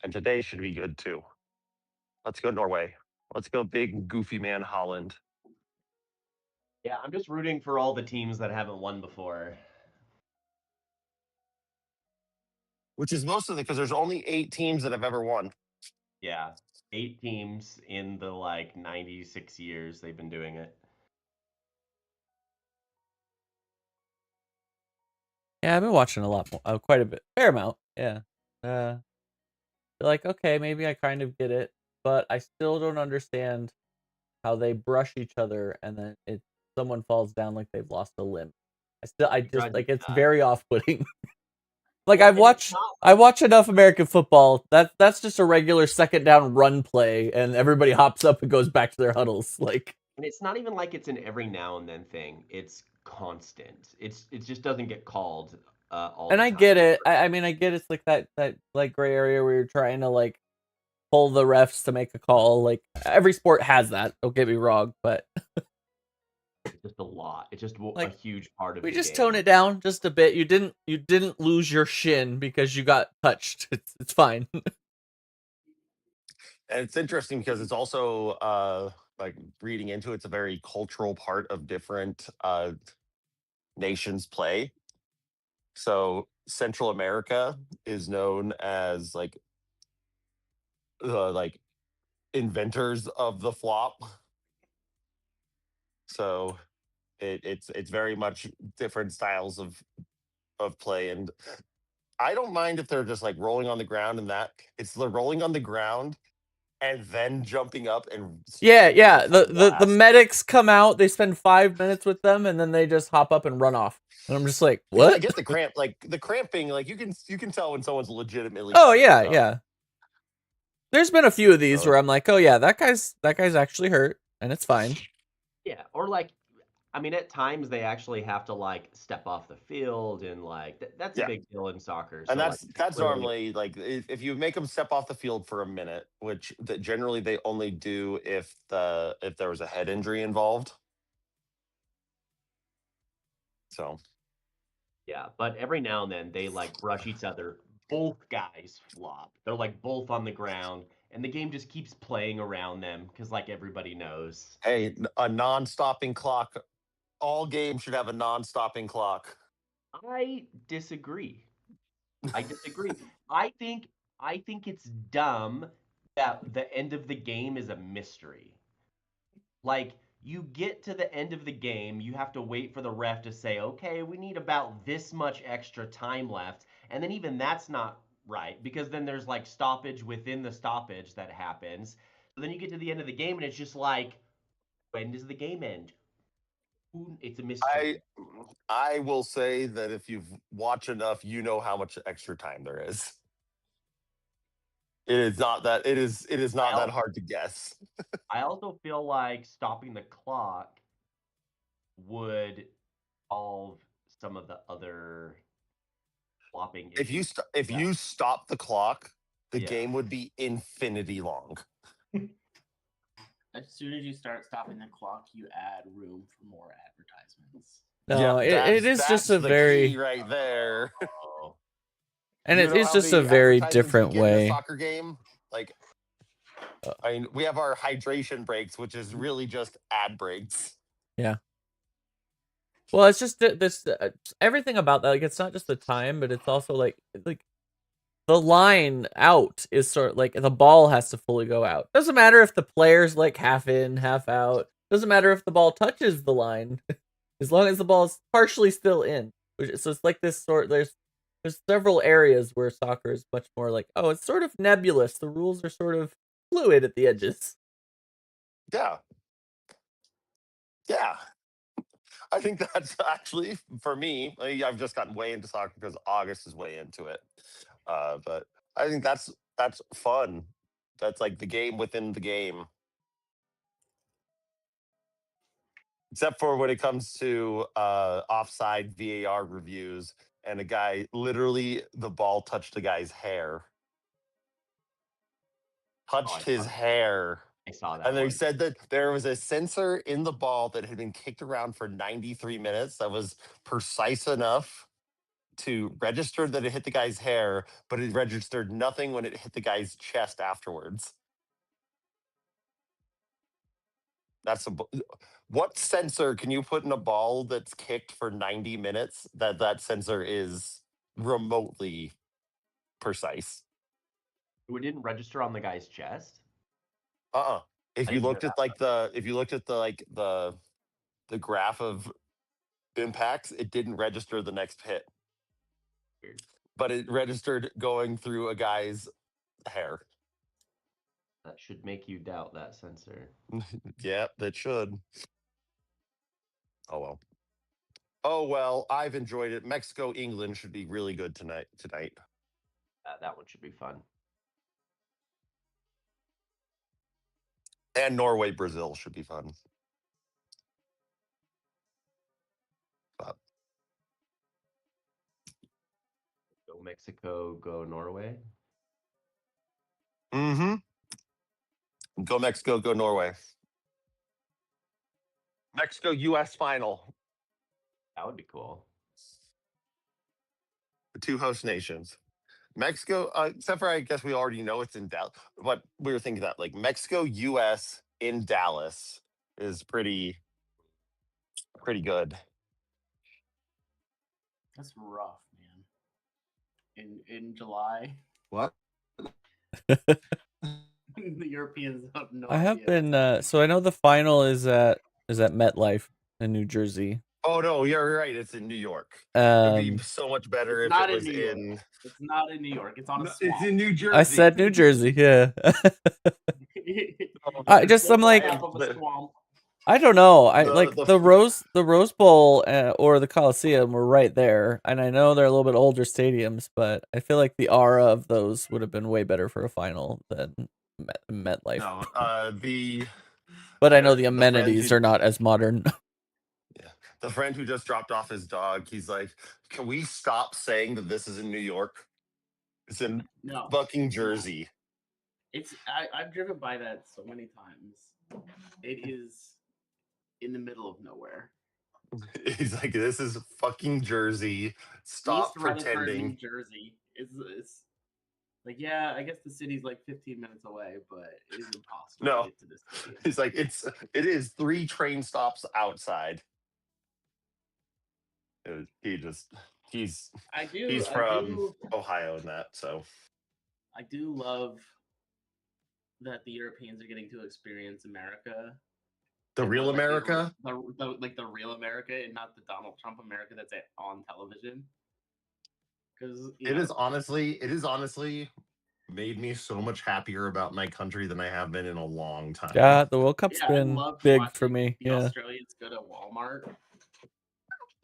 And today should be good too. Let's go Norway. Let's go big goofy man Holland. Yeah, I'm just rooting for all the teams that haven't won before. Which is most of the because there's only 8 teams that have ever won. Yeah, 8 teams in the 96 years they've been doing it. Yeah, I've been watching a lot more, quite a bit, fair amount. Yeah. Like, okay, maybe I kind of get it, but I still don't understand how they brush each other and then someone falls down like they've lost a limb. I just like it's very off-putting. Like Well, I watch enough American football. That's just a regular second down run play, and everybody hops up and goes back to their huddles. Like, and it's not even like it's an every now and then thing. It's constant. It just doesn't get called all and the I time. get it. I mean, I get it's like that like gray area where you're trying to like pull the refs to make a call. Like every sport has that. Don't get me wrong, but It's just a lot. It's just a like huge part of we the just game. tone it down just a bit. You didn't lose your shin because you got touched. It's fine. And it's interesting because it's also like reading into it's a very cultural part of different nations play. So Central America is known as like the inventors of the flop. So it's very much different styles of play, and I don't mind if they're just like rolling on the ground and that it's the rolling on the ground and then jumping up and Yeah. The blast. medics come out, they spend 5 minutes with them, and then they just hop up and run off. And I'm just like, Because I what? get the cramp, like the cramping, like you can tell when someone's legitimately. Oh yeah. There's been a few of these where I'm like, oh yeah, that guy's actually hurt, and it's fine. Yeah, or I mean, at times they actually have to step off the field, and that's a big deal in soccer. And So that's clearly, normally like if you make them step off the field for a minute, which generally they only do if there was a head injury involved. So yeah, but every now and then they brush each other. Both guys flop. They're both on the ground, and the game just keeps playing around them because everybody knows. hey, a non-stopping clock. All games should have a non-stopping clock. I disagree. I think it's dumb that the end of the game is a mystery. You get to the end of the game, you have to wait for the ref to say, "Okay, we need about this much extra time left." And then even that's not right because then there's stoppage within the stoppage that happens. So then you get to the end of the game and it's just when does the game end? It's a mystery. I will say that if you've watched enough, you know how much extra time there is. It is not that hard to guess. I also feel like stopping the clock would solve some of the other flopping issues. If you stop the clock, the Yeah. game would be infinity long. As soon as you start stopping the clock, you add room for more advertisements. No, it is just a the very key right there. and it is just a very different way. Soccer game, I mean, we have our hydration breaks, which is really just ad breaks. Yeah. Well, it's just this everything about that. Like, it's not just the time, but it's also like the line out is sort of like the ball has to fully go out. Doesn't matter if the player's half in, half out. Doesn't matter if the ball touches the line, as long as the ball is partially still in. So it's like this sort. There's several areas where soccer is much more oh, it's sort of nebulous. The rules are sort of fluid at the edges. Yeah. I think that's actually for me. I've just gotten way into soccer because August is way into it. But I think that's fun. That's like the game within the game. Except for when it comes to offside VAR reviews, and a guy literally the ball touched the guy's hair. Touched his hair. I saw that. And they said that there was a sensor in the ball that had been kicked around for 93 minutes that was precise enough to register that it hit the guy's hair, but it registered nothing when it hit the guy's chest afterwards. That's what sensor can you put in a ball that's kicked for 90 minutes that sensor is remotely precise? It didn't register on the guy's chest. Uh-uh. If I you didn't hear looked at the graph of impacts, it didn't register the next hit. Weird. But it registered going through a guy's hair. That should make you doubt that sensor. Yeah, that should. Oh well. Oh well, I've enjoyed it. Mexico, England should be really good tonight. That one should be fun. And Norway, Brazil should be fun. But Go Mexico, go Norway. mm-hmm. Go Mexico, go Norway. Mexico, US final. That would be cool. The two host nations. Mexico, except for I guess we already know it's in Dallas. But we were thinking that like Mexico, US in Dallas is pretty good. That's rough, man. In July, What? the Europeans have no I have idea. been so I know the final is at MetLife in New Jersey. Oh no, you're right. It's in New York. It'd be so much better It's if not it was New York. It's not in New York. It's on a swamp. It's in New Jersey. I said New Jersey, yeah. I'm like, I don't know. The Rose Bowl or the Coliseum were right there, and I know they're a little bit older stadiums, but I feel like the aura of those would have been way better for a final than MetLife. No, but I know the amenities are not as modern. Yeah, the friend who just dropped off his dog, he's like, "Can we stop saying that this is in New York? It's in fucking Jersey." I've driven by that so many times. It is in the middle of nowhere. He's like, "This is fucking Jersey. Stop East Rutherford, pretending." New Jersey. It's like, yeah, I guess the city's like 15 minutes away, but it is impossible No, to get to this city. he's like, it is 3 train stops outside. He's from Ohio and that, so I do love that the Europeans are getting to experience America. The real America? The real America, and not the Donald Trump America that's on television. Because it is honestly made me so much happier about my country than I have been in a long time. Yeah, the World Cup's been big for me. The Australians go to Walmart.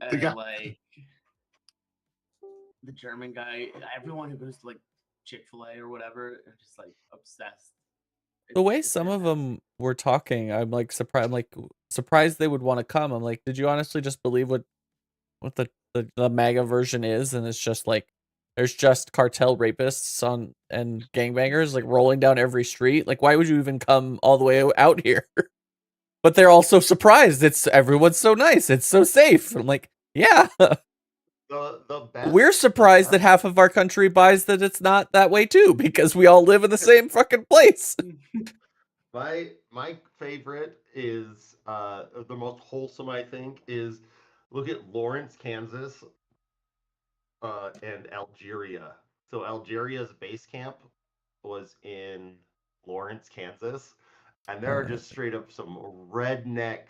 And like the German guy, everyone who goes to like Chick-fil-A or whatever, are just like obsessed. The way some of them were talking, I'm like surprised. I'm like surprised they would want to come. I'm like, did you honestly just believe what the MAGA version is, and it's just like there's just cartel rapists and gangbangers like rolling down every street? Like, why would you even come all the way out here? But they're also surprised. Everyone's so nice. It's so safe. I'm like, yeah. We're surprised that half of our country buys that it's not that way too, because we all live in the same fucking place. My favorite is the most wholesome, I think, is look at Lawrence, Kansas, and Algeria. So Algeria's base camp was in Lawrence, Kansas, and there are just straight up some redneck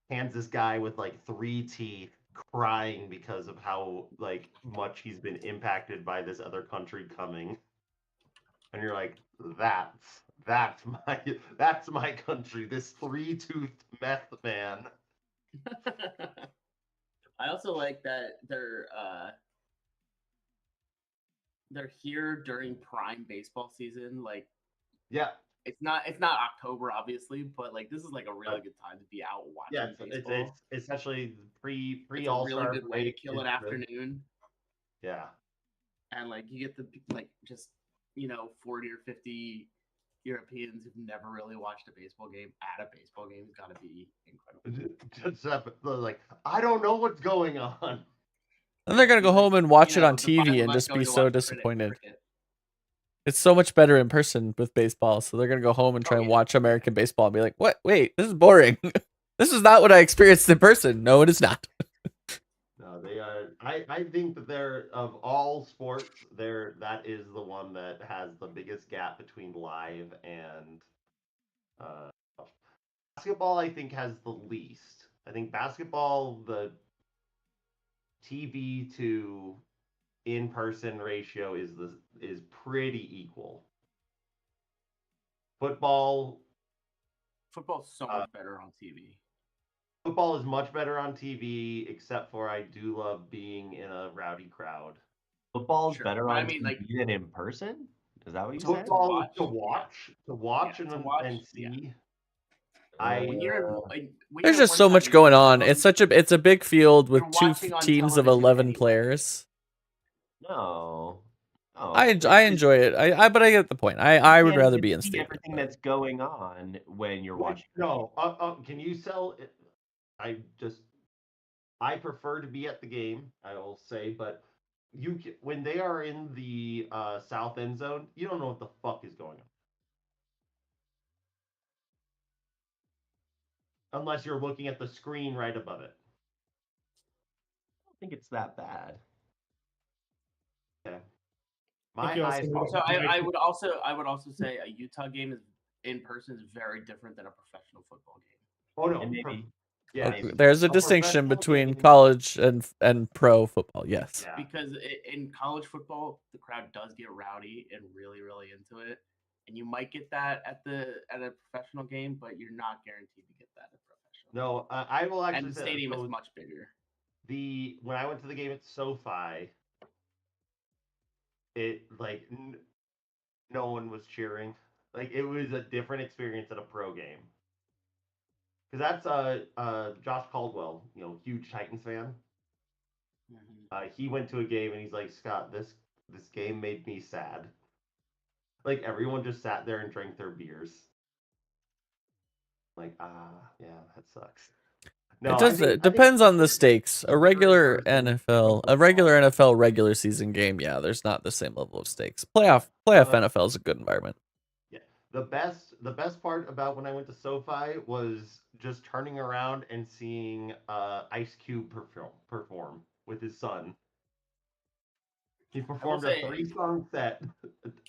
Kansas guy with like 3 teeth crying because of how like much he's been impacted by this other country coming. And you're like, that's my country, this 3-toothed meth man. I also like that they're here during prime baseball season. Like, yeah, it's not October obviously, but like this is like a really good time to be out watching baseball. It's especially pre All-Star. A really good way to kill an afternoon. Yeah, and like you get the like just 40 or 50 Europeans who've never really watched a baseball game at a baseball game. It's got to be incredible. Just like, I don't know what's going on. Then they're gonna go home and watch it on the five TV of and us just going be to so watch disappointed. cricket. It's so much better in person with baseball, so they're gonna go home and try and watch American baseball and be like, "What? Wait, this is boring. This is not what I experienced in person." No, it is not. No, they are. I think that they're of all sports, that is the one that has the biggest gap between live and uh, basketball. I think has the least. I think basketball, the TV to in-person ratio is pretty equal. Football Football's so much better on TV. Football is much better on TV, except for I do love being in a rowdy crowd. Football's Sure, better but I on mean, TV like- than in person. Is that what you To- said? Football to watch, watch, Yeah, and to watch, and yeah. see. When you're There's just so much going on. It's a big field with You're two watching on teams of television 11 anyway. players. No. Oh, I enjoy it. But I get the point. I would can't rather get be to in see stadium. everything that's going on when you're watching. No, can you sell it? I prefer to be at the game, I will say, but when they are in the south end zone, you don't know what the fuck is going on. Unless you're looking at the screen right above it. I don't think it's that bad. Okay. you also need So I would also say a Utah game is in person is very different than a professional football game. Oh no, And maybe yeah. There's a distinction between college and pro football. Yes. Yeah. Because in college football, the crowd does get rowdy and really, really into it, and you might get that at a professional game, but you're not guaranteed to get that at professional. No, I will actually And the say stadium so is much bigger. when I went to the game at SoFi, no one was cheering. Like it was a different experience at a pro game. Because that's Josh Caldwell, huge Titans fan. He went to a game and he's like, Scott, this game made me sad. Like everyone just sat there and drank their beers. Like, yeah, that sucks. No, It depends on the stakes. A regular NFL regular season game, yeah, there's not the same level of stakes. Playoff NFL is a good environment. Yeah, the best part about when I went to SoFi was just turning around and seeing Ice Cube perform with his son. He performed a 3-song set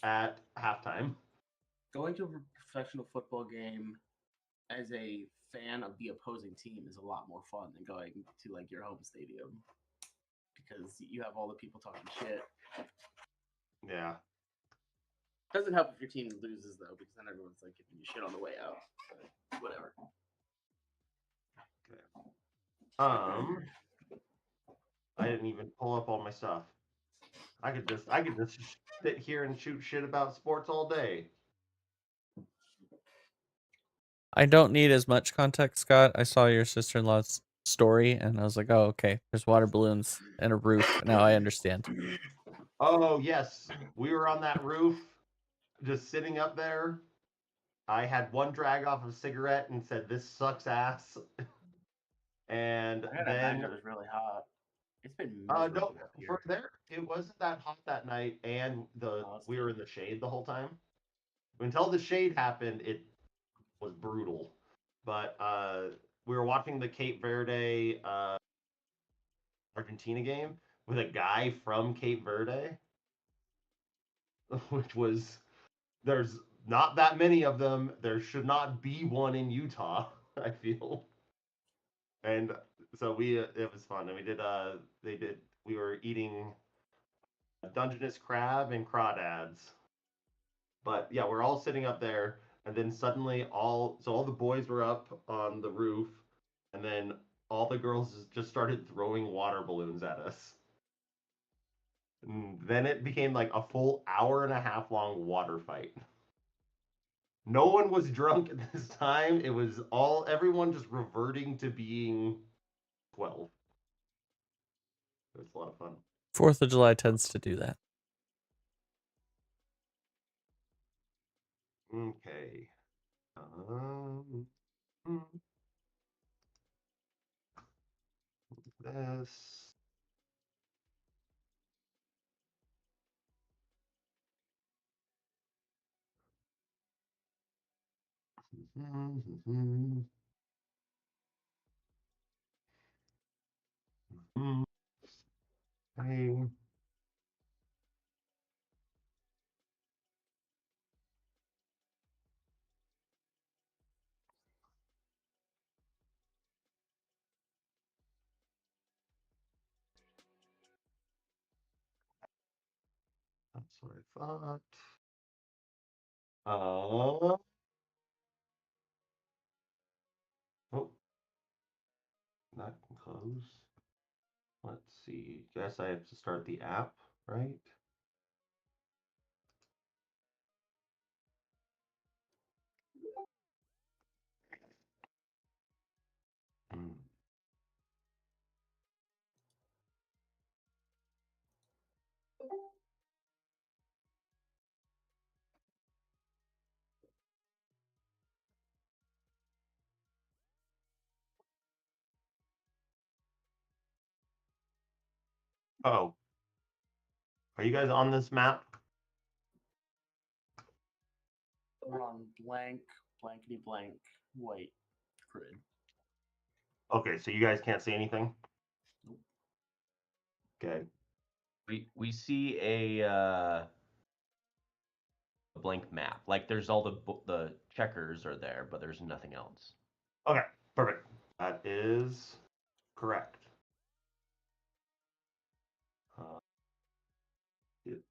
at halftime. Going to a professional football game as a fan of the opposing team is a lot more fun than going to like your home stadium because you have all the people talking shit. Yeah. Doesn't help if your team loses though, because then everyone's like giving you shit on the way out. But whatever. Okay. I didn't even pull up all my stuff. I could just sit here and shoot shit about sports all day. I don't need as much context, Scott. I saw your sister-in-law's story and I was like, oh, okay, there's water balloons and a roof. Now I understand. Oh, yes. We were on that roof, just sitting up there. I had one drag off of a cigarette and said, "This sucks ass." And I then imagine it was really hot. It's been miserable no, up here. for there it wasn't that hot that night, and we were in the shade the whole time. Until the shade happened, it was brutal. But we were watching the Cape Verde Argentina game with a guy from Cape Verde, which was there's not that many of them. There should not be one in Utah, I feel. And so it was fun. And we were eating Dungeness crab and crawdads. But yeah, we're all sitting up there, and then suddenly all the boys were up on the roof, and then all the girls just started throwing water balloons at us. And then it became like a full hour and a half long water fight. No one was drunk at this time. It was everyone just reverting to being 12. It was a lot of fun. 4th of July tends to do that. Okay. This. Hey. That's what I thought. Oh, not close. Let's see. Guess I have to start the app, right? Hmm. Oh, are you guys on this map? We're on blank, blankety blank, white grid. Okay, so you guys can't see anything? Nope. Okay. We see a blank map. Like there's all the checkers are there, but there's nothing else. Okay, perfect. That is correct.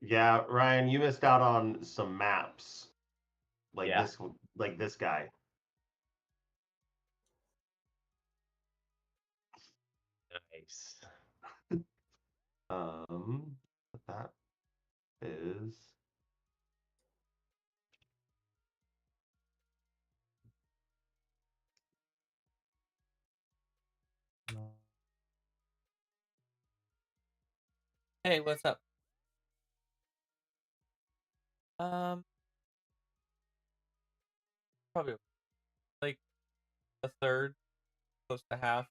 Yeah, Ryan, you missed out on some maps. Like Yeah. this guy. Nice. That is Hey, what's up? Probably like a third, close to half.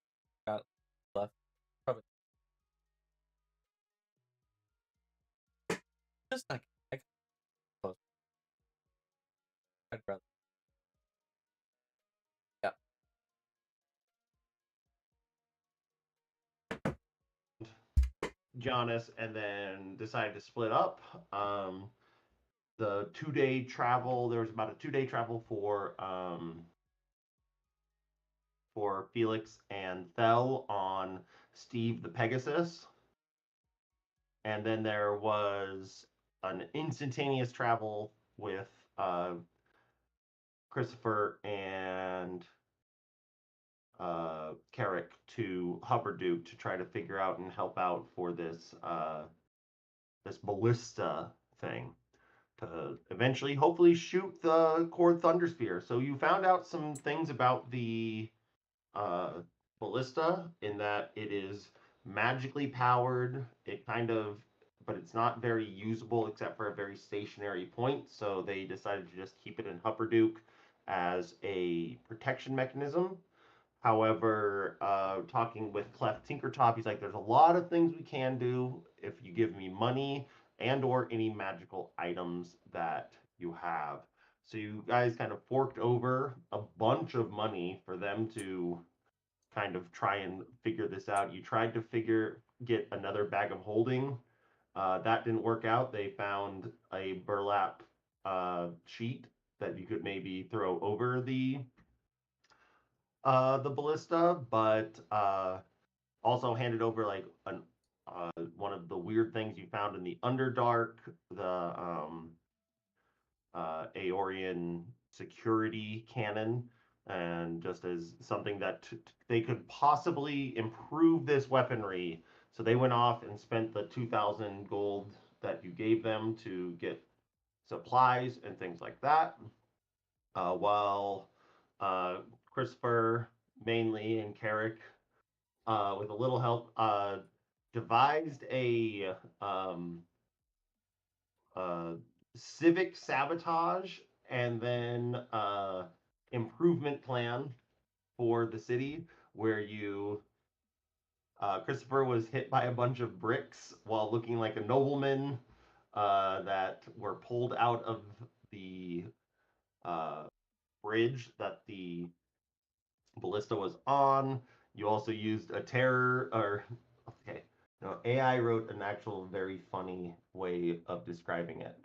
Got left. Probably just not. Close. I'd rather. Yeah. Giannis, and then decided to split up. The 2-day travel. There was about a 2-day travel for Felix and Thel on Steve the Pegasus. And then there was an instantaneous travel with Christopher and Carrick to Hupperdook to try to figure out and help out for this this ballista thing to eventually, hopefully, shoot the core thundersphere. So you found out some things about the uh, ballista in that it is magically powered. It kind of, but it's not very usable except for a very stationary point. So they decided to just keep it in Hupperdook as a protection mechanism. However, talking with Clef Tinkertop, he's like, there's a lot of things we can do if you give me money and or any magical items that you have. So you guys kind of forked over a bunch of money for them to kind of try and figure this out. You tried to get another bag of holding. That didn't work out. They found a burlap sheet that you could maybe throw over the ballista, but also handed over like one of the weird things you found in the Underdark, the Aeorian security cannon, and just as something that they could possibly improve this weaponry. So they went off and spent the 2,000 gold that you gave them to get supplies and things like that. While Christopher mainly and Carrick, with a little help, devised a uh, civic sabotage and then improvement plan for the city where you Christopher was hit by a bunch of bricks while looking like a nobleman that were pulled out of the uh, bridge that the ballista was on. You also used a terror, or okay, no, AI wrote an actual very funny way of describing it.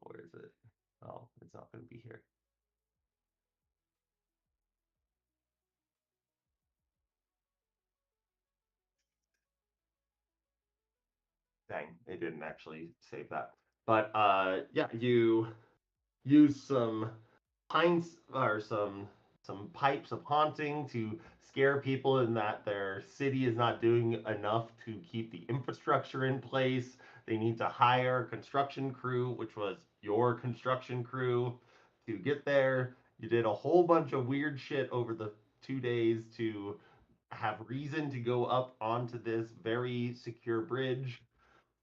Where is it? Oh, it's not going to be here. Dang, it didn't actually save that. But yeah, you use some pines or some pipes of haunting to scare people in that their city is not doing enough to keep the infrastructure in place. They need to hire a construction crew, which was your construction crew, to get there. You did a whole bunch of weird shit over the 2 days to have reason to go up onto this very secure bridge.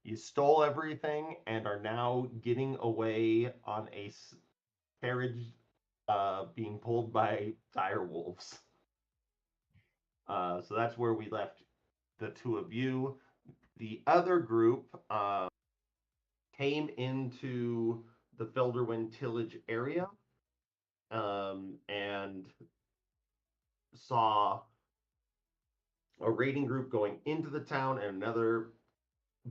You stole everything and are now getting away on a carriage being pulled by dire wolves. So that's where we left the two of you. The other group came into the Felderwind tillage area and saw a raiding group going into the town and another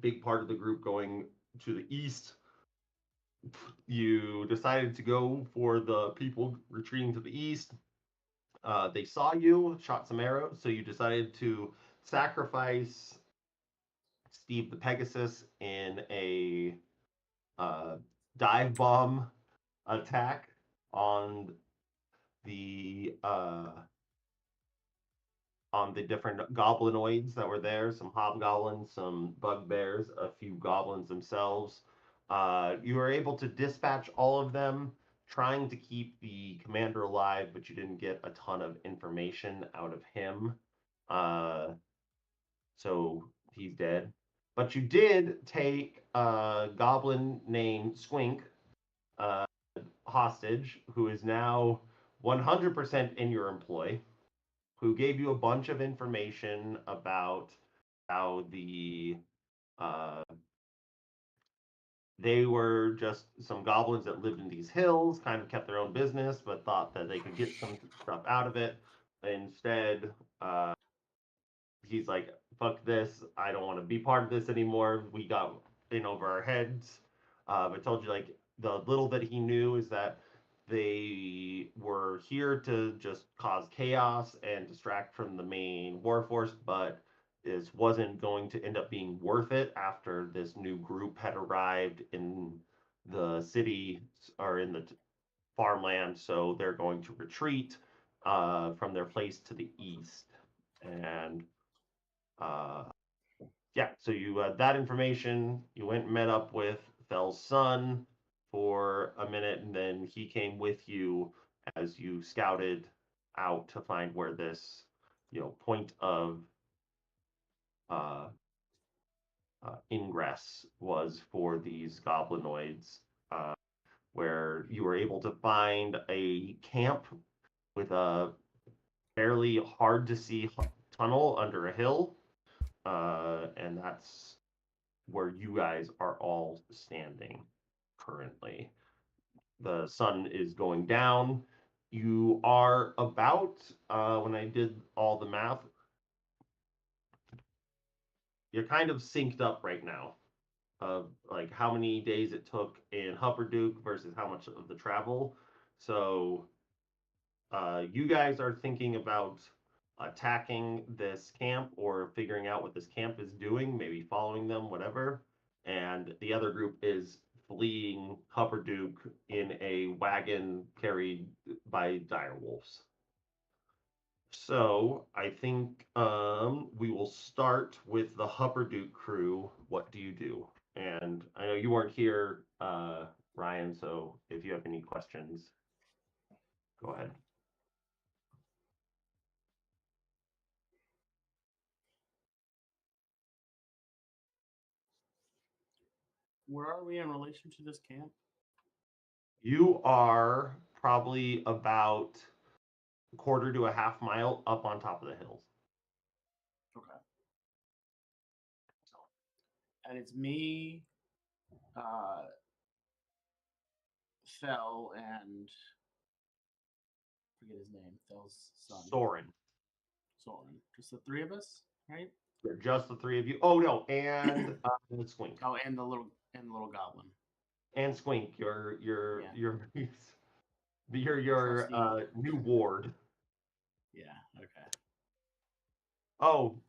big part of the group going to the east. You decided to go for the people retreating to the east. They saw you, shot some arrows, so you decided to sacrifice Steve the Pegasus in a dive bomb attack on the different goblinoids that were there. Some hobgoblins, some bugbears, a few goblins themselves. You were able to dispatch all of them, trying to keep the commander alive, but you didn't get a ton of information out of him. So he's dead. But you did take a goblin named Swink hostage, who is now 100% in your employ, who gave you a bunch of information about how they were just some goblins that lived in these hills, kind of kept their own business, but thought that they could get some stuff out of it. Instead, he's like, fuck this, I don't want to be part of this anymore. We got in over our heads. But told you, like, the little that he knew is that they were here to just cause chaos and distract from the main war force, but this wasn't going to end up being worth it after this new group had arrived in the city or in the farmland. So they're going to retreat from their place to the east. And uh, yeah, so you had that information. You went and met up with Fell's son for a minute, and then he came with you as you scouted out to find where this, point of uh, ingress was for these goblinoids, where you were able to find a camp with a fairly hard to see tunnel under a hill, and that's where you guys are all standing currently. The sun is going down. You are about, when I did all the math, you're kind of synced up right now of like how many days it took in Hupperdook versus how much of the travel. So you guys are thinking about attacking this camp or figuring out what this camp is doing, maybe following them, whatever. And the other group is fleeing Hupperdook in a wagon carried by dire wolves. So I think we will start with the Hupperdook crew. What do you do? And I know you weren't here, Ryan, so if you have any questions, go ahead. Where are we in relation to this camp? You are probably about a quarter to a half mile up on top of the hills. Okay. And it's me, Fell and forget his name. Fell's son. Soren. Just the three of us, right? Just the three of you. Oh no, and Squink. Oh, and the little goblin. And Squink, your Trusty. new ward. Yeah. Okay. Oh,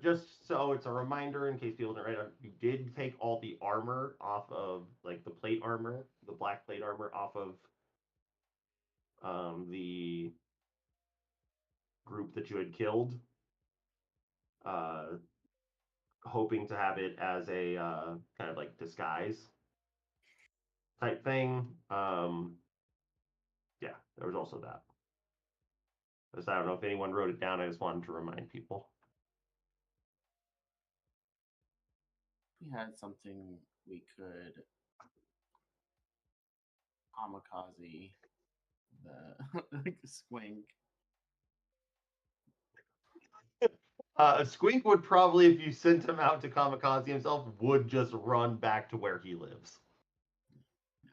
just so it's a reminder in case people didn't write it, you did take all the armor off of, like, the plate armor, the black plate armor off of the group that you had killed, hoping to have it as a kind of like disguise type thing. Yeah, there was also that. Because I don't know if anyone wrote it down. I just wanted to remind people. We had something we could kamikaze the Squink. Squink would probably, if you sent him out to kamikaze himself, would just run back to where he lives. No,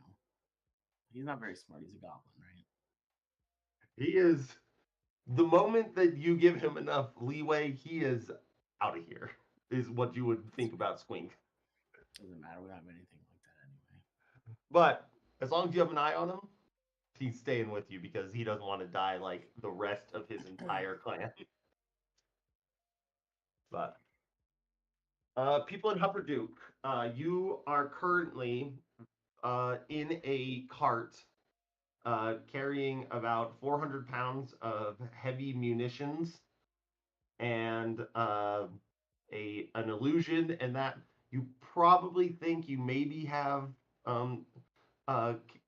he's not very smart. He's a goblin, right? He is. The moment that you give him enough leeway, he is out of here. Is what you would think about Squink. Doesn't matter. We don't have anything like that anyway. But as long as you have an eye on him, he's staying with you because he doesn't want to die like the rest of his entire clan. But people in Hupperdook, you are currently in a cart carrying about 400 pounds of heavy munitions and an illusion, and that you probably think you maybe have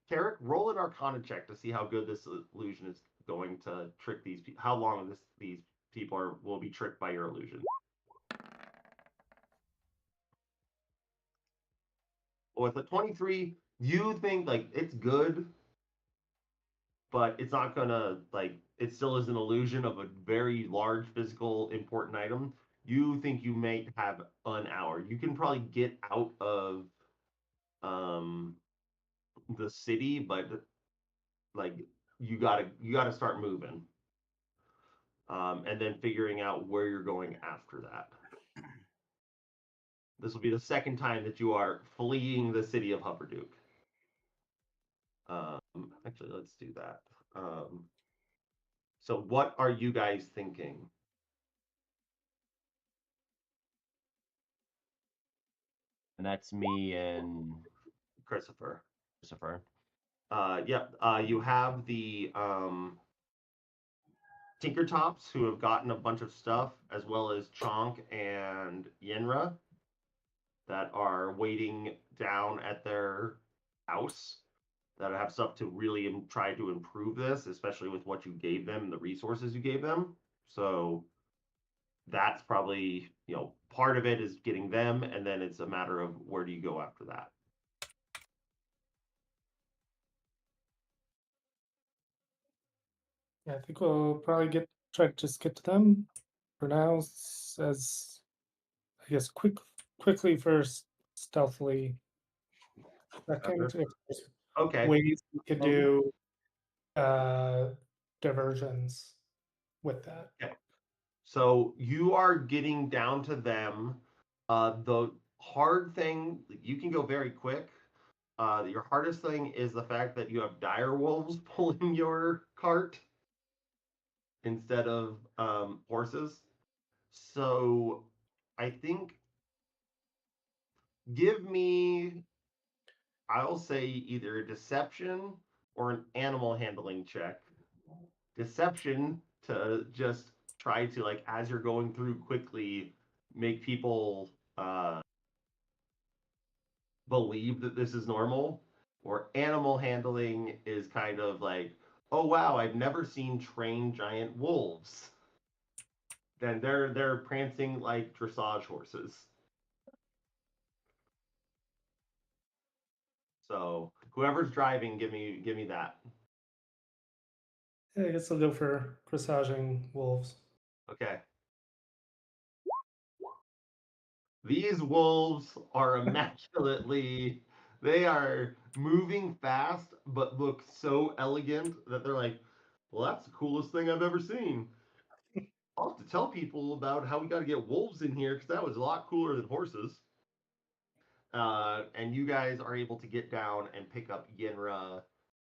Carrick, roll an Arcana check to see how good this illusion is going to trick these people. How long these people will be tricked by your illusion. With a 23, you think like it's good, but it's not gonna, like, it still is an illusion of a very large physical important item. You think you may have an hour. You can probably get out of the city, but like you gotta start moving. And then figuring out where you're going after that. This will be the second time that you are fleeing the city of Hupperdook. Actually, let's do that. So what are you guys thinking? And that's me and Christopher. Yep. You have the Tinkertops who have gotten a bunch of stuff, as well as Chonk and Yenra that are waiting down at their house that have stuff to really try to improve this, especially with what you gave them and the resources you gave them. So that's probably, part of it is getting them, and then it's a matter of where do you go after that. Yeah, I think we'll probably try to just get to them for now, as I guess quickly first, stealthily second. If there's Okay. ways we could do diversions with that. Okay. So you are getting down to them. The hard thing, you can go very quick. Your hardest thing is the fact that you have dire wolves pulling your cart instead of horses. So I think give me, I'll say either a deception or an animal handling check. Deception to just try to, like, as you're going through quickly, make people believe that this is normal. Or animal handling is kind of like, oh wow, I've never seen trained giant wolves. Then they're prancing like dressage horses. So whoever's driving, give me that. Yeah, I guess I'll go for dressaging wolves. Okay. These wolves are immaculately They are moving fast, but look so elegant that they're like, well, that's the coolest thing I've ever seen. I'll have to tell people about how we got to get wolves in here because that was a lot cooler than horses. And you guys are able to get down and pick up Yenra.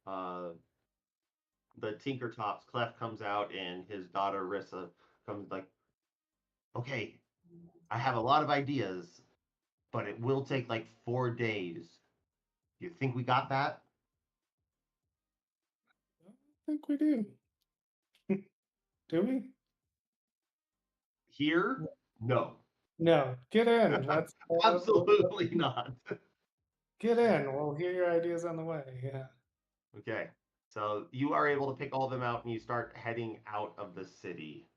The Tinkertops, Clef comes out, and his daughter Rissa comes like, okay, I have a lot of ideas, but it will take like 4 days. You think we got that? I think we do. Do we? Here? No. No. Get in. Let's Absolutely not. get in. We'll hear your ideas on the way. Yeah. Okay. So you are able to pick all of them out and you start heading out of the city.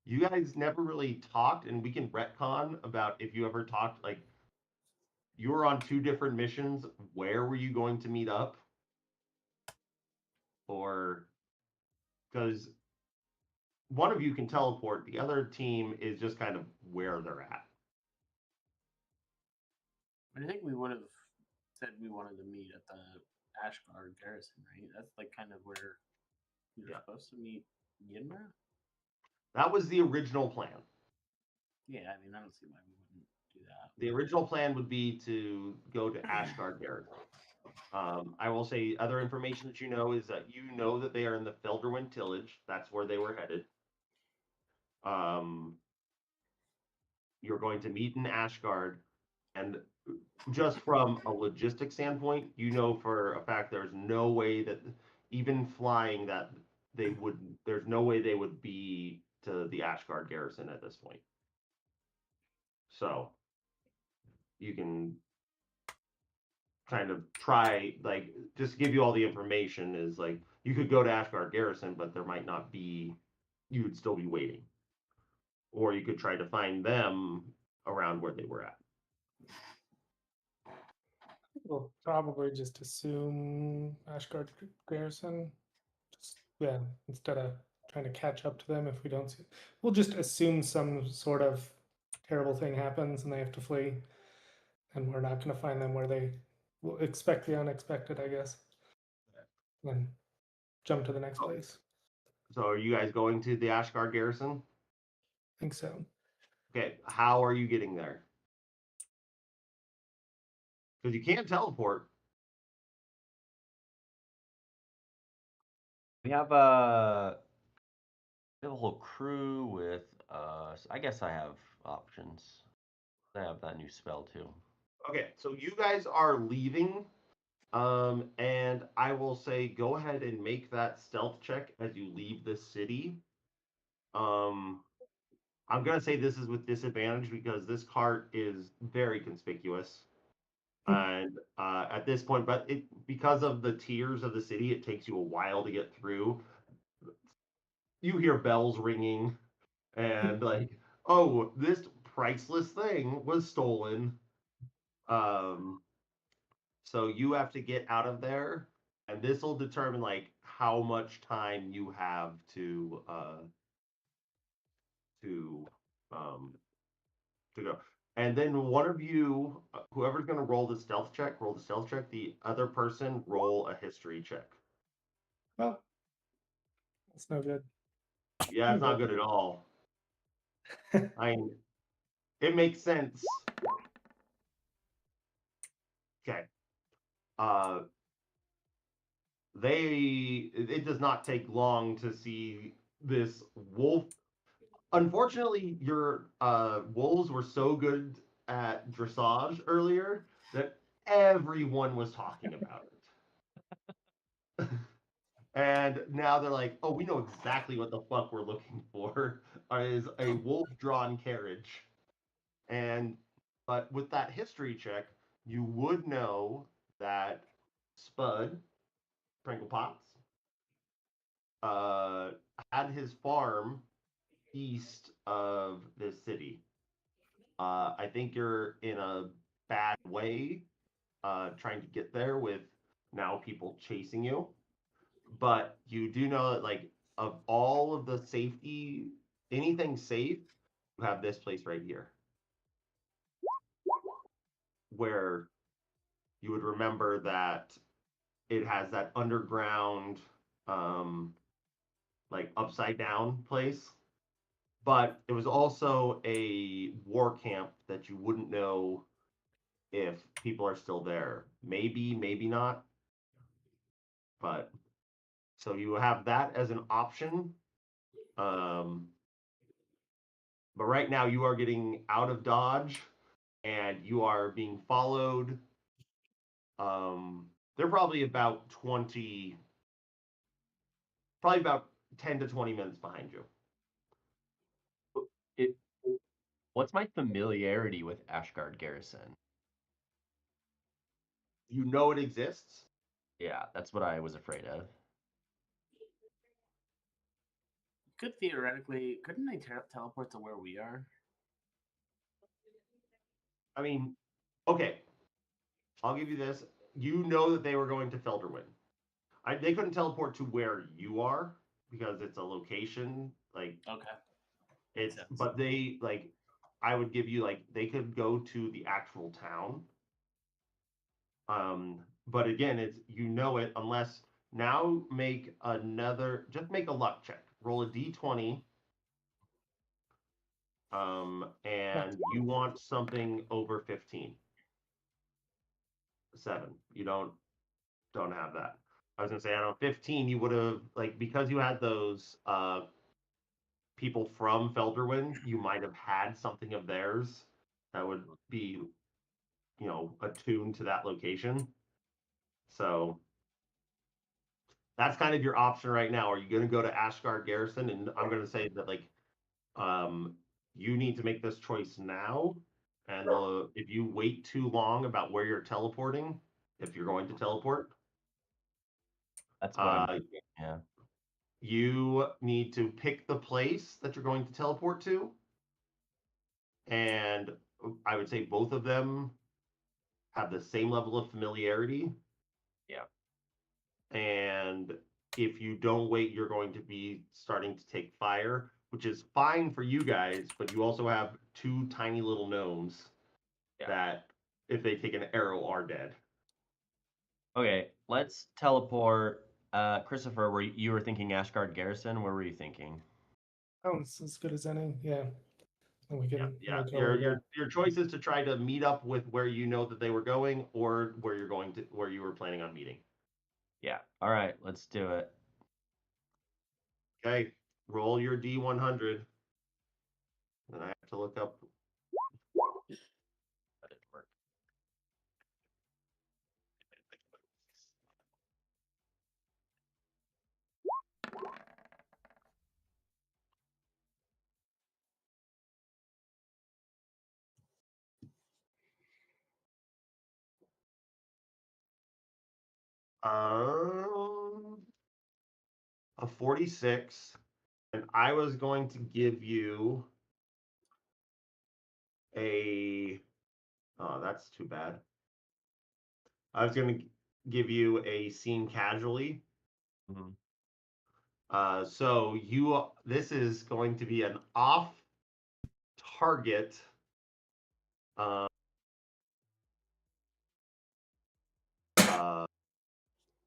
You guys never really talked, and we can retcon about if you ever talked, like, you were on 2 different missions. Where were you going to meet up? Or because one of you can teleport, the other team is just kind of where they're at. I think we would have said we wanted to meet at the Ashgard garrison, right? That's like kind of where we were supposed to meet Yenra. That was the original plan. Yeah, I mean, I don't see why we wouldn't do that. The original plan would be to go to Ashgard garrison. I will say other information that you know is that you know that they are in the Felderwind tillage. That's where they were headed. You're going to meet in Ashgard, and just from a logistic standpoint, you know for a fact there's no way that even flying that they would. There's no way they would be to the Ashgard garrison at this point. So you can kind of try, like, just give you all the information is like you could go to Ashgard garrison, but there might not be. You would still be waiting, or you could try to find them around where they were at. We'll probably just assume Ashgard garrison. Yeah, instead of trying to catch up to them if we don't see, we'll just assume some sort of terrible thing happens and they have to flee, and we're not going to find them where they will expect the unexpected, I guess. And jump to the next place. So are you guys going to the Ashgard garrison? I think so. Okay, how are you getting there? Because you can't teleport. We have a whole crew with I guess I have options. I have that new spell too. Okay, so you guys are leaving, and I will say go ahead and make that stealth check as you leave the city. I'm gonna say this is with disadvantage because this cart is very conspicuous, and at this point, but because of the tiers of the city, it takes you a while to get through. You hear bells ringing, and like, oh, this priceless thing was stolen. So you have to get out of there, and this will determine like how much time you have to um to go. And then one of you, whoever's going to roll the stealth check, roll the stealth check. The other person roll a history check. Well, that's no good. Yeah, it's not good at all. I mean, it makes sense. Okay. It does not take long to see this wolf. Unfortunately, your wolves were so good at dressage earlier that everyone was talking about it. And now they're like, oh, we know exactly what the fuck we're looking for is a wolf-drawn carriage. And but with that history check, you would know that Spud, Pringle Potts, had his farm east of this city. I think you're in a bad way trying to get there with now people chasing you. But you do know that, like, of all of the safety, anything safe, you have this place right here. where you would remember that it has that underground, like upside down place. But it was also a war camp that you wouldn't know if people are still there. Maybe, maybe not. But so you have that as an option. Um, but right now you are getting out of Dodge and you are being followed. They're probably about 20, probably about 10 to 20 minutes behind you. It. What's my familiarity with Ashgard Garrison? You know it exists. Yeah, that's what I was afraid of. Could theoretically, couldn't they teleport to where we are? I mean, okay, I'll give you this. You know that they were going to Felderwin. They couldn't teleport to where you are because it's a location. Like, Okay. it's, sense. but they, like, I would give you, like, they could go to the actual town. But again, it's, you know it, unless now just make a luck check. Roll a d20. And you want something over 15. 7. You don't have that. I was gonna say, I don't know, 15, you would have, like, because you had those people from Felderwin, you might have had something of theirs that would be, attuned to that location. So that's kind of your option right now. Are you gonna go to Ashgard Garrison? And I'm gonna say that, like, you need to make this choice now. And if you wait too long about where you're teleporting, if you're going to teleport, That's what I'm thinking. Yeah. you need to pick the place that you're going to teleport to. And I would say both of them have the same level of familiarity. Yeah. And if you don't wait, you're going to be starting to take fire, which is fine for you guys, but you also have 2 tiny little gnomes that, if they take an arrow, are dead. Okay, let's teleport. Christopher, you were thinking Ashgard Garrison? Where were you thinking? Sounds as good as any. Yeah. And we can Yeah. make our way there. Your choice is to try to meet up with where you know that they were going, or where you were planning on meeting. Yeah. All right, let's do it. Okay, roll your D100. And I have to look up. That didn't work. A 46, and I was going to give you a. Oh, that's too bad. I was going to give you a scene casualty. Mhm. So this is going to be an off-target.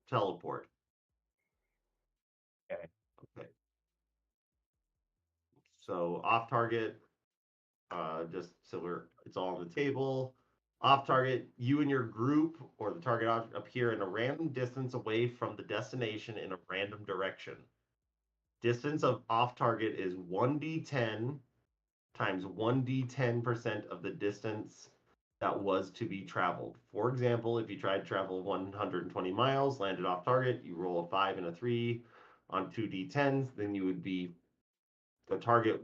Teleport. Okay. Okay. So off target, just so it's all on the table. Off target, you and your group or the target object appear in a random distance away from the destination in a random direction. Distance of off target is 1d10 times 1d10% of the distance that was to be traveled. For example, if you tried to travel 120 miles, landed off target, you roll a 5 and a 3 on 2d10s, then the target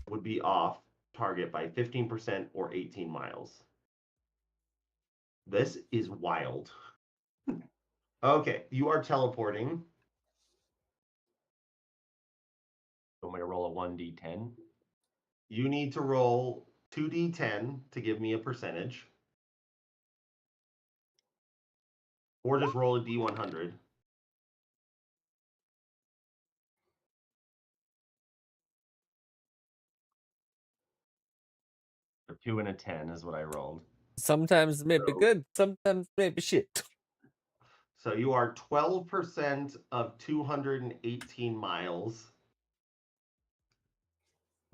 would be off target by 15% or 18 miles. This is wild. Okay, you are teleporting. You want me to roll a 1d10? You need to roll 2d10 to give me a percentage. Or just roll a d100. A 2 and a 10 is what I rolled. Sometimes maybe So- good, sometimes maybe shit. So you are 12% of 218 miles.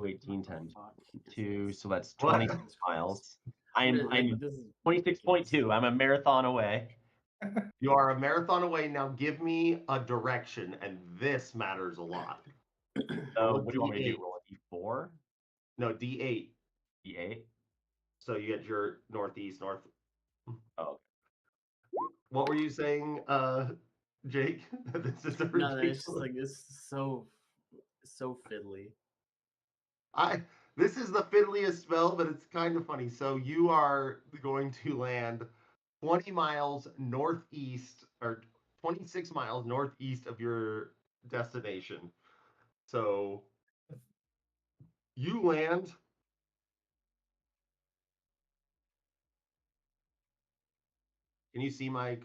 18 times Fuck is 2, this? so that's What? 26 miles. This I'm is 26.2. I'm a marathon away. You are a marathon away. Now give me a direction, and this matters a lot. So Roll a what do you want me to do? D8. Roll a D4? No, D8. D8? So you get your northeast, north. Oh, What were you saying, Jake? This is a No, it's just ridiculous. like it's so fiddly. This is the fiddliest spell, but it's kind of funny. So you are going to land 20 miles northeast, or 26 miles northeast of your destination. So you land. Can you see my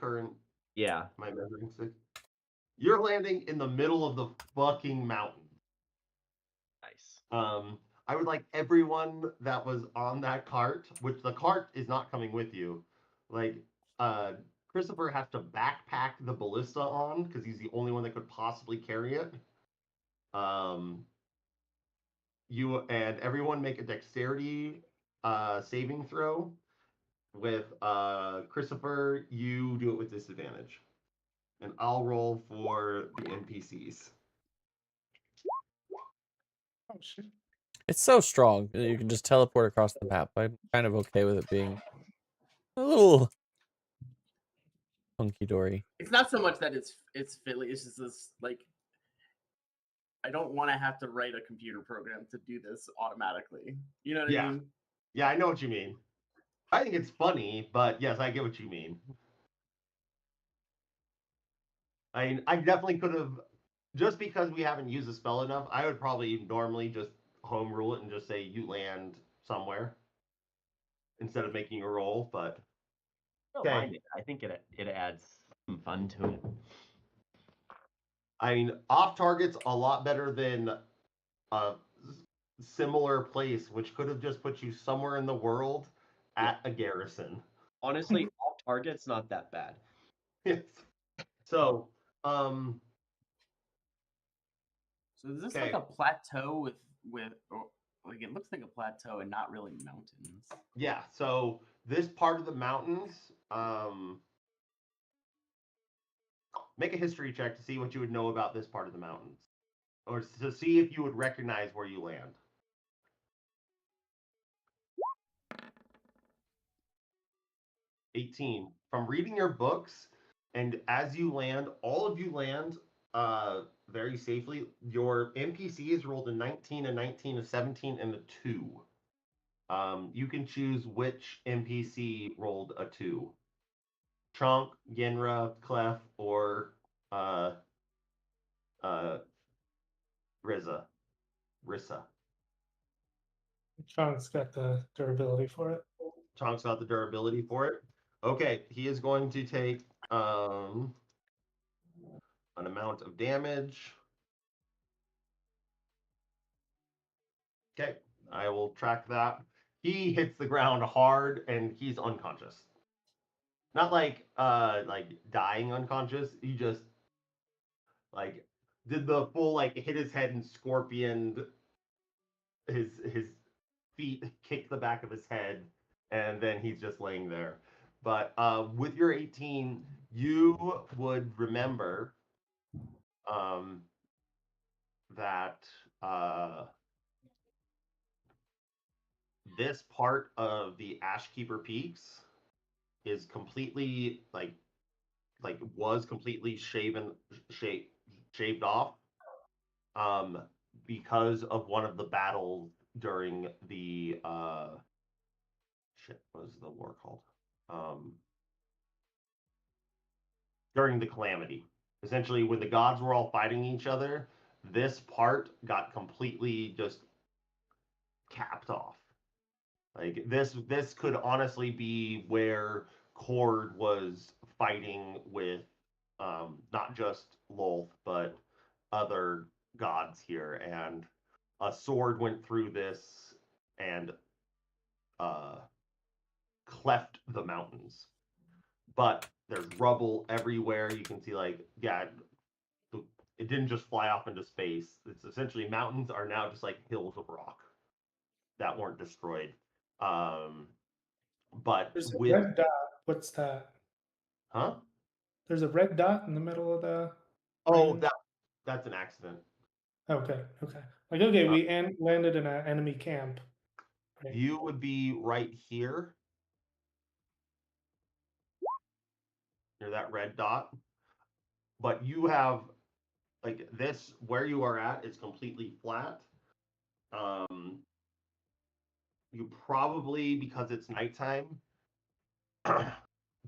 yeah. measuring stick? You're landing in the middle of the fucking mountain. Nice. I would like everyone that was on that cart, which the cart is not coming with you. Like, Christopher has to backpack the ballista on because he's the only one that could possibly carry it. You and everyone make a dexterity saving throw. With Christopher, you do it with disadvantage. And I'll roll for the NPCs. Oh shit. It's so strong that you can just teleport across the map. I'm kind of okay with it being a little hunky dory. It's not so much that it's fiddly. It's just this like I don't want to have to write a computer program to do this automatically. You know what Yeah. I mean? Yeah, I know what you mean. I think it's funny, but yes, I get what you mean. I definitely could have, just because we haven't used the spell enough, I would probably normally just home rule it and just say you land somewhere instead of making a roll, but I don't mind it. I think it adds some fun to it. I mean, off target's a lot better than a similar place, which could have just put you somewhere in the world at a garrison. Honestly, off target's not that bad. Yes. So, um, So is this Okay. like a plateau with or, like it looks like a plateau and not really mountains? yeah, so this part of the mountains, make a history check to see what you would know about this part of the mountains, or to see if you would recognize where you land. 18. From reading your books, and as you land, all of you land very safely. Your NPCs rolled a 19, a 19, a 17, and a 2. You can choose which NPC rolled a 2. Trunk, Yenra, Clef, or uh, Rissa. Sean's got the durability for it. Chunk's got the durability for it. Okay, he is going to take an amount of damage. Okay, I will track that. He hits the ground hard and he's unconscious. Not like dying unconscious. He just like did the full like hit his head and scorpion his feet kick the back of his head, and then he's just laying there. But with your 18, you would remember that this part of the Ashkeeper Peaks is completely was completely shaved off because of one of the battles during the what was the war called? During the calamity. Essentially, when the gods were all fighting each other, this part got completely just capped off. Like this could honestly be where Cord was fighting with not just Lolth, but other gods here, and a sword went through this and cleft the mountains. But there's rubble everywhere. You can see, like, yeah, it didn't just fly off into space. It's essentially mountains are now just like hills of rock that weren't destroyed. But There's a with red dot. What's that? huh? There's a red dot in the middle of the. Oh, range? that's an accident. Okay. Okay. Like okay, Uh, we landed in an enemy camp. Right. You would be right here near that red dot, but you have like this where you are at is completely flat. You probably, because it's nighttime,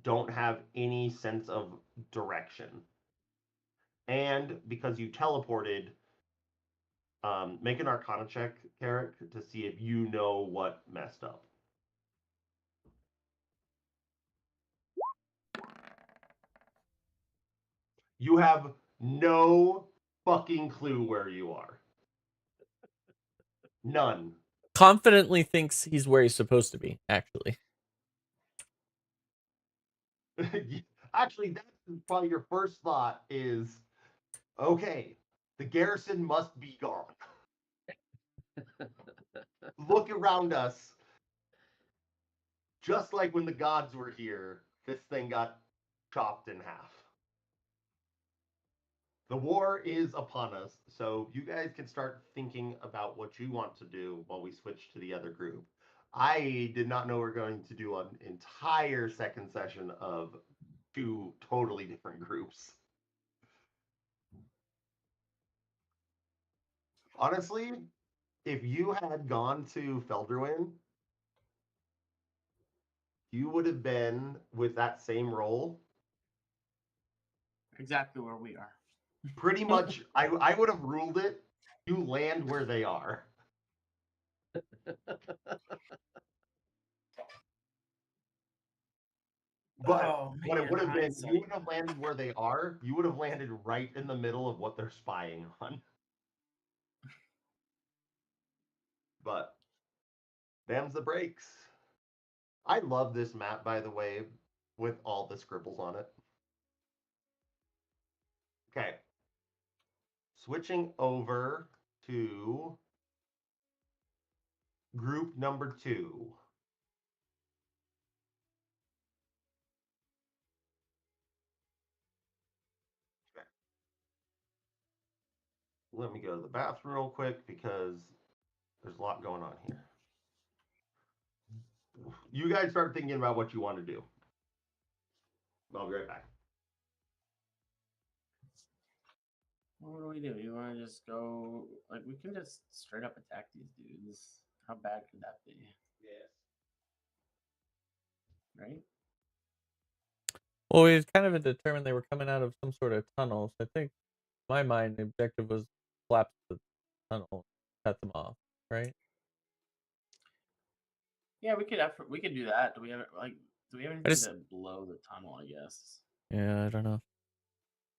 don't have any sense of direction. And because you teleported, make an Arcana check, Carrick, to see if you know what messed up. You have no fucking clue where you are. None. Confidently thinks he's where he's supposed to be, actually. Actually, that's probably your first thought is, okay, the garrison must be gone. Look around us. Just like when the gods were here, this thing got chopped in half. The war is upon us, so you guys can start thinking about what you want to do while we switch to the other group. I did not know we are going to do an entire second session of 2 totally different groups. Honestly, if you had gone to Felderwin, you would have been with that same role. Exactly where we are. Pretty much, I would have ruled it. You land where they are. But Oh, what it man, would have been, hindsight. you would have landed where they are. You would have landed right in the middle of what they're spying on. But them's the breaks. I love this map, by the way, with all the scribbles on it. Okay. Switching over to group number 2. Okay. Let me go to the bathroom real quick because there's a lot going on here. You guys start thinking about what you want to do. I'll be right back. What do we do? You want to just go? Like, we can just straight up attack these dudes. How bad could that be? Yes. Right? Well, we kind of determined they were coming out of some sort of tunnel. So I think, in my mind, the objective was collapse the tunnel, cut them off, right? Yeah, we could do that. Do we have anything to blow the tunnel? I guess. Yeah, I don't know.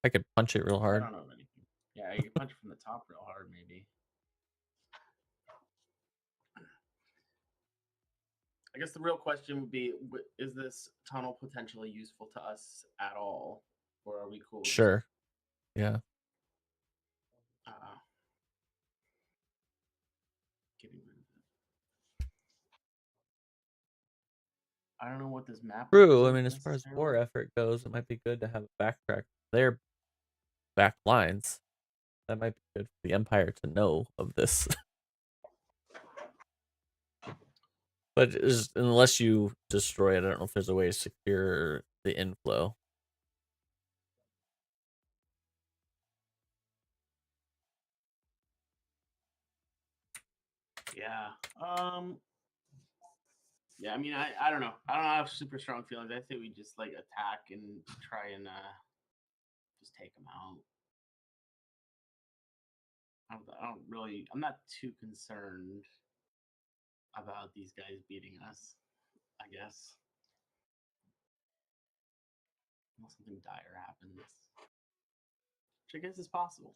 I could punch it real I hard. don't know of anything. Yeah, you could punch it from the top real hard, maybe. I guess the real question would be: is this tunnel potentially useful to us at all, or are we cool? Sure. Yeah. Getting rid of it. I don't know what this map. True. I mean, as far as war effort goes, it might be good to have a backtrack their back lines. That might be good for the Empire to know of this. But unless you destroy it, I don't know if there's a way to secure the inflow. Yeah. Yeah, I mean, I don't know. I don't have super strong feelings. I think we just like attack and try and just take them out. I don't really. I'm not too concerned about these guys beating us. I guess. Unless something dire happens, which I guess is possible.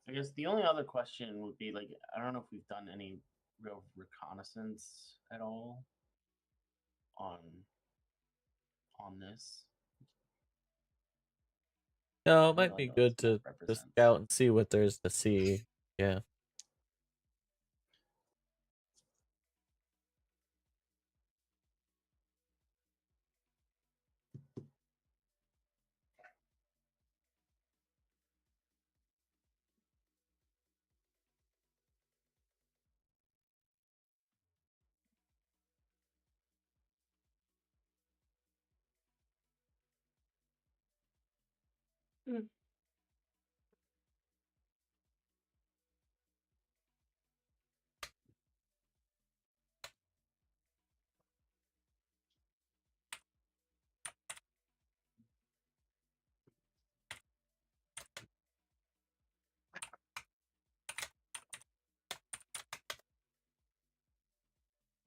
I guess the only other question would be like, I don't know if we've done any real reconnaissance at all on this. No, it I might don't be know what good this map to represents. scout and see what there's to see. Yeah.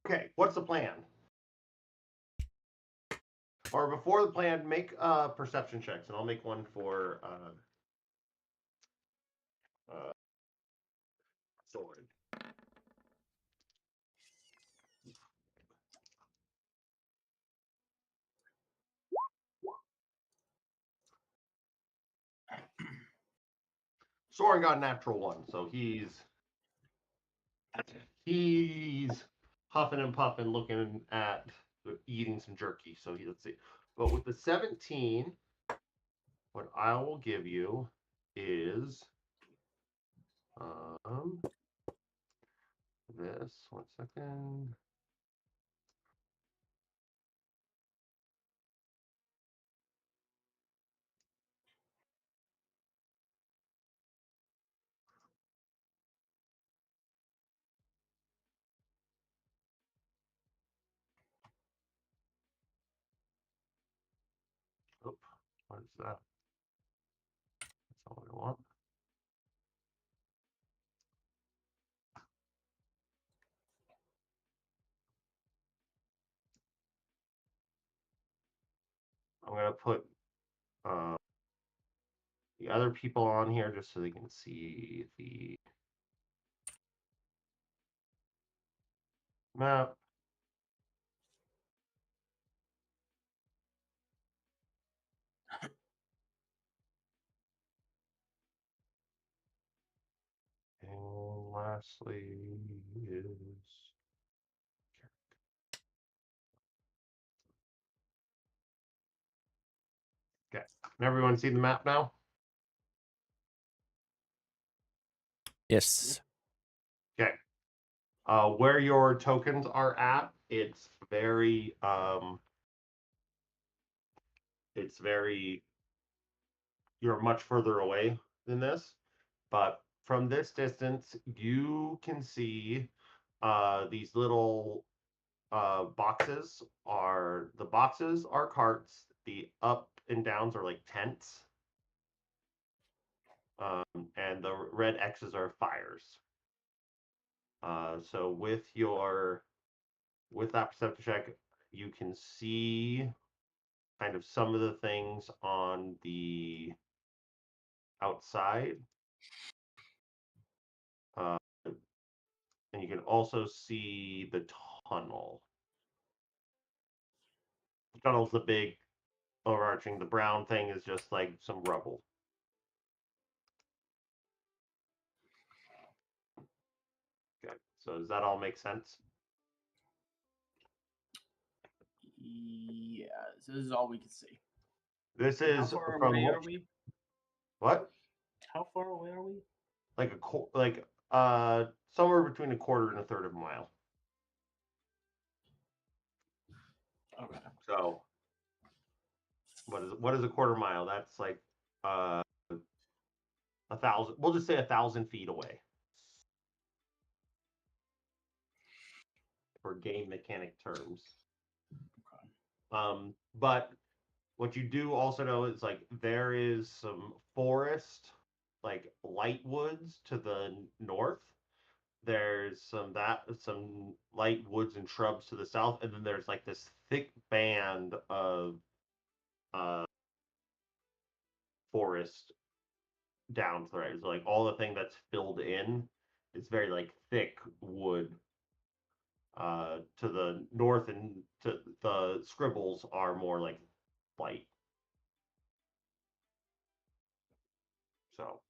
Okay, what's the plan? Or before the plan, make perception checks, and I'll make one for sword. Soren got a natural 1, so he's huffing and puffing, looking at eating some jerky. So let's see. But with the 17, what I will give you is this. 1 second. Oh, what is that? That's all I want. I'm gonna put the other people on here just so they can see the map. And lastly is okay. Can everyone see the map now? Yes. Okay. Where your tokens are at, it's very you're much further away than this, but from this distance you can see these little boxes are carts, the up and downs are like tents, and the red X's are fires. So with that perception check, you can see kind of some of the things on the outside. And you can also see the tunnel. The tunnel's the big overarching. The brown thing is just like some rubble. Okay, so does that all make sense? Yeah, so this is all we can see. This How is far from away are we? What? How far away are we? Like somewhere between a quarter and a third of a mile. Okay. So what is a quarter mile? That's like 1,000. We'll just say 1,000 feet away. For game mechanic terms. But what you do also know is like there is some forest, like light woods to the north. There's some light woods and shrubs to the south, and then there's like this thick band of forest down to the right. It's like all the thing that's filled in. It's very like thick wood. To the north, and to the scribbles are more like light. So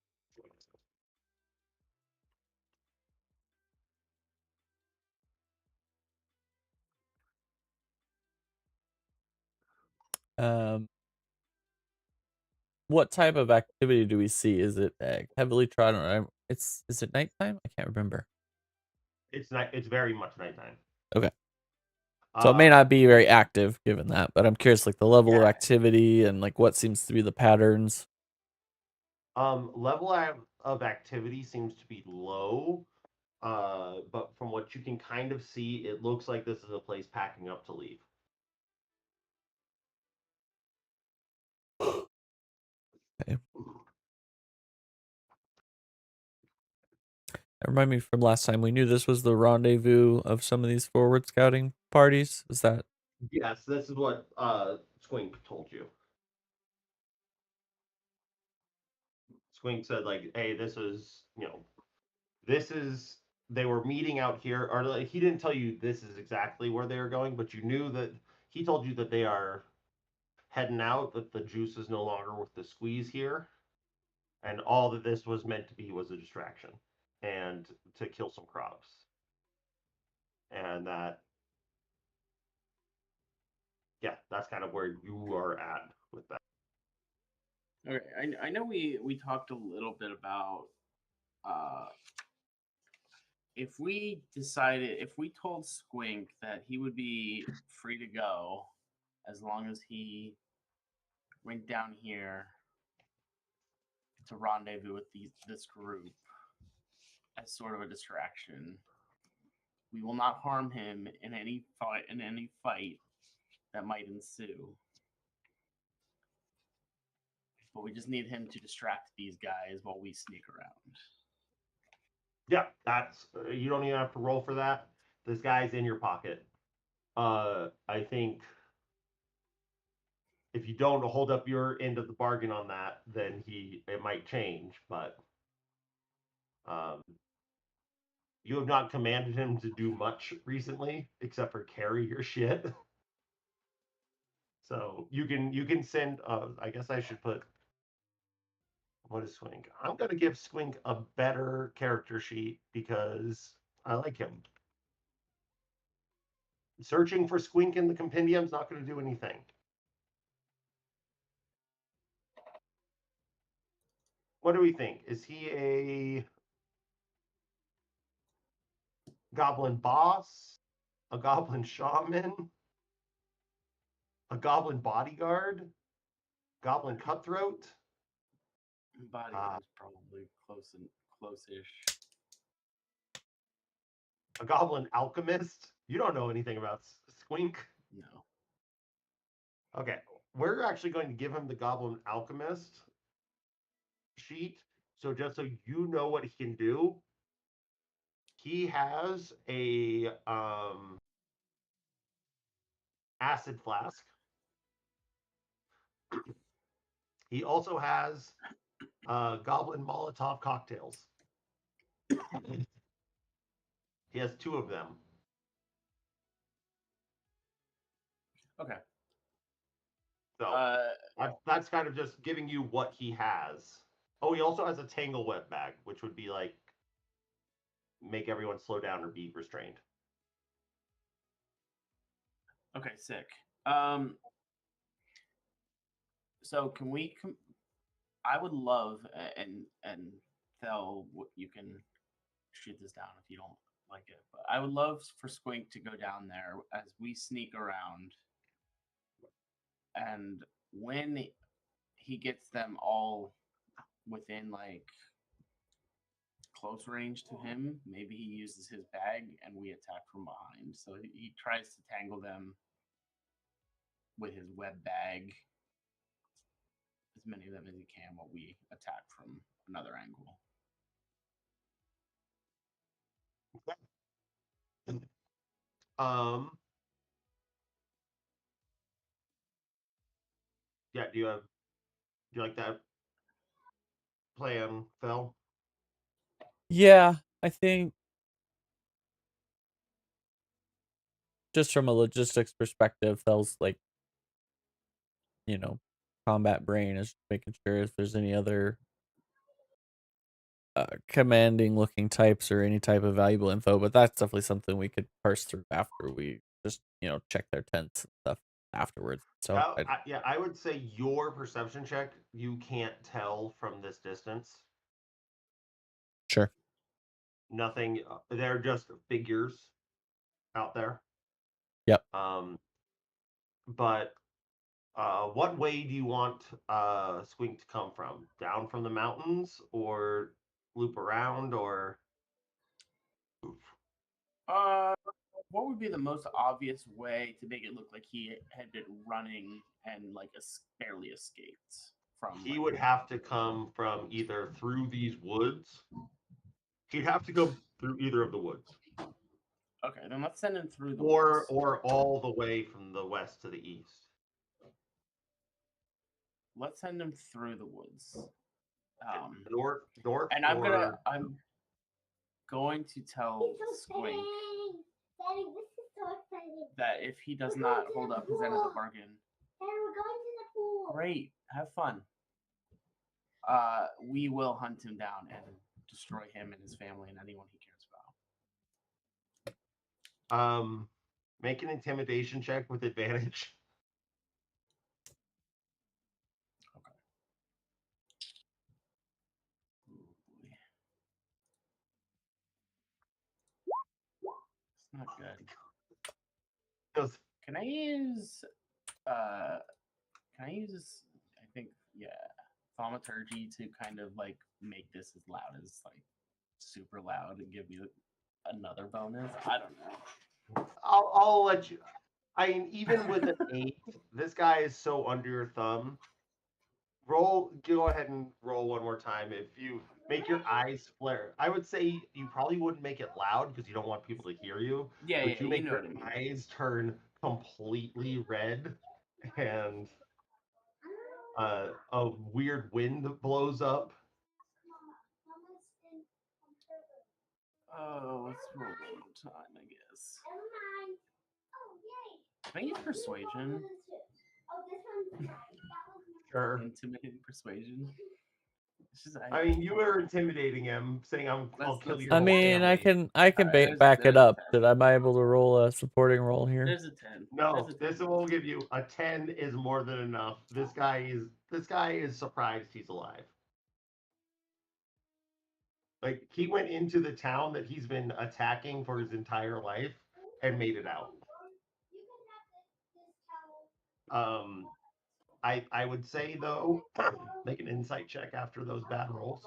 What type of activity do we see? Is it heavily trodden? Is it nighttime? I can't remember. it's not. It's very much nighttime. Okay. So it may not be very active given that, but I'm curious, like the level of Yeah. activity and like what seems to be the patterns. Level of activity seems to be low. But from what you can kind of see, it looks like this is a place packing up to leave. Okay. Remind me from last time, we knew this was the rendezvous of some of these forward scouting parties. Is that? Yes, this is what Squink told you. Squink said like, "Hey, this is they were meeting out here." Or like, he didn't tell you this is exactly where they were going, but you knew that he told you that they are heading out. That the juice is no longer worth the squeeze here, and all that this was meant to be was a distraction and to kill some crops, and that. Yeah, that's kind of where you are at with that. Okay, I know we talked a little bit about if we told Squink that he would be free to go as long as he went down here to rendezvous with this group as sort of a distraction. We will not harm him in any fight that might ensue. But we just need him to distract these guys while we sneak around. Yeah, that's you don't even have to roll for that. This guy's in your pocket. I think if you don't hold up your end of the bargain on that, then it might change. But you have not commanded him to do much recently, except for carry your shit. So you can send. I guess I should put. What is Squink? I'm gonna give Squink a better character sheet because I like him. Searching for Squink in the compendium is not going to do anything. What do we think? Is he a goblin boss? A goblin shaman? A goblin bodyguard? Goblin cutthroat? Bodyguard is probably close-ish. A goblin alchemist? You don't know anything about Squink? No. Okay, we're actually going to give him the goblin alchemist sheet. So just so you know what he can do, he has a acid flask. He also has goblin Molotov cocktails. He has 2 of them. Okay. So that's kind of just giving you what he has. Oh, he also has a tangle web bag, which would be like make everyone slow down or be restrained. Okay, sick. So can we? I would love and Thel, you can shoot this down if you don't like it, but I would love for Squink to go down there as we sneak around, and when he gets them all within like close range to him, maybe he uses his bag and we attack from behind. So he tries to tangle them with his web bag, as many of them as he can, while we attack from another angle. Yeah, do you like that plan, Phil? Yeah, I think just from a logistics perspective, Phil's like, combat brain is making sure if there's any other commanding looking types or any type of valuable info, but that's definitely something we could parse through after we just, check their tents and stuff afterwards. So I would say your perception check, you can't tell from this distance. Sure. Nothing. They're just figures out there. Yep. But what way do you want Squink to come from? Down from the mountains, or loop around, or? What would be the most obvious way to make it look like he had been running and like barely escaped from? He would have to come from either through these woods. He'd have to go through either of the woods. Okay, then let's send him through the woods. woods. Or all the way from the west to the east. Let's send him through the woods. North. And I'm going to tell Squink that if he does not hold up his end of the bargain, great, have fun. We will hunt him down and destroy him and his family and anyone he cares about. Make an intimidation check with advantage. Okay. It's not good. Can I use I think thaumaturgy to kind of like make this as loud as like super loud and give me another bonus? I don't know. I'll let you. I mean, even with an 8, this guy is so under your thumb. Go ahead and roll one more time. If you make your eyes flare, I would say you probably wouldn't make it loud because you don't want people to hear you. Yeah, but you make know your what I mean. eyes turn completely red, and a weird wind blows up. Oh, let's roll one more time, I guess. Can I use persuasion? Sure. Intimidating persuasion. I mean, you were intimidating him, saying I'll kill your I whole mean, family. I can back it up. Should I be able to roll a supporting roll here? There's a 10. No, this will give you a 10 is more than enough. This guy is surprised he's alive. Like, he went into the town that he's been attacking for his entire life and made it out. I would say though, make an insight check after those bad rolls.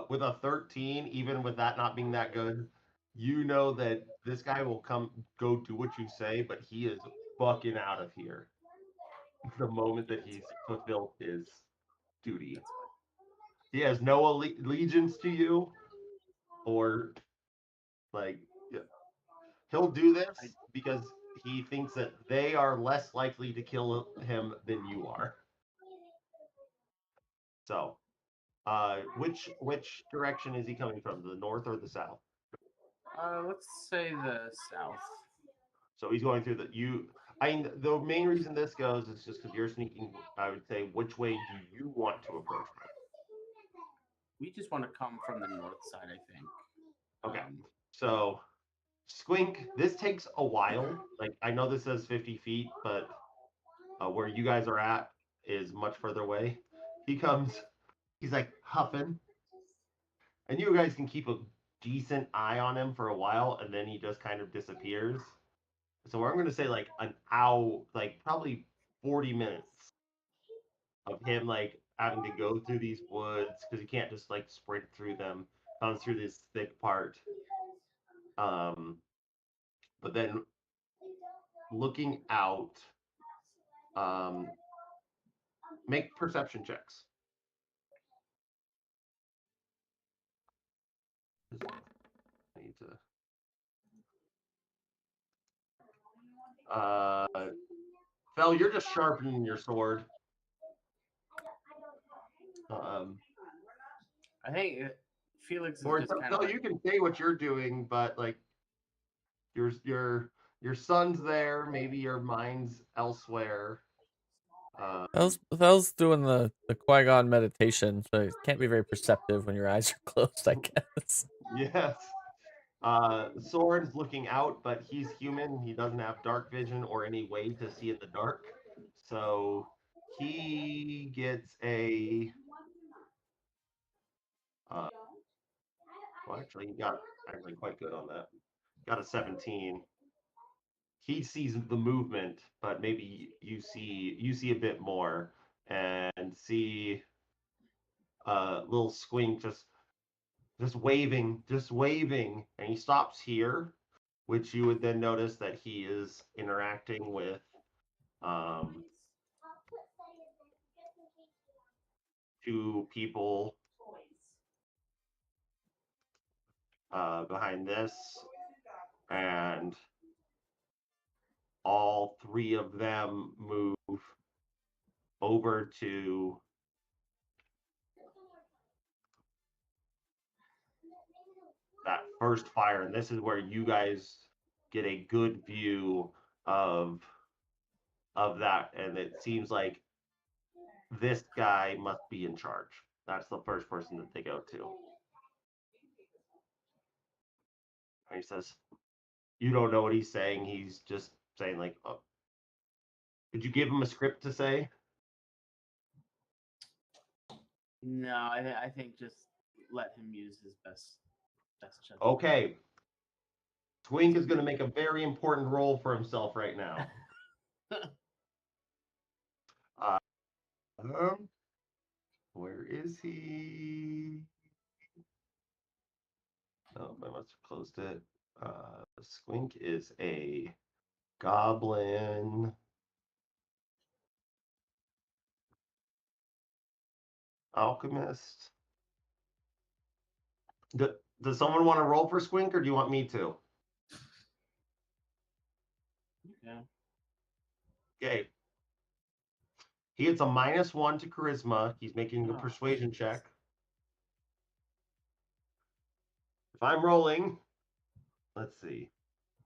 With a 13, even with that not being that good, you know that this guy will go do what you say, but he is bucking out of here the moment that he's fulfilled his duty. He has no allegiance to you, or like, he'll do this because he thinks that they are less likely to kill him than you are. So, which direction is he coming from? The north or the south? Let's say the south. So he's going through the main reason this goes is just because you're sneaking. I would say, which way do you want to approach him? We just want to come from the north side, I think. Okay. So, Squink, this takes a while. Like, I know this says 50 feet, but where you guys are at is much further away. He's like huffing, and you guys can keep a decent eye on him for a while, and then he just kind of disappears. So I'm going to say like an hour, like probably 40 minutes of him like having to go through these woods because you can't just like sprint through them. Comes through this thick part. But then looking out, make perception checks. I need to. Fel, you're just sharpening your sword. I think Felix is Or just kind Fel, of. you can say what you're doing, but like your son's there. Maybe your mind's elsewhere. Fel's doing the Qui-Gon meditation, so it can't be very perceptive when your eyes are closed, I guess. Yes. Sword's looking out, but he's human. He doesn't have dark vision or any way to see in the dark. So he gets a. Well, actually, he got actually quite good on that. Got a 17. He sees the movement, but maybe you see a bit more and see little Squink just waving, and he stops here, which you would then notice that he is interacting with two people behind this, and all three of them move over to that first fire, and this is where you guys get a good view of that, and it seems like this guy must be in charge. That's the first person that they go to. And he says, "You don't know what he's saying. He's just saying like, oh. Did you give him a script to say?" No, I think just let him use his best judgment. Okay. Twink is going to make a very important role for himself right now. Where is he? Oh, I must have closed it. Squink is a goblin alchemist. Does someone want to roll for Squink, or do you want me to? Yeah. Okay. He gets a -1 to charisma. He's making a persuasion check. If I'm rolling, let's see.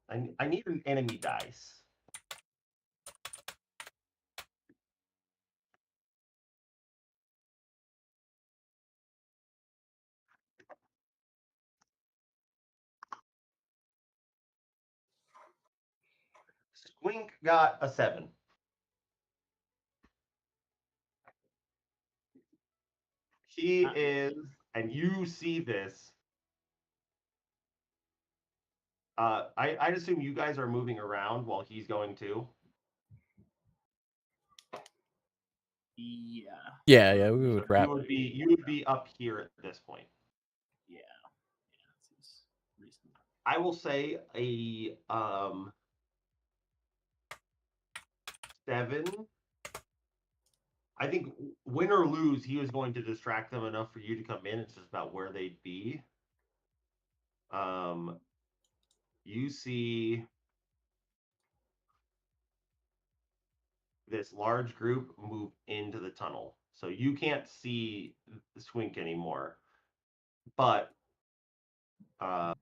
I need an enemy dice. Squink got a 7. He is, and you see this. I'd assume you guys are moving around while he's going too. Yeah. Yeah, we would wrap. You would be up here at this point. Yeah. Yeah, that seems reasonable. I will say a 7. I think win or lose, he was going to distract them enough for you to come in. It's just about where they'd be. You see this large group move into the tunnel. So you can't see the Swink anymore. But the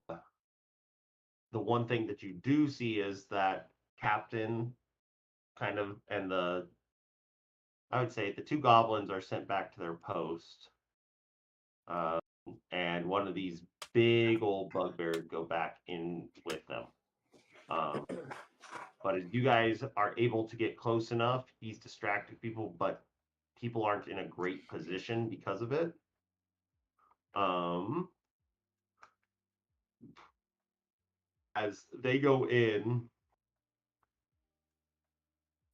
one thing that you do see is that Captain kind of, and I would say the two goblins are sent back to their post. And one of these big old bugbears go back in with them. But as you guys are able to get close enough, he's distracting people, but people aren't in a great position because of it. As they go in,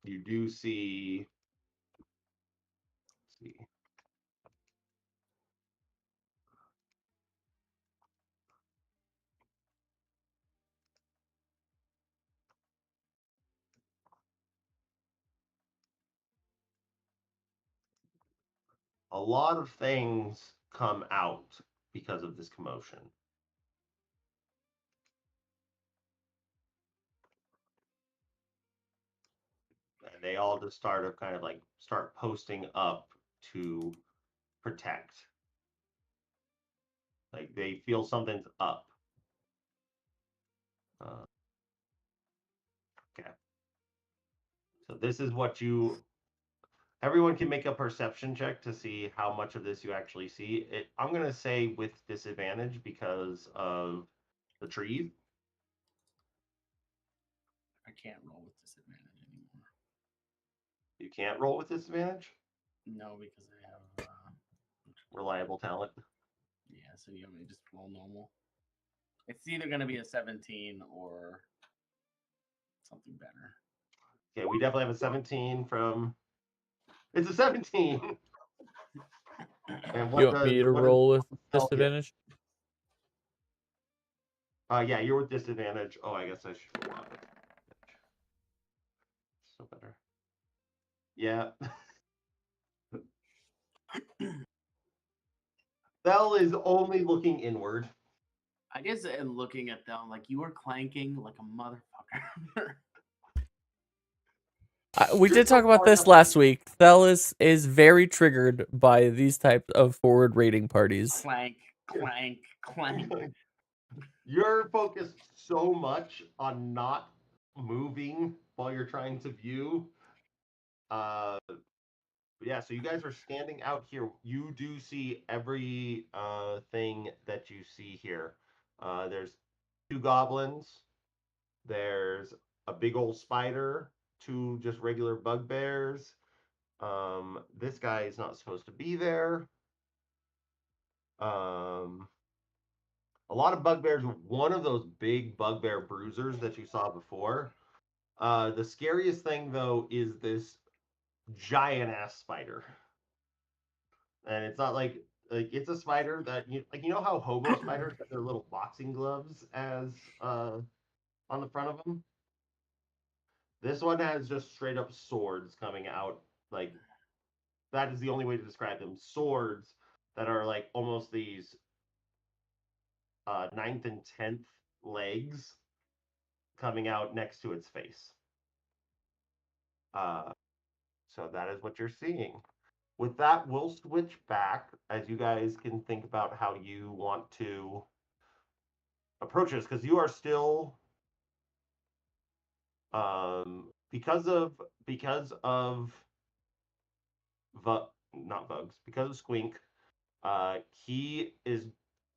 you do see see. A lot of things come out because of this commotion. And they all just start posting up to protect. Like they feel something's up. Okay. So this is what everyone can make a perception check to see how much of this you actually see. I'm going to say with disadvantage because of the trees. I can't roll with disadvantage anymore. You can't roll with disadvantage? No, because I have reliable talent. Yeah, so you want me to just roll normal? It's either going to be a 17 or something better. Okay, we definitely have a 17 from... It's a 17! And You want me to roll with disadvantage? Yeah, you're with disadvantage. Oh, I guess I should roll out. So better. Yeah. Bell is only looking inward. I guess and looking at them, like you were clanking like a motherfucker. We did talk about this last week. Thel is very triggered by these types of forward raiding parties. Clank, clank, clank. You're focused so much on not moving while you're trying to view. Yeah, so you guys are standing out here. You do see every thing that you see here. There's 2 goblins. There's a big old spider. 2 just regular bugbears. This guy is not supposed to be there. A lot of bugbears. One of those big bugbear bruisers that you saw before. The scariest thing, though, is this giant-ass spider. And it's not like it's a spider that you know how hobo spiders have their little boxing gloves as on the front of them. This one has just straight up swords coming out. Like that is the only way to describe them. Swords that are like almost these 9th and 10th legs coming out next to its face. So that is what you're seeing. With that, we'll switch back as you guys can think about how you want to approach this, because you are still because of not bugs, because of Squink, he is,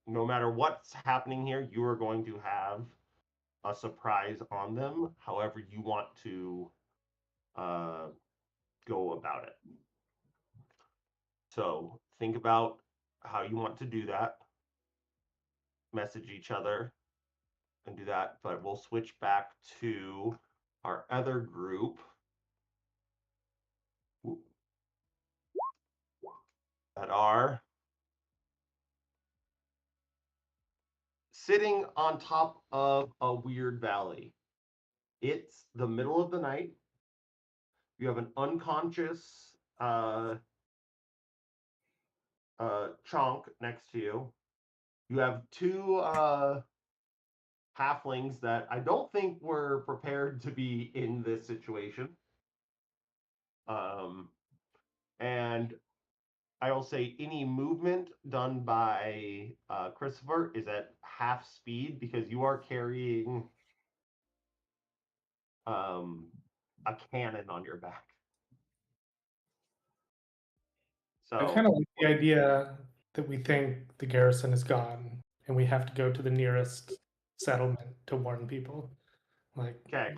no matter what's happening here, you are going to have a surprise on them, however you want to go about it. So think about how you want to do that. Message each other and do that, but we'll switch back to our other group that are sitting on top of a weird valley. It's the middle of the night. You have an unconscious chonk next to you. You have 2 halflings that I don't think were prepared to be in this situation. And I will say any movement done by Christopher is at half speed because you are carrying a cannon on your back. So I kind of like the idea that we think the garrison is gone and we have to go to the nearest settlement to warn people. Like, okay.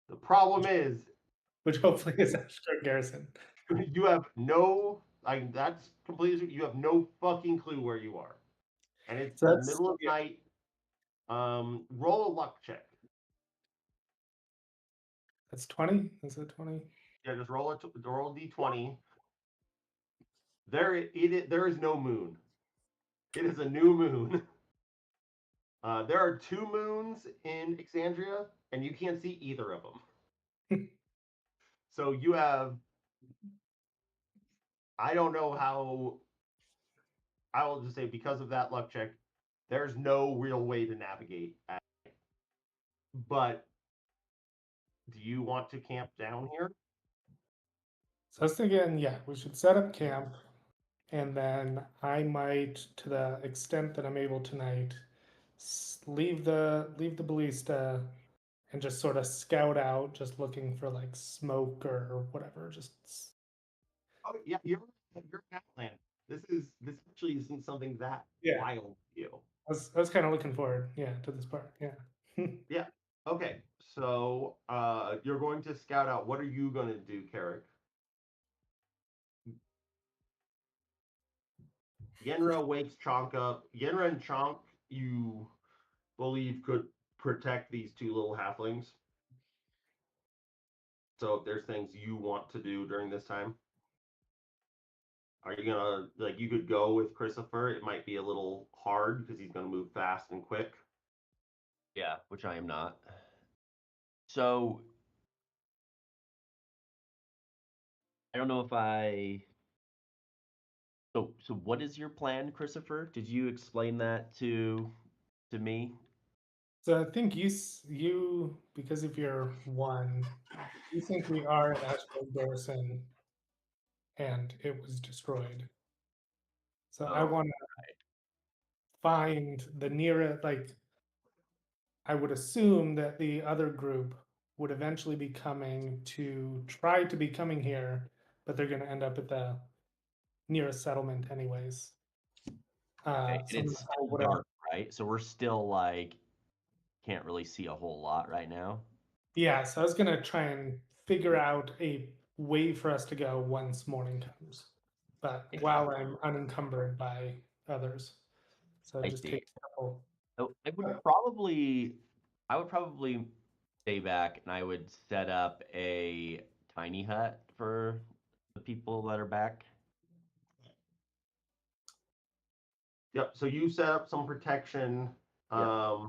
The problem is, which hopefully is extra garrison. you have no, like, that's completely, you have no fucking clue where you are. And it's the middle of night. Roll a luck check. That's 20. Is it 20? Yeah, just roll a d20. There is no moon. It is a new moon. There are 2 moons in Exandria, and you can't see either of them. So you have, I don't know how, I will just say because of that luck check, there's no real way to navigate. But do you want to camp down here? So I was thinking, yeah, we should set up camp, and then I might, to the extent that I'm able tonight, leave the ballista and just sort of scout out, just looking for like smoke or whatever. Just Oh yeah, you're Outland. This actually isn't something that Yeah. wild to you. I was kind of looking forward, yeah, to this part. Yeah. Yeah. Okay. So you're going to scout out. What are you going to do, Carrick? Yenra wakes Chonk up. Yenra and Chonk, you believe, could protect these 2 little halflings. So if there's things you want to do during this time, are you gonna, like, you could go with Christopher? It might be a little hard because he's gonna move fast and quick. Yeah, which I am not. So I don't know if I. So what is your plan, Christopher? Did you explain that to me? So I think you because of your 1, you think we are in Asheville Garrison, and it was destroyed. So I Oh, want to find the nearest, like, I would assume that the other group would eventually be coming to try to be coming here, but they're going to end up at the nearest settlement anyways. okay. So And it's still whatever. dark, right? So we're still like can't really see a whole lot right now. Yeah, so I was going to try and figure out a way for us to go once morning comes, but while I'm unencumbered by others. So I just see. take a couple. So I would probably stay back and I would set up a tiny hut for the people that are back. Yep. So you set up some protection. Yeah.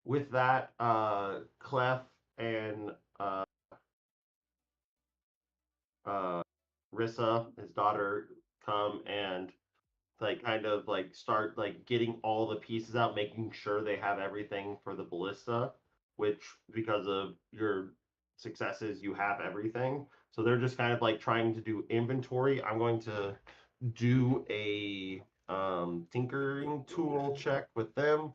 With that, Clef and Rissa, his daughter, come and like kind of like start like getting all the pieces out, making sure they have everything for the ballista, which because of your successes, you have everything. So they're just kind of like trying to do inventory. I'm going to do a tinkering tool check with them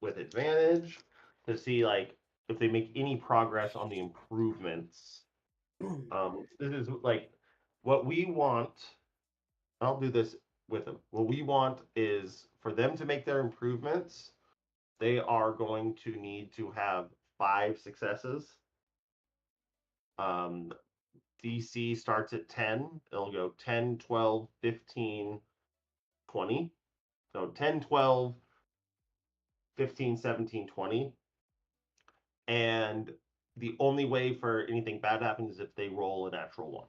with advantage to see like if they make any progress on the improvements. This is like what we want. I'll do this with them. What we want is for them to make their improvements, they are going to need to have 5 successes. DC starts at 10. It'll go 10, 12, 15, 20. So 10, 12, 15, 17, 20. And the only way for anything bad to happen is if they roll a natural 1.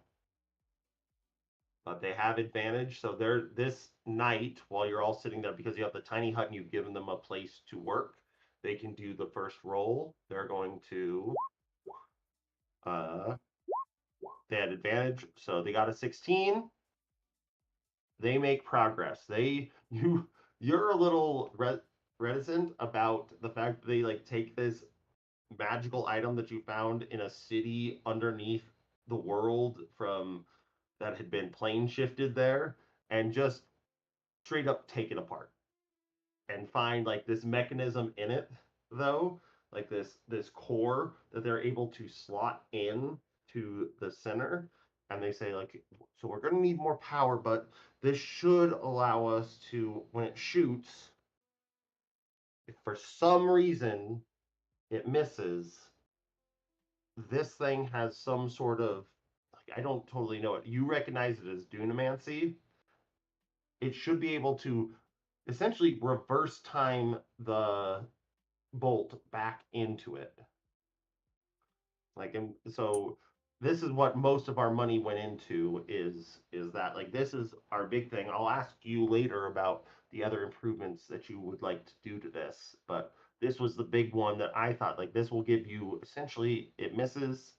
But they have advantage. So they're this night, while you're all sitting there, because you have the tiny hut and you've given them a place to work, they can do the first roll. They're going to they had advantage, so they got a 16. They make progress. You're a little reticent about the fact that they like take this magical item that you found in a city underneath the world from that had been plane shifted there and just straight up take it apart and find like this mechanism in it though, like this core that they're able to slot in to the center. And they say like, so we're going to need more power, but this should allow us to, when it shoots, if for some reason it misses, this thing has some sort of, like, I don't totally know it. You recognize it as dunamancy. It should be able to essentially reverse time the bolt back into it. Like, and so this is what most of our money went into is that like this is our big thing. I'll ask you later about the other improvements that you would like to do to this, but this was the big one that I thought like this will give you essentially it misses,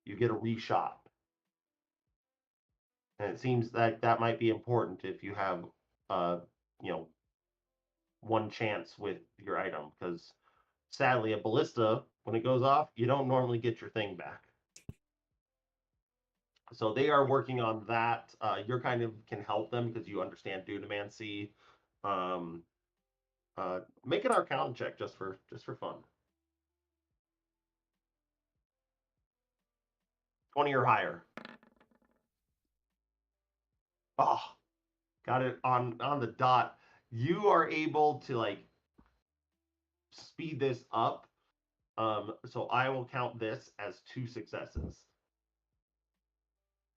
you get a reshot. And it seems that that might be important if you have you know, one chance with your item because sadly a ballista when it goes off, you don't normally get your thing back. So they are working on that. You're kind of can help them because you understand Dunamancy. Um, make an Arcana check just for fun. 20 or higher. Oh, got it on the dot. You are able to like speed this up. So I will count this as 2 successes.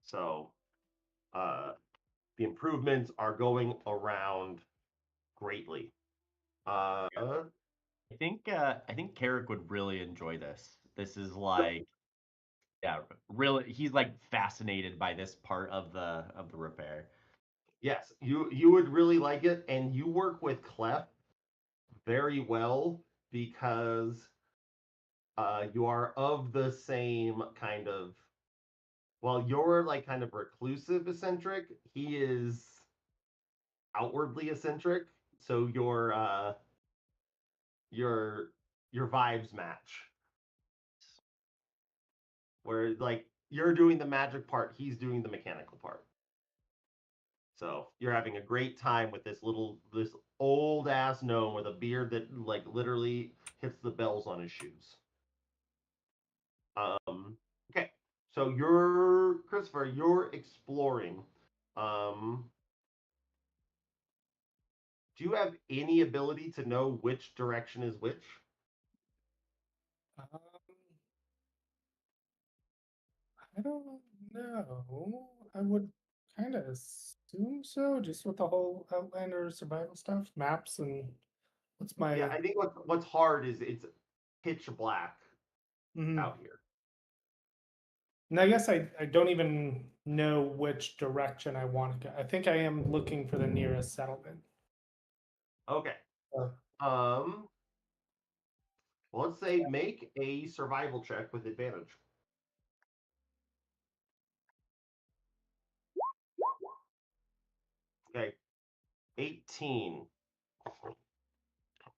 So the improvements are going around greatly. I think Carrick would really enjoy this. This is like, yeah, really, he's like fascinated by this part of the repair. Yes, you would really like it, and you work with Clef very well because you are of the same kind of. Well, you're like kind of reclusive eccentric. He is outwardly eccentric, so your your vibes match. Where like you're doing the magic part, he's doing the mechanical part. So you're having a great time with this old ass gnome with a beard that like literally hits the bells on his shoes. Okay. So you're Christopher, you're exploring. Um do you have any ability to know which direction is which? Um, I don't know. I would kind of assume so, just with the whole Outlander survival stuff, maps, and what's Yeah, my. I think what's hard is it's pitch black Mhm. out here. And I guess I don't even know which direction I want to go. I think I am looking for the nearest settlement. Okay. Uh, Well, let's say make a survival check with advantage. Okay. 18.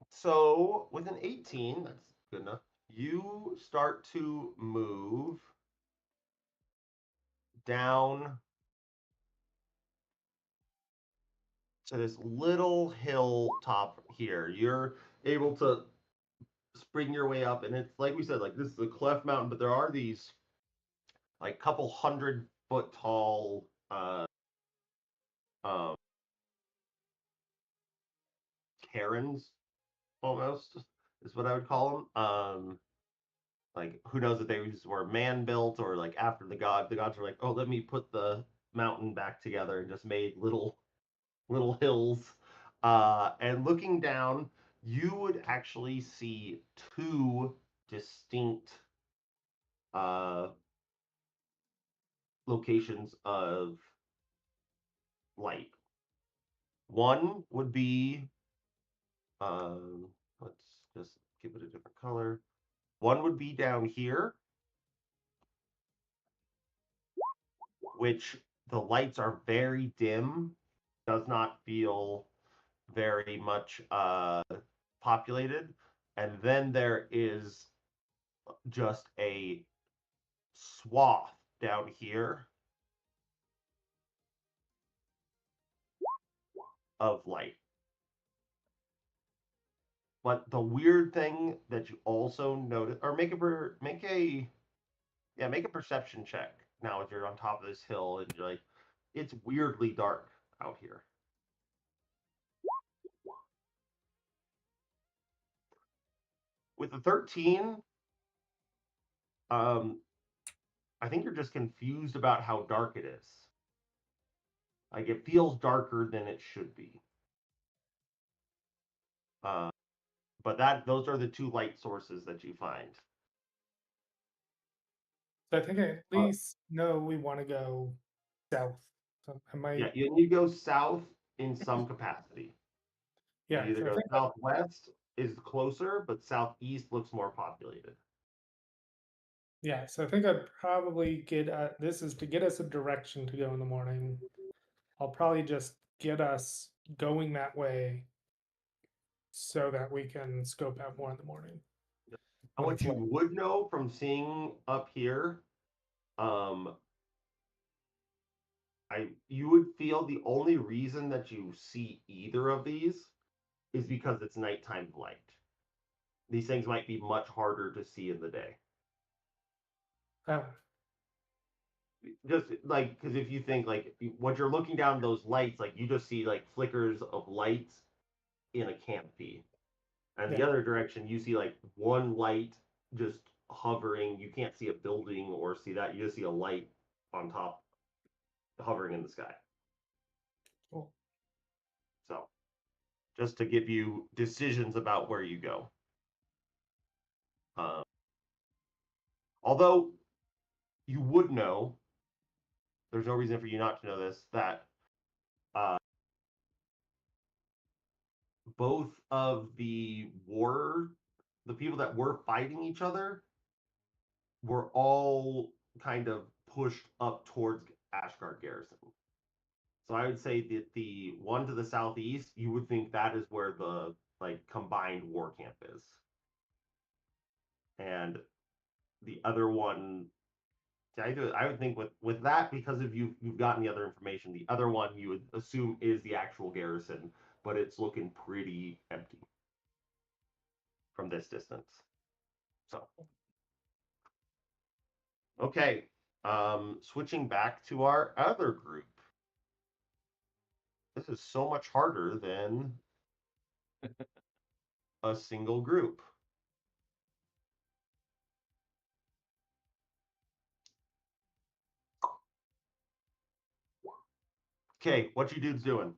So with an 18, that's good enough. You start to move down to this little hill top here. You're able to spring your way up, and it's like we said, like this is a cleft mountain, but there are these like couple 100-foot tall um cairns almost is what I would call them. Like who knows if they were man built or like after the gods. The gods were like, oh, let me put the mountain back together and just made little hills. And looking down, you would actually see 2 distinct uh, locations of light. One would be, let's just give it a different color. One would be down here, which the lights are very dim, does not feel very much populated. And then there is just a swath down here of light. But the weird thing that you also notice, or make a perception check now if you're on top of this hill and you're like, it's weirdly dark out here. With the 13, I think you're just confused about how dark it is. Like it feels darker than it should be. But those are the 2 light sources that you find. I think I at least know we want to go south. So I might, Yeah, you go south in some capacity. yeah. You either So I go think southwest is closer, but southeast looks more populated. yeah. So I think I'd probably get this is to get us a direction to go in the morning. I'll probably just get us going that way so that we can scope out more in the morning. And when what it's you light. would know from seeing up here, you would feel the only reason that you see either of these is because it's nighttime light. These things might be much harder to see in the day. Oh, Just like, because if you think like when you're looking down those lights, like you just see like flickers of lights in a canopy. And the yeah. other direction, you see like one light just hovering. You can't see a building or see that. You just see a light on top hovering in the sky. Cool. So, just to give you decisions about where you go. Although you would know, there's no reason for you not to know this, that both of the people that were fighting each other were all kind of pushed up towards Ashgard Garrison. So I would say that the one to the southeast, you would think that is where the like combined war camp is. And the other one, I would think with that, because of you've gotten the other information, the other one you would assume is the actual garrison, but it's looking pretty empty from this distance. So okay. Switching back to our other group. This is so much harder than a single group. Okay, what you dudes doing?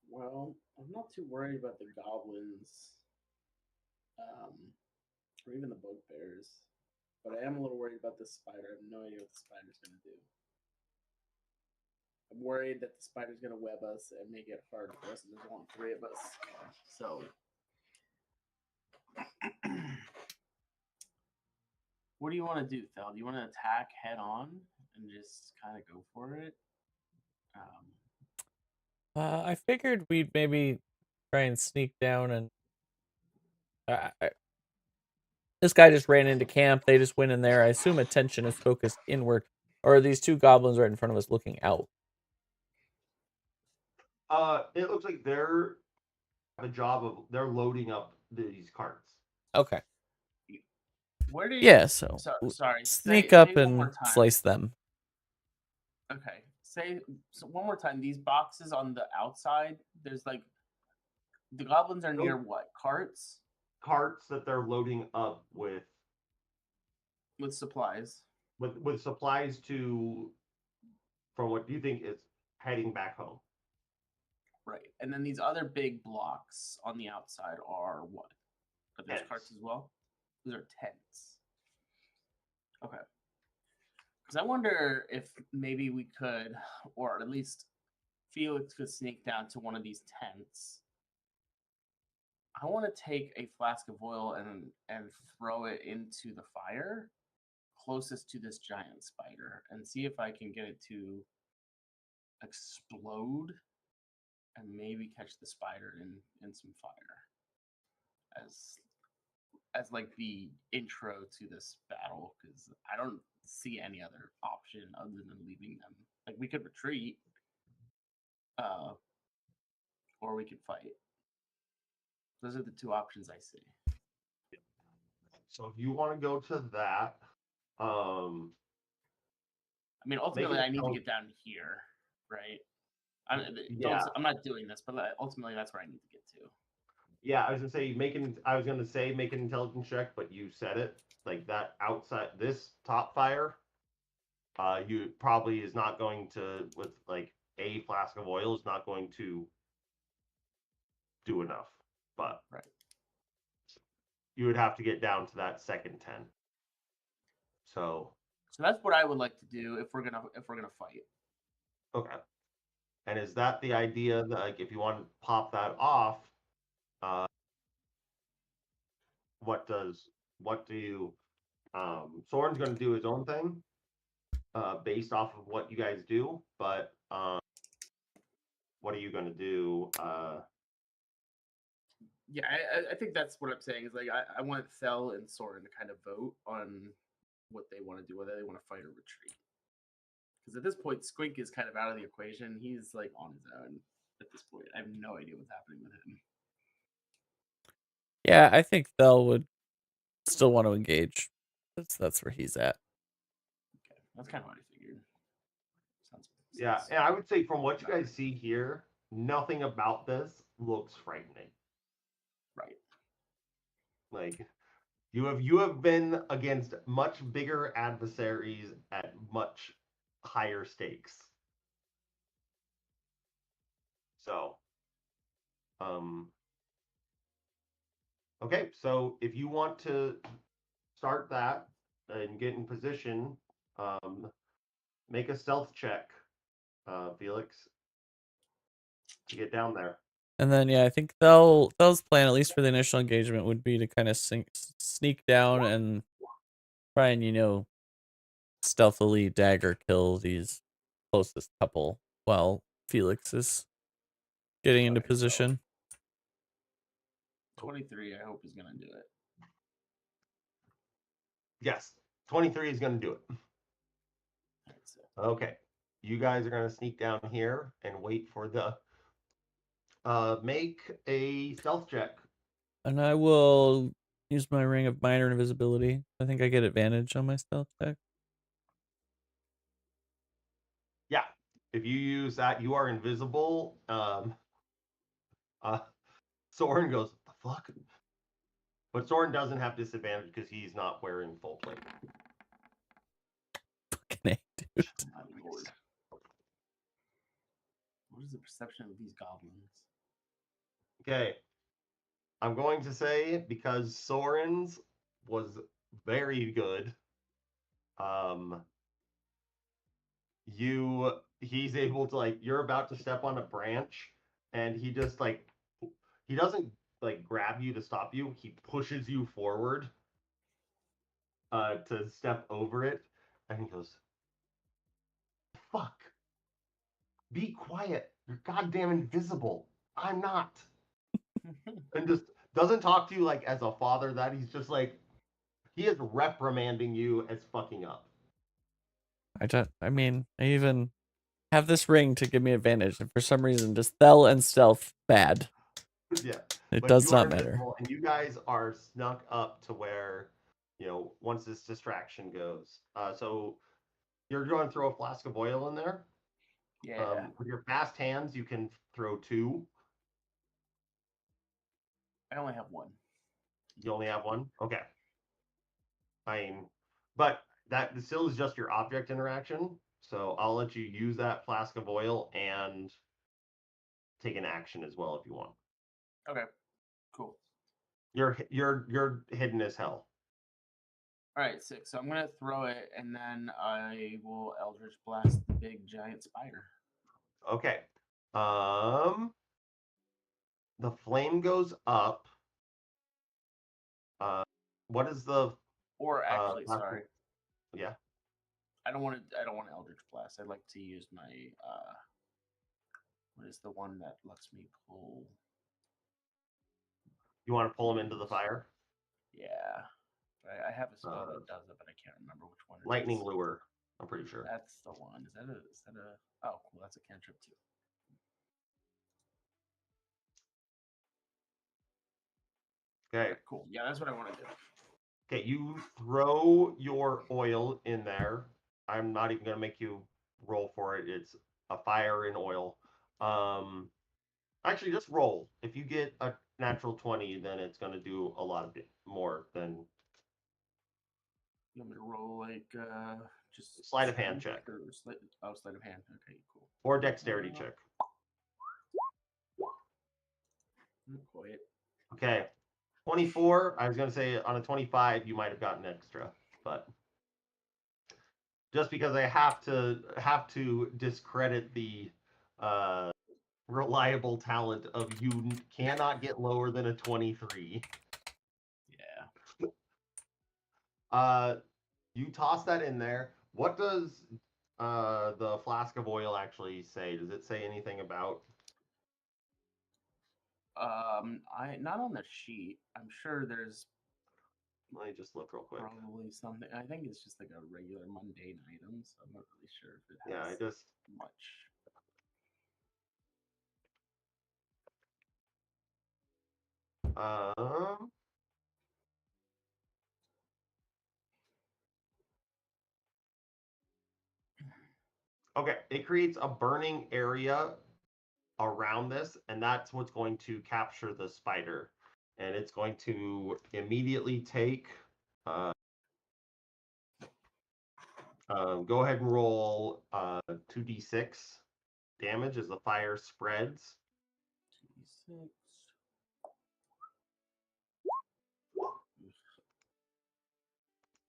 Well, I'm not too worried about the goblins, or even the bugbears, but I am a little worried about this spider. I have no idea what the spider's going to do. I'm worried that the spider's going to web us and make it hard for us, and there's only 3 of us. So, what do you want to do, Thel? Do you want to attack head on and just kind of go for it? I figured we'd maybe try and sneak down and. This guy just ran into camp. They just went in there. I assume attention is focused inward. Or are these 2 goblins right in front of us looking out? It looks like they're loading up these carts. Okay. Where do you? Yeah, so sorry. sneak say up one and more time. slice them. Okay. Say one more time. These boxes on the outside. There's like the goblins are near what? Carts. Carts that they're loading up with supplies. With supplies to, from what you think is heading back home. Right. And then these other big blocks on the outside are what? Are those carts as well? Those are tents. Okay. Because I wonder if maybe we could, or at least Felix could sneak down to one of these tents. I want to take a flask of oil and throw it into the fire closest to this giant spider and see if I can get it to explode and maybe catch the spider in some fire as like the intro to this battle, because I don't see any other option other than leaving them. Like we could retreat, or we could fight. Those are the 2 options I see. So if you want to go to that, I mean, ultimately, I need to get down here, right? I'm not doing this, but ultimately, that's where I need to get to. Yeah, I was gonna say make an intelligence check, but you said it like that outside this top fire. You probably is not going to with like a flask of oil is not going to do enough. But Right. you would have to get down to that second 10. So that's what I would like to do if we're gonna fight. okay. And is that the idea that, like, if you want to pop that off, what do you Soren's going to do his own thing based off of what you guys do, but what are you going to do? Yeah, I think that's what I'm saying is like I want Thel and Soren to kind of vote on what they want to do, whether they want to fight or retreat. Because at this point, Squink is kind of out of the equation. He's like on his own at this point. I have no idea what's happening with him. Yeah, I think Thel would still want to engage. That's where he's at. Okay, that's kind of what I figured. Yeah, and I would say from what you guys see here, nothing about this looks frightening. Right. Like you have been against much bigger adversaries at much higher stakes. So, okay, so if you want to start that and get in position, make a stealth check, Felix, to get down there. And then, yeah, I think Thel's plan, at least for the initial engagement, would be to kind of sneak down and try and, stealthily dagger kill these closest couple while Felix is getting into position. 23, I hope, is going to do it. Yes, 23 is going to do it. Okay, you guys are going to sneak down here and wait for the make a stealth check. And I will use my ring of minor invisibility. I think I get advantage on my stealth check. Yeah, if you use that, you are invisible. Soren goes, "The fuck?" But Soren doesn't have disadvantage because he's not wearing full plate. Fucking A, dude. My lord. What is the perception of these goblins? Okay, I'm going to say because Soren's was very good. He's able to, like, you're about to step on a branch and he just, like, he doesn't like grab you to stop you, he pushes you forward to step over it, and he goes, "Fuck, be quiet, you're goddamn invisible, I'm not." And just doesn't talk to you like as a father, that he's just like, he is reprimanding you as fucking up. I mean, I even have this ring to give me advantage, and for some reason, just Thel and stealth bad. Yeah, It but does you not are matter. invisible, and you guys are snuck up to where, once this distraction goes. So you're going to throw a flask of oil in there. Yeah. With your fast hands, you can throw 2. I only have 1. You only have 1? Okay. I mean, but that still is just your object interaction. So I'll let you use that flask of oil and take an action as well if you want. Okay. Cool. You're hidden as hell. All right, 6. So I'm going to throw it, and then I will Eldritch Blast the big giant spider. Okay. The flame goes up. What is the Or actually, sorry. Yeah. I don't want to Eldritch Blast. I'd like to use my what is the one that lets me pull? You want to pull him into the fire? Yeah. I have a spell that does it, but I can't remember which one it Lightning is. lure, I'm pretty sure. That's the one. Is that a oh cool, that's a cantrip too. Okay. Cool. Yeah, that's what I want to do. Okay, you throw your oil in there. I'm not even gonna make you roll for it. It's a fire in oil. Actually, just roll. If you get a natural 20, then it's gonna do a lot of more than You want me to roll like just Sleight of hand strength check. or sleight of hand. Okay, cool. Or dexterity check. Quiet. Okay. 24. I was going to say on a 25, you might have gotten extra, but just because I have to discredit the reliable talent of you cannot get lower than a 23. Yeah. You toss that in there. What does the flask of oil actually say? Does it say anything about? I not on the sheet. I'm sure there's Let me just look real quick. probably something. I think it's just like a regular mundane item, so I'm not really sure if it Yeah, has I just much. Okay, it creates a burning area around this, and that's what's going to capture the spider. And it's going to immediately take. Go ahead and roll 2d6 damage as the fire spreads. 2d6.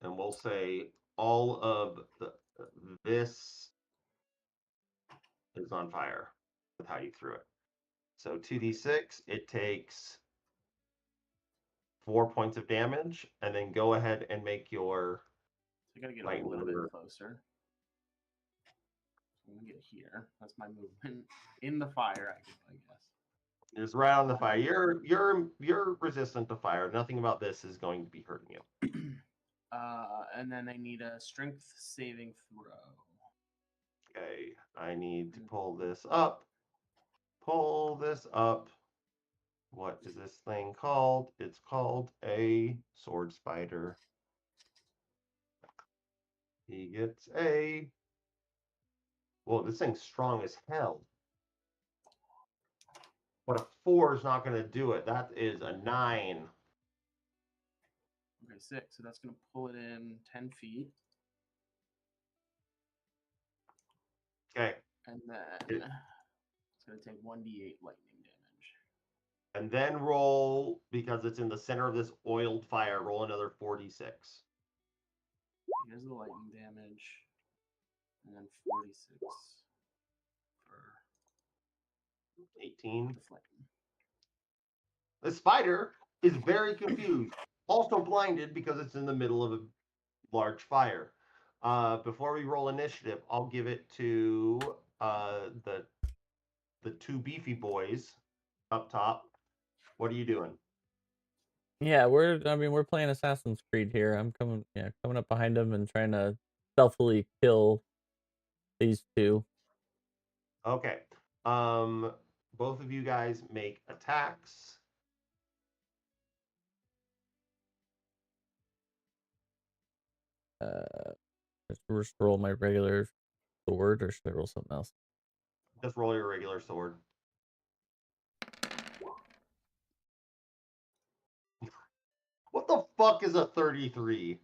And we'll say all of this is on fire with how you threw it. So 2d6, it takes 4 points of damage, and then go ahead and make your. So I gotta get a lightning little bit order. closer. So I'm gonna get here. That's my movement in the fire. I guess. It's right on the fire. You're resistant to fire. Nothing about this is going to be hurting you. And then I need a strength saving throw. Okay, I need to pull this up. Pull this up. What is this thing called? It's called a sword spider. He gets a. Well, this thing's strong as hell. But a 4 is not going to do it. That is a 9. Okay, 6. So that's gonna pull it in 10 feet. Okay. And then it's gonna take 1d8 lightning damage. And then roll, because it's in the center of this oiled fire, roll another 4d6. Here's the lightning damage. And then 46 for 18. the flame. The spider is very confused, also blinded because it's in the middle of a large fire. Before we roll initiative, I'll give it to the two beefy boys up top. What are you doing? Yeah, we're playing Assassin's Creed here. I'm coming up behind them and trying to stealthily kill these two. Okay. Both of you guys make attacks. Just roll my regular sword, or should I roll something else? Just roll your regular sword. What the fuck is a 33?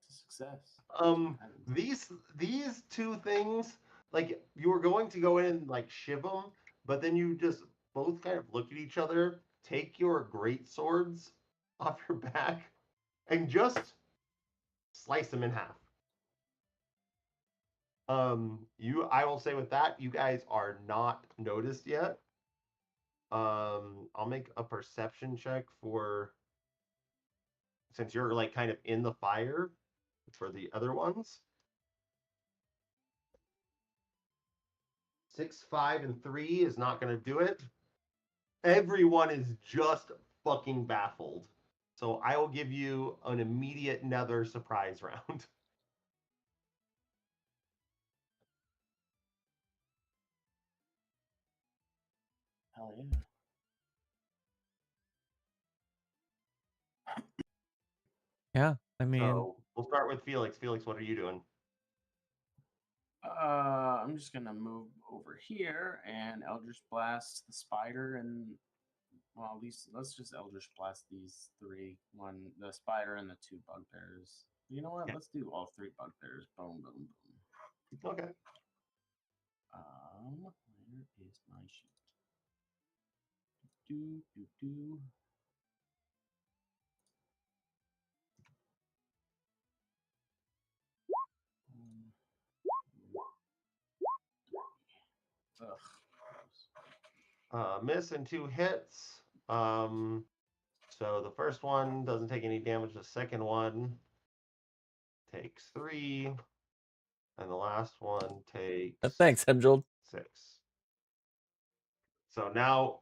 It's a success. These two things, like you were going to go in and like shiv them, but then you just both kind of look at each other, take your great swords off your back, and just slice them in half. I will say with that, you guys are not noticed yet. I'll make a perception check since you're like kind of in the fire for the other ones. 6, 5, and 3 is not going to do it. Everyone is just fucking baffled. So I will give you an immediate nether surprise round. Hell yeah. Yeah, I mean, So we'll start with Felix. Felix, what are you doing? I'm just gonna move over here and Eldritch Blast the spider and Well, let's just Eldritch Blast these 3. The spider and the 2 bugbears. You know what? Okay. Let's do all 3 bugbears. Boom, boom, boom. Okay. Where is my sheet? Do. Ugh. Miss and 2 hits. So the first one doesn't take any damage. The second one takes 3, and the last one takes Thanks, Hemjold. 6. So now,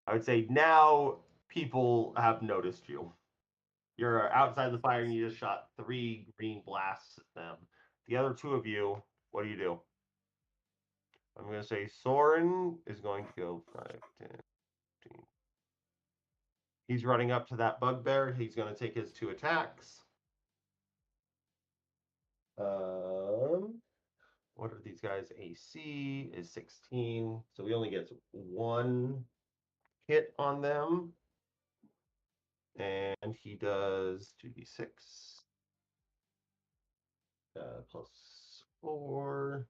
I would say now people have noticed you. You're outside the fire, and you just shot 3 green blasts at them. The other 2 of you, what do? I'm going to say Soren is going to go 5, 10, 15. He's running up to that bugbear. He's going to take his 2 attacks. What are these guys? AC is 16, so he only gets 1 hit on them. And he does 2d6 plus 4.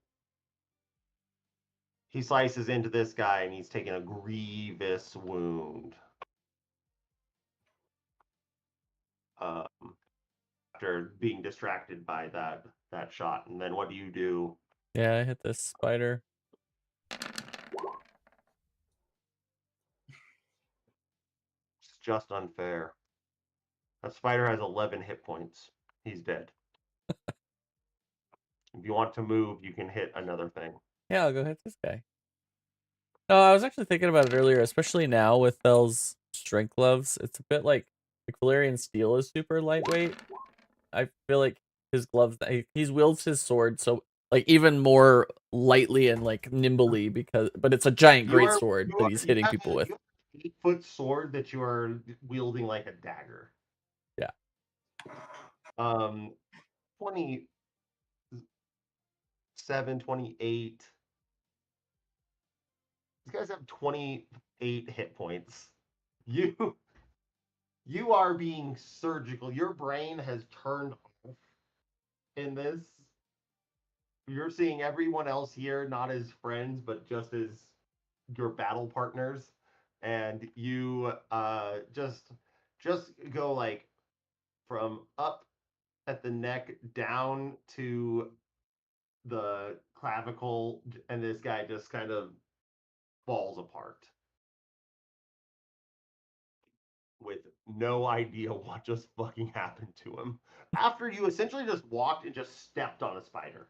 He slices into this guy, and he's taking a grievous wound. After being distracted by that shot. And then what do you do? Yeah, I hit this spider. It's just unfair. That spider has 11 hit points. He's dead. If you want to move, you can hit another thing. Yeah, I'll go hit this guy. No, I was actually thinking about it earlier, especially now with Bell's strength gloves. It's a bit like Valerian steel is super lightweight. I feel like his gloves, he wields his sword so like even more lightly and like nimbly but it's a giant great sword that he's hitting people with. You have an 8-foot sword that you are wielding like a dagger. Yeah. 27, 28. These guys have 28 hit points. You are being surgical. Your brain has turned off in this. You're seeing everyone else here not as friends, but just as your battle partners, and you just go like from up at the neck down to the clavicle, and this guy just kind of falls apart with no idea what just fucking happened to him after you essentially just walked and just stepped on a spider.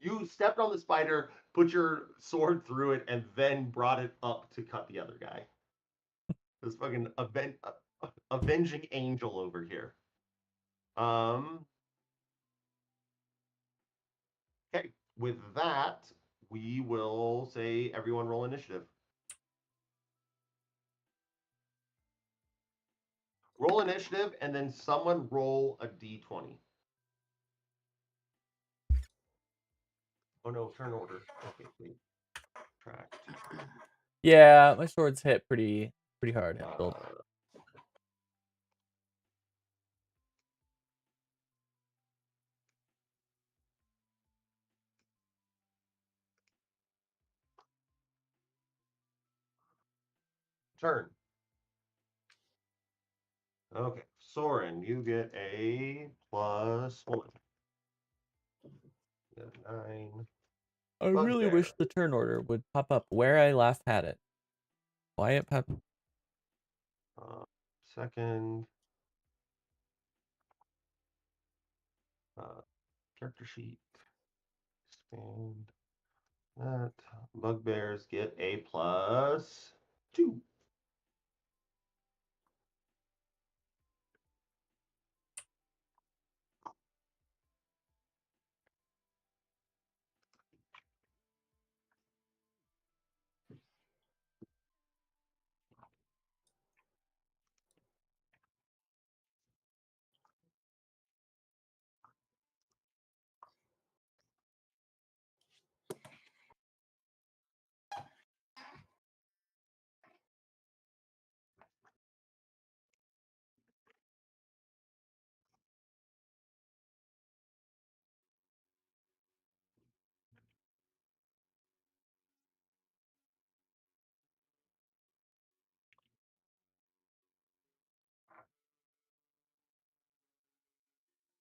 You stepped on the spider, put your sword through it, and then brought it up to cut the other guy. This fucking avenging angel over here. Okay, with that, we will say everyone roll initiative. Roll initiative, and then someone roll a d20. Oh no, turn order. Okay, please. Tracked. Yeah, my sword's hit pretty hard. Turn. Okay, Soren, you get a +1. You get a 9. I really Bugbear. wish the turn order would pop up where I last had it. Why it popped? Second. Character sheet. Expand that. Bugbears get a +2.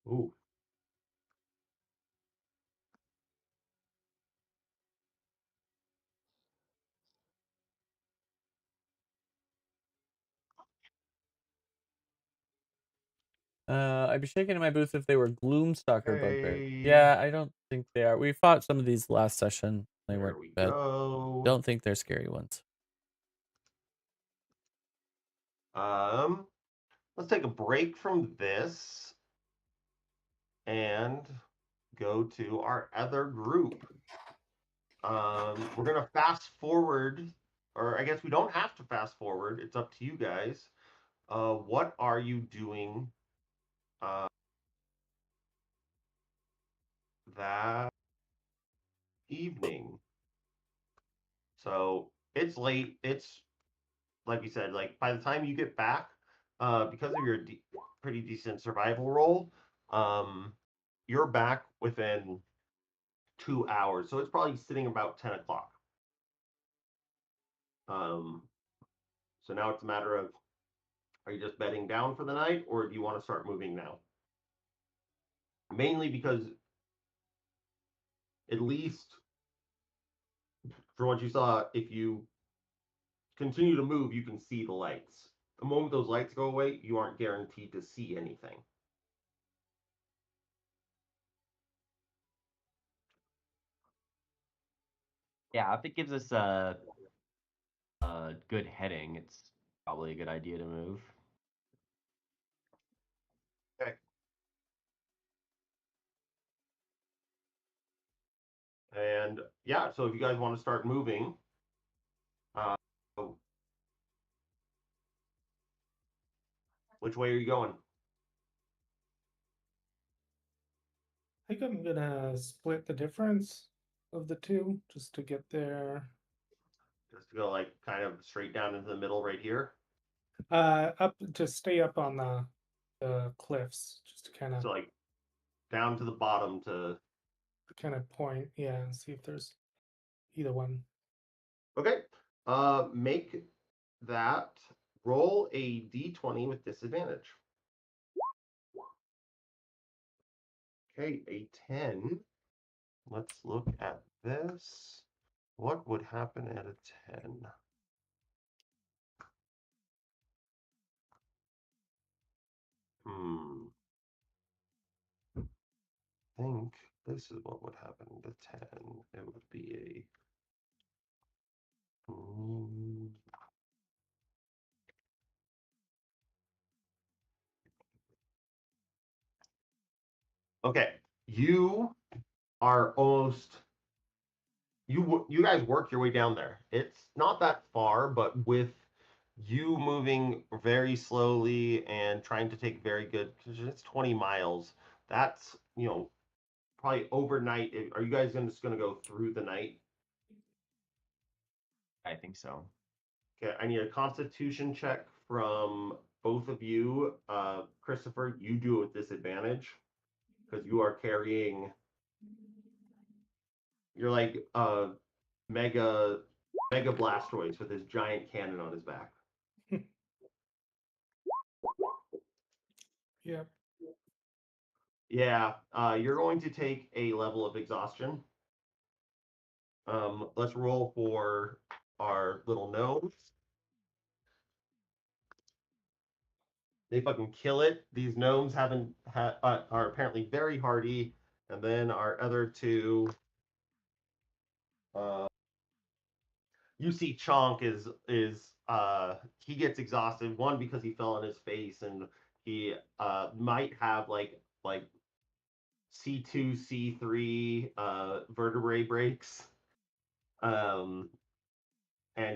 Ooh. I'd be shaking in my boots if they were Gloomstalker bugbears. Hey. Yeah, I don't think they are. We fought some of these last session. They There weren't we bad. go. Don't think they're scary ones. Let's take a break from this and go to our other group. We're gonna fast forward, or I guess we don't have to fast forward. It's up to you guys. What are you doing that evening? So it's late. It's like you said, like by the time you get back, because of your pretty decent survival roll, you're back within 2 hours. So it's probably sitting about 10 o'clock. So now it's a matter of, are you just bedding down for the night, or do you want to start moving now? Mainly because, at least for what you saw, if you continue to move, you can see the lights. The moment those lights go away, you aren't guaranteed to see anything. Yeah, if it gives us a good heading, it's probably a good idea to move. Okay. And yeah, so if you guys want to start moving, which way are you going? I think I'm gonna split the difference of the two just to get there. Just to go like kind of straight down into the middle right here. Up to stay up on the cliffs, just to kind of So like down to the bottom to. point, yeah, and see if there's either one. Okay. Make that roll a d20 with disadvantage. Okay, a 10. Let's look at this. What would happen at a 10? I think this is what would happen to 10. It would be a. Okay, you are almost. You guys work your way down there. It's not that far, but with you moving very slowly and trying to take very good, because it's 20 miles. That's, probably overnight. Are you guys just going to go through the night? I think so. Okay, I need a constitution check from both of you. Christopher, you do it with disadvantage because you are carrying. You're like mega Blastoise with his giant cannon on his back. Yep. Yeah, you're going to take a level of exhaustion. Let's roll for our little gnomes. They fucking kill it. These gnomes are apparently very hardy, and then our other two. You see, Chonk is he gets exhausted. One because he fell on his face, and he might have like C2, C3 vertebrae breaks. And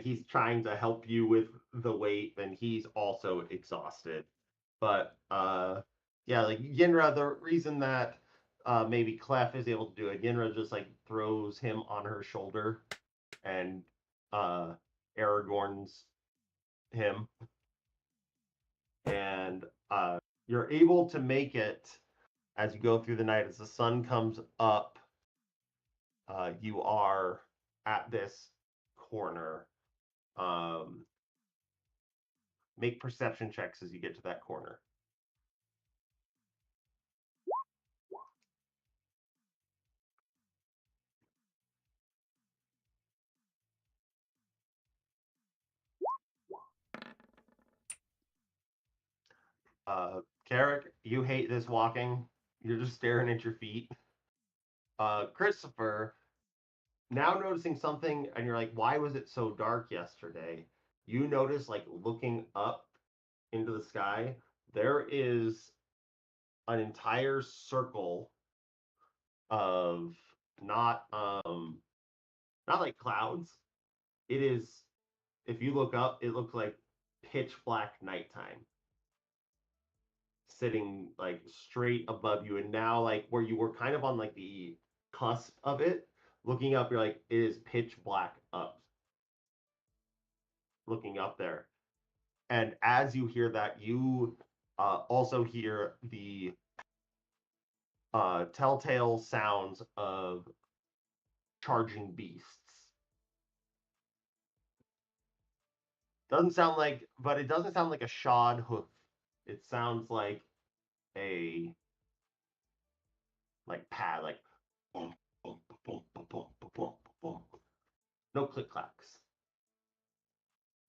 he's trying to help you with the weight, and he's also exhausted. But yeah, like Yinra, the reason that maybe Clef is able to do it, Yinra just like throws him on her shoulder and Aragorn's him, and you're able to make it as you go through the night. As the sun comes up, you are at this corner. Make perception checks as you get to that corner. Carrick, you hate this walking. You're just staring at your feet. Christopher, now noticing something, and you're like, why was it so dark yesterday? You notice, like, looking up into the sky, there is an entire circle of not not like clouds. It is, if you look up, it looks like pitch black nighttime sitting like straight above you, and now like where you were kind of on like the cusp of it, looking up, you're like, it is pitch black up, looking up there. And as you hear that, you also hear the telltale sounds of charging beasts. Doesn't sound like, but it doesn't sound like a shod hoof. It sounds like a pad, like boom, boom, boom, boom, boom, boom, boom. No click clacks.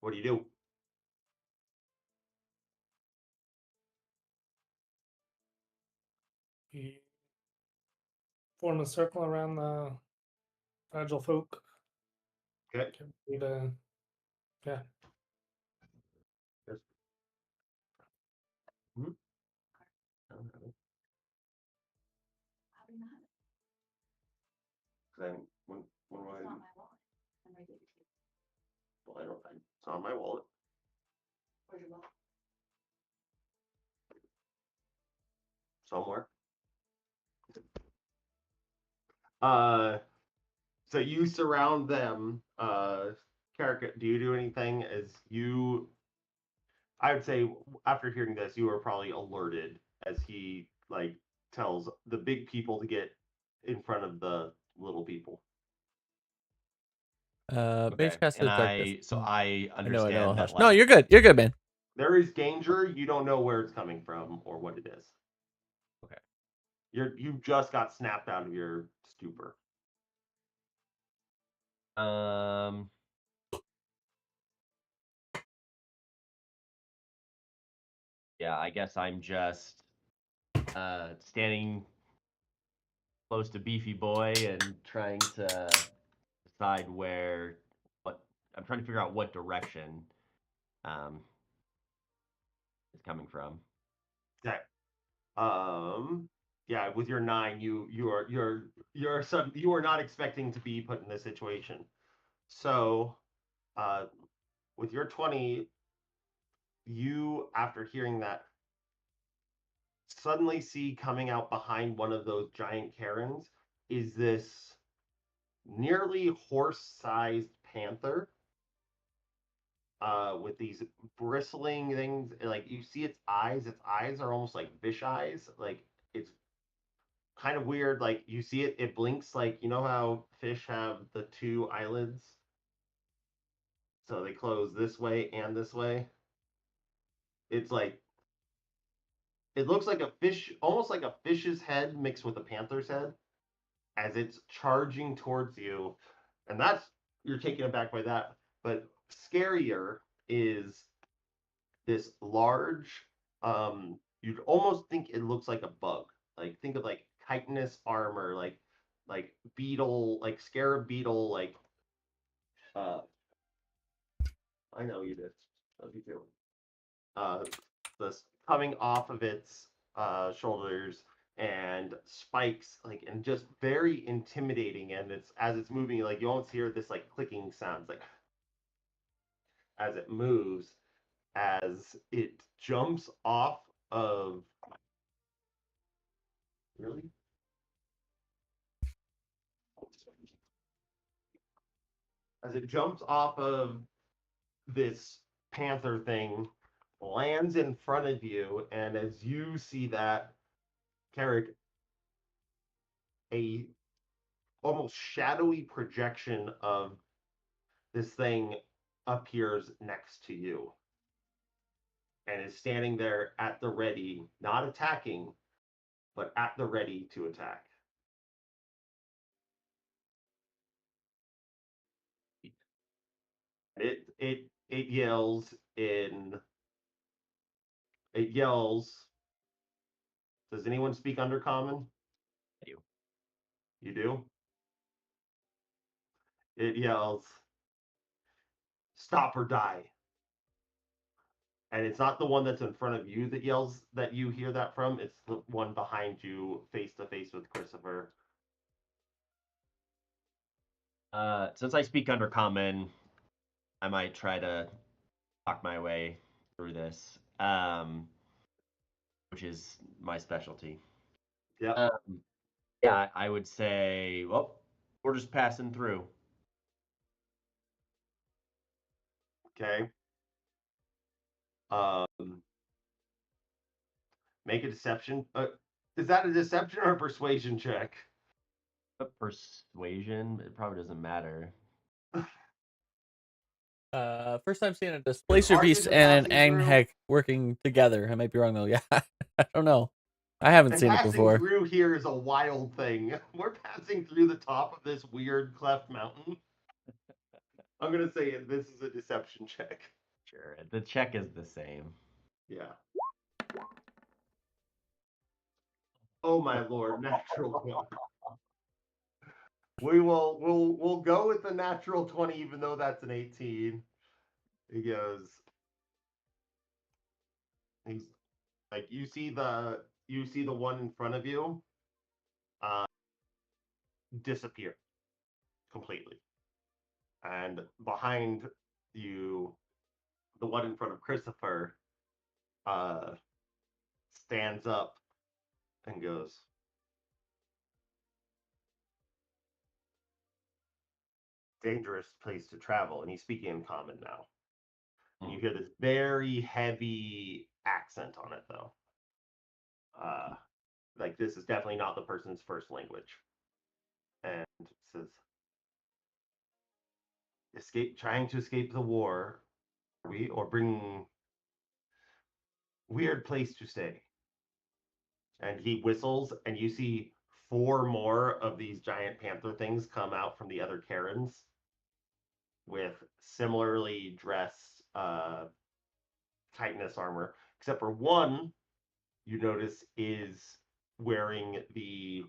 What do you do? We form a circle around the fragile folk. Okay. Get ready to, yeah. Yes. Hmm? I don't have it. How do you not? Then when It's I, not my wallet. I'm gonna give it to you. well, I don't. It's on my wallet Where's your wallet? somewhere. So you surround them. Carrick, do you do anything as you? I would say after hearing this, you are probably alerted as he like tells the big people to get in front of the little people. Mage caster Can darkness. I? So I I know. understand Hush. that. No, Like, you're good. You're good, man. There is danger. You don't know where it's coming from or what it is. Okay. You just got snapped out of your stupor. Yeah, I guess I'm just standing close to Beefy Boy and trying to decide what I'm trying to figure out what direction um is coming from. Okay. Yeah, with your 9, you are not expecting to be put in this situation. So, uh, with your 20, you, after hearing that, suddenly see coming out behind one of those giant Karens is this nearly horse-sized panther with these bristling things. Like you see its eyes. Its eyes are almost like fish eyes. Like it's kind of weird. Like you see it, it blinks. Like you know how fish have the 2 eyelids, so they close this way and this way. It's like it looks like a fish, almost like a fish's head mixed with a panther's head, as it's charging towards you, and that's, you're taken aback by that. But scarier is this large, you'd almost think it looks like a bug. Like think of like chitinous armor, like beetle, like scarab beetle, like uh I know you did. Love you too. This coming off of its shoulders, and spikes, like, and just very intimidating. And it's, as it's moving, like you almost hear this like clicking sounds, like as it moves, as it jumps off of, really, as it jumps off of this panther thing, lands in front of you. And as you see that, Carrick, a almost shadowy projection of this thing appears next to you and is standing there at the ready, not attacking, but at the ready to attack. It yells in It yells. Does anyone speak Undercommon? I do. You do? It yells, "Stop or die." And it's not the one that's in front of you that yells that you hear that from. It's the one behind you, face to face with Christopher. Since I speak Undercommon, I might try to talk my way through this, which is my specialty. Yeah. Yeah, I would say, well, we're just passing through. Okay. Make a deception. Is that a deception or a persuasion check? But persuasion, it probably doesn't matter. First time seeing a displacer Are you beast just and an passing through? Angheg working together. I might be wrong though. Yeah, I don't know. I haven't And seen it passing before. through here is a wild thing. We're passing through the top of this weird cleft mountain. I'm gonna say this is a deception check. Sure, the check is the same. Yeah. Oh my lord, natural 20. We'll go with the natural 20, even though that's an 18. He goes. He's like you see the one in front of you disappear completely. And behind you, the one in front of Christopher stands up and goes, "Dangerous place to travel." And he's speaking in common now. And you hear this very heavy accent on it, though. Like this is definitely not the person's first language. And it says, trying to escape the war, or bring weird place to stay. And he whistles, and you see 4 more of these giant panther things come out from the other Karens with similarly dressed Titanus armor, except for one you notice is wearing the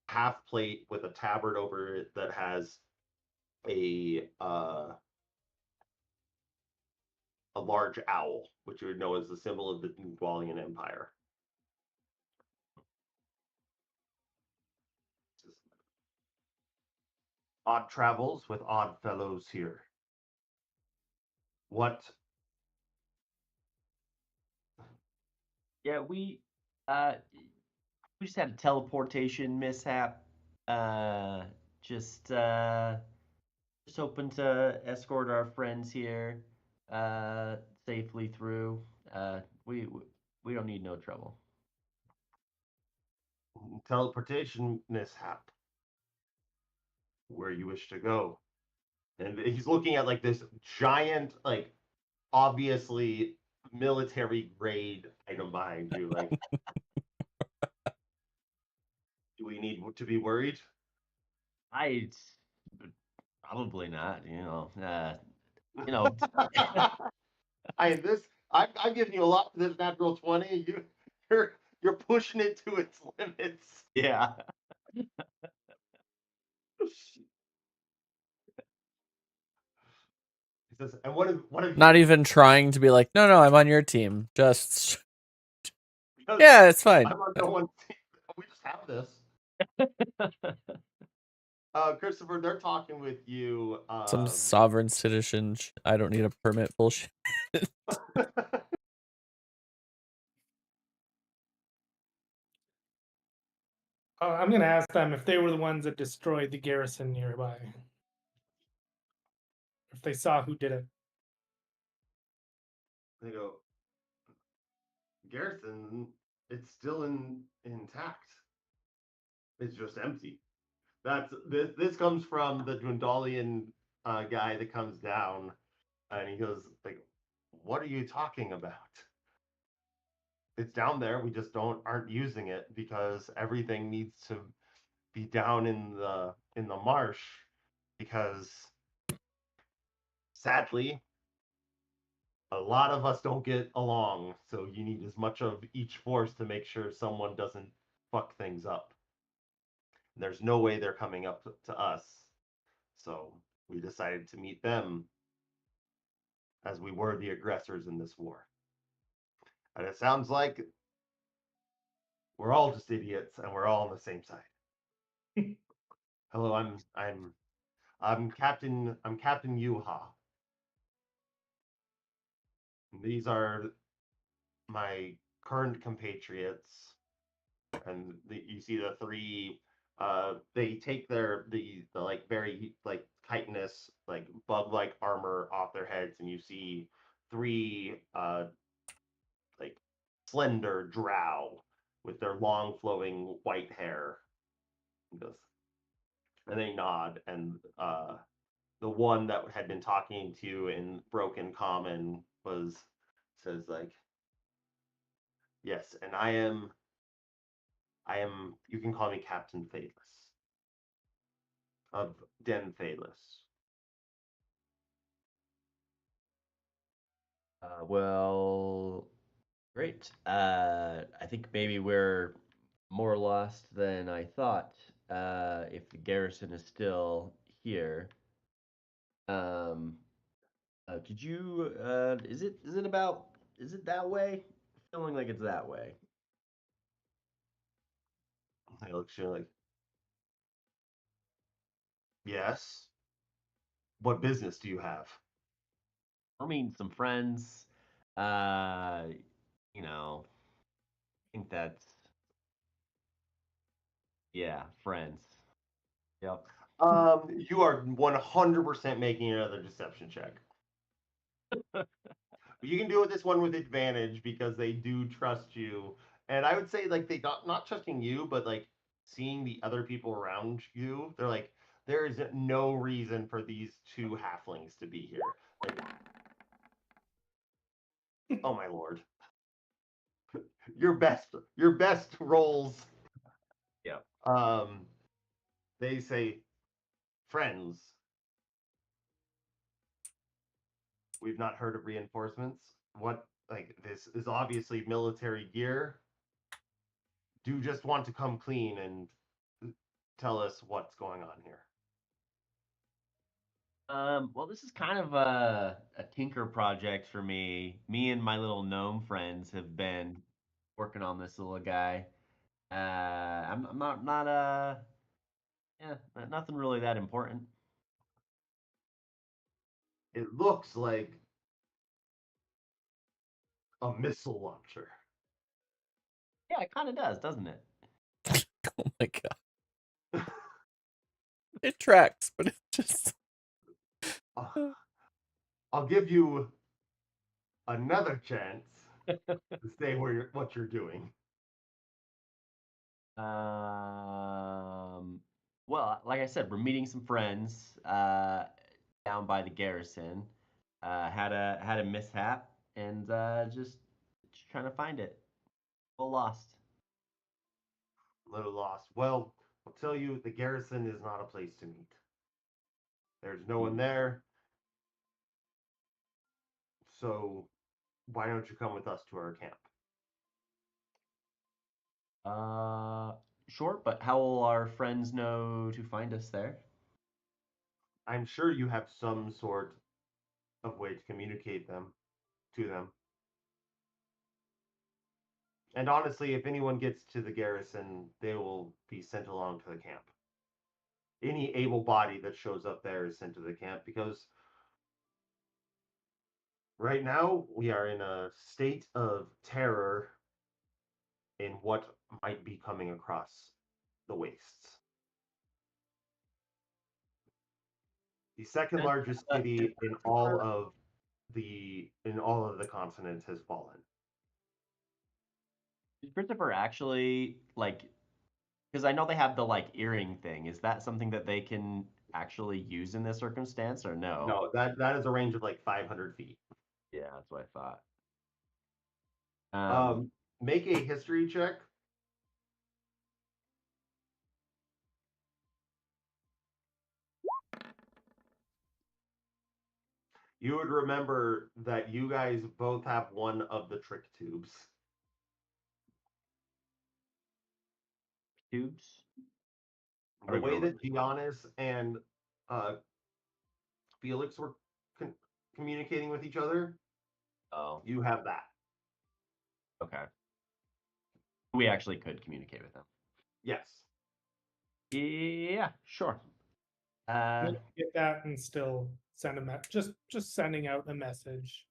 half plate with a tabard over it that has a large owl, which you would know as the symbol of the Dwalian Empire. Odd travels with odd fellows here. What? Yeah, we just had a teleportation mishap. Uh, just uh, just hoping to escort our friends here safely through. We don't need no trouble. Teleportation mishap. Where you wish to go? And he's looking at like this giant, like obviously military grade item behind you. Like, do we need to be worried? I probably not. You know. I'm giving you a lot for this natural 20. You're pushing it to its limits. Yeah. He says, and what have Not you, even trying to be like, no, I'm on your team. Just yeah, it's fine. I'm on no one's team. We just have this. Christopher, they're talking with you. Some sovereign citizen. I don't need a permit bullshit. I'm going to ask them if they were the ones that destroyed the garrison nearby. If they saw who did it. They go, "Garrison, it's still intact. It's just empty." This comes from the Dwendalian guy that comes down, and he goes like, "What are you talking about? It's down there. We just aren't using it because everything needs to be down in the marsh because sadly a lot of us don't get along, so you need as much of each force to make sure someone doesn't fuck things up. And there's no way they're coming up to us, so we decided to meet them as we were the aggressors in this war. And it sounds like we're all just idiots and we're all on the same side. Hello, I'm Captain Yuha. These are my current compatriots, and you see the three. They take the like very like chitinous like bug like armor off their heads, and you see three like slender drow with their long flowing white hair. And goes, and they nod, and the one that had been talking to you in broken common says like, yes, and I am you can call me Captain Thalis of Den Thalis. Well, great. I think maybe we're more lost than I thought. If the garrison is still here, um, could you? Is it that way? Feeling like it's that way. I look at you like, yes. What business do you have? I mean, some friends. Uh, I think that's yeah, friends. Yep. You are 100% making another deception check. You can do this one with advantage because they do trust you. And I would say like they not trusting you, but like seeing the other people around you, they're like, there is no reason for these two halflings to be here. Like, oh my lord. Your best rolls. Yeah. They say, friends, we've not heard of reinforcements. What, like, this is obviously military gear. Do just want to come clean and tell us what's going on here. Well, this is kind of a tinker project for me. Me and my little gnome friends have been working on this little guy. I'm not yeah, nothing really that important. It looks like a missile launcher. Yeah, it kind of does, doesn't it? Oh my god. It tracks, but it's just. I'll give you another chance to say what you're doing. Well, like I said, we're meeting some friends down by the garrison. Had a mishap and just trying to find it. Well, lost. Little lost. Well, I'll tell you, the garrison is not a place to meet. There's no one there. So why don't you come with us to our camp? Sure, but how will our friends know to find us there? I'm sure you have some sort of way to communicate to them. And honestly, if anyone gets to the garrison, they will be sent along to the camp. Any able body that shows up there is sent to the camp because right now we are in a state of terror in what might be coming across the wastes. The second largest city in all of the continent has fallen. Is Christopher actually like? Because I know they have the like earring thing. Is that something that they can actually use in this circumstance, or no? No, that is a range of like 500 feet. Yeah, that's what I thought. Make a history check. you would remember that you guys both have one of the trick tubes. Tubes. The way that Giannis and Felix were communicating with each other, Oh, you have that. okay. We actually could communicate with them. Yes. Yeah, sure. Then you get that and still send a just sending out a message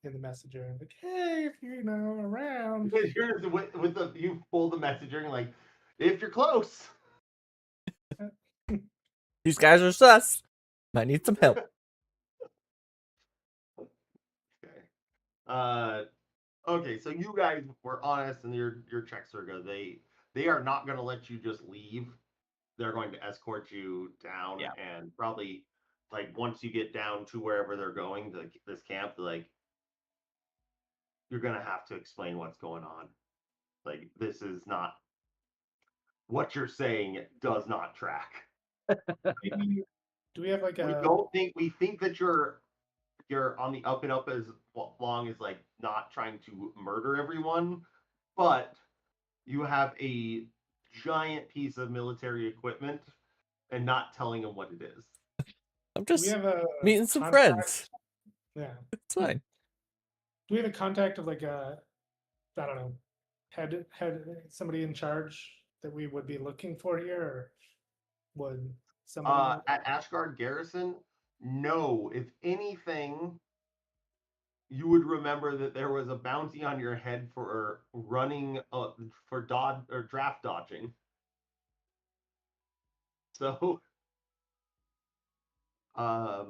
in the messenger, like, hey, if you're around. Here's with the you pull the messaging like, if you're close. These guys are sus. Might need some help. Okay. Okay, so you guys were honest, and your checks are good. They are not going to let you just leave. They're going to escort you down, and probably like once you get down to wherever they're going, to this camp, like you're going to have to explain what's going on. Like this is not what you're saying. Does not track. Do we have like a? We think that you're on the up and up as long as like not trying to murder everyone, but you have a giant piece of military equipment and not telling them what it is. I'm Do we just have a meeting some contact? friends. Yeah. It's fine. Do we have a contact of like a, I don't know, head somebody in charge that we would be looking for here, or would somebody know? At Ashgard Garrison, no. If anything, you would remember that there was a bounty on your head for running for draft dodging. So, I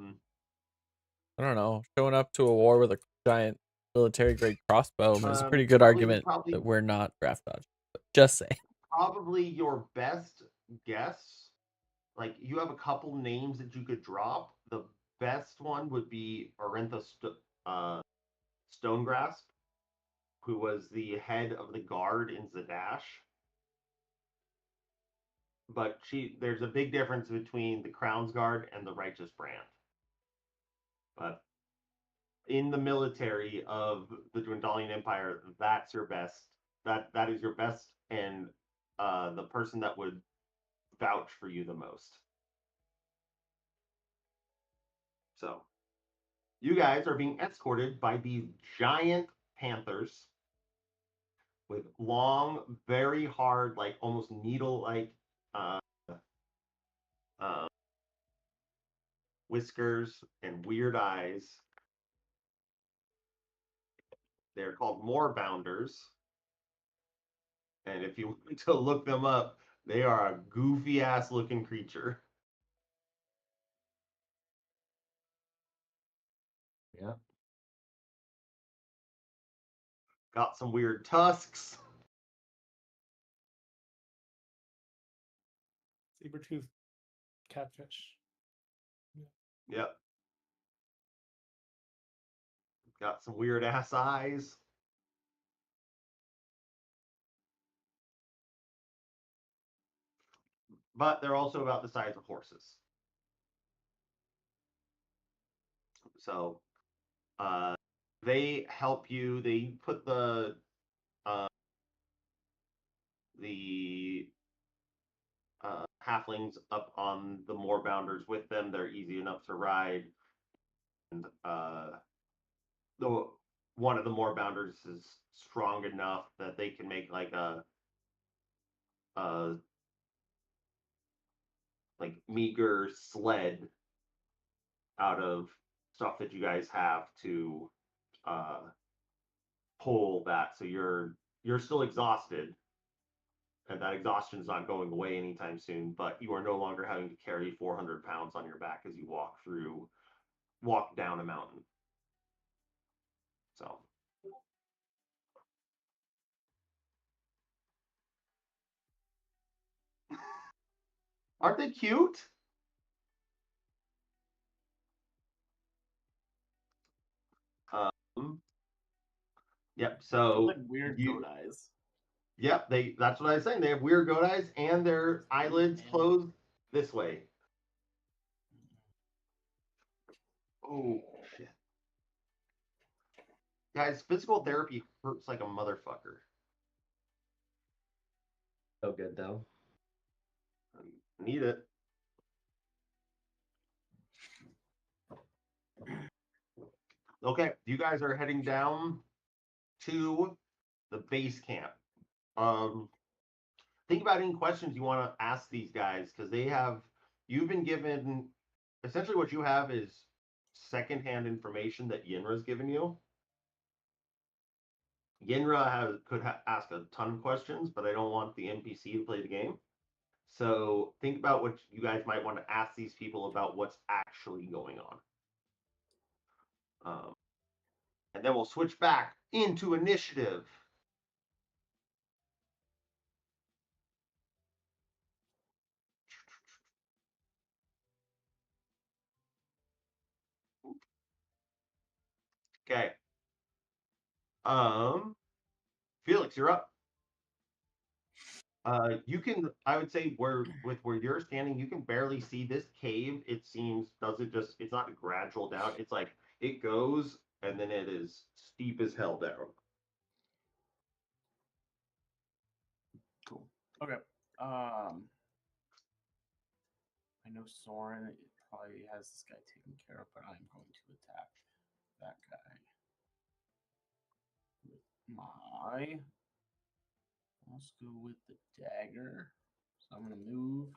don't know. Showing up to a war with a giant military grade crossbow is a pretty good argument that we're not draft dodging. But just saying. Probably your best guess. Like you have a couple names that you could drop. The best one would be Arentha Stonegrasp, who was the head of the guard in Zadash. But there's a big difference between the Crown's Guard and the Righteous Brand. But in the military of the Dwendalian Empire, that's your best. That is your best, and the person that would vouch for you the most. So, you guys are being escorted by these giant panthers with long, very hard, like almost needle-like whiskers and weird eyes. They're called moorbounders. And if you want to look them up, they are a goofy-ass looking creature. Yeah. Got some weird tusks. Saber-tooth catfish. Yep. Got some weird ass eyes. But they're also about the size of horses. So they help you. They put the halflings up on the moorbounders with them. They're easy enough to ride. And one of the moorbounders is strong enough that they can make like a like meager sled out of stuff that you guys have to pull that. So you're still exhausted, and that exhaustion is not going away anytime soon, but you are no longer having to carry 400 pounds on your back as you walk down a mountain. So aren't they cute? Yep. So like weird goat eyes. Yep. That's what I was saying. They have weird goat eyes, and their eyelids close this way. Oh shit. Guys, physical therapy hurts like a motherfucker. So good though. Need it. Okay, you guys are heading down to the base camp. Think about any questions you want to ask these guys because you've been given essentially what you have is secondhand information that Yinra's given you. Yinra could ask a ton of questions, but I don't want the NPC to play the game. So think about what you guys might want to ask these people about what's actually going on. And then we'll switch back into initiative. Okay. Felix, you're up. You can, I would say, where you're standing, you can barely see this cave. It seems it's not a gradual down. It's like it goes and then it is steep as hell down. Cool. Okay. I know Soren probably has this guy taken care of, but I'm going to attack that guy with my. Let's go with the dagger. So I'm gonna move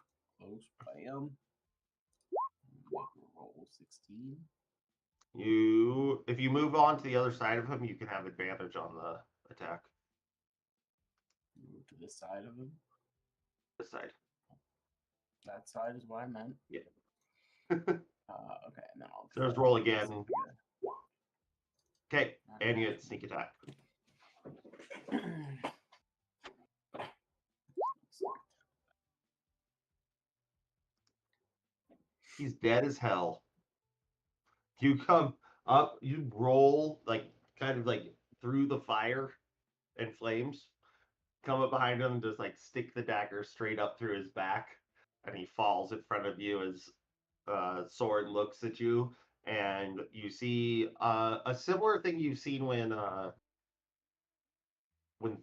close. Bam. Roll 16. If you move on to the other side of him, you can have advantage on the attack. Move to this side of him. This side. That side is what I meant. Yeah. Okay, and then I'll So just roll again. Okay, and you get sneak attack. He's dead as hell. You come up, you roll kind of through the fire and flames, come up behind him and just stick the dagger straight up through his back, and he falls in front of you as Soren looks at you, and you see a similar thing you've seen when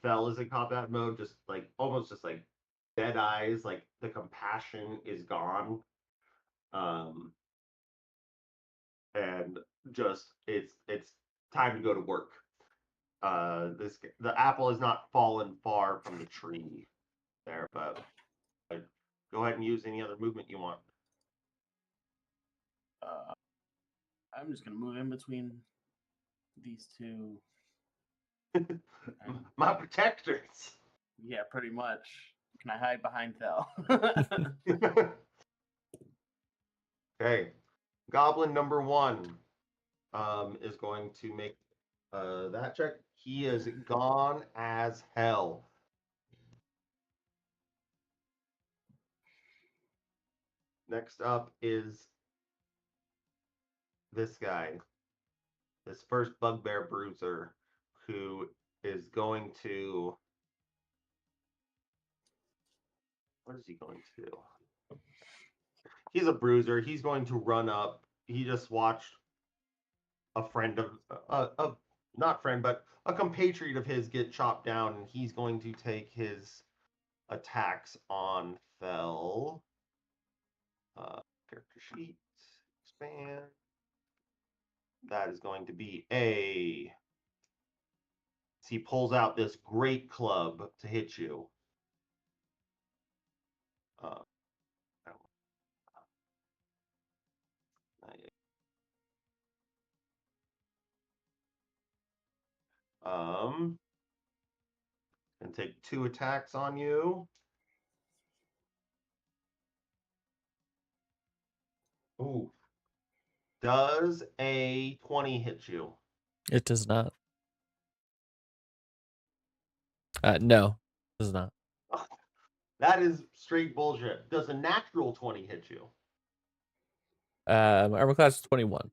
Fel is in combat mode, just almost just dead eyes, the compassion is gone. And just it's time to go to work. The apple has not fallen far from the tree there, but go ahead and use any other movement you want. I'm just gonna move in between these two. My protectors. Yeah, pretty much. Can I hide behind Fel? Okay, goblin number 1 is going to make that check. He is gone as hell. Next up is this guy, this first bugbear bruiser, who is going to. What is he going to do? He's a bruiser. He's going to run up. He just watched a friend of not friend, but a compatriot of his get chopped down, and he's going to take his attacks on Fel. Character sheet, expand. That is going to be a. He pulls out this great club to hit you. And take 2 attacks on you. Ooh. Does a 20 hit you? It does not. No, it does not. That is straight bullshit. Does a natural 20 hit you? Armor class is 21.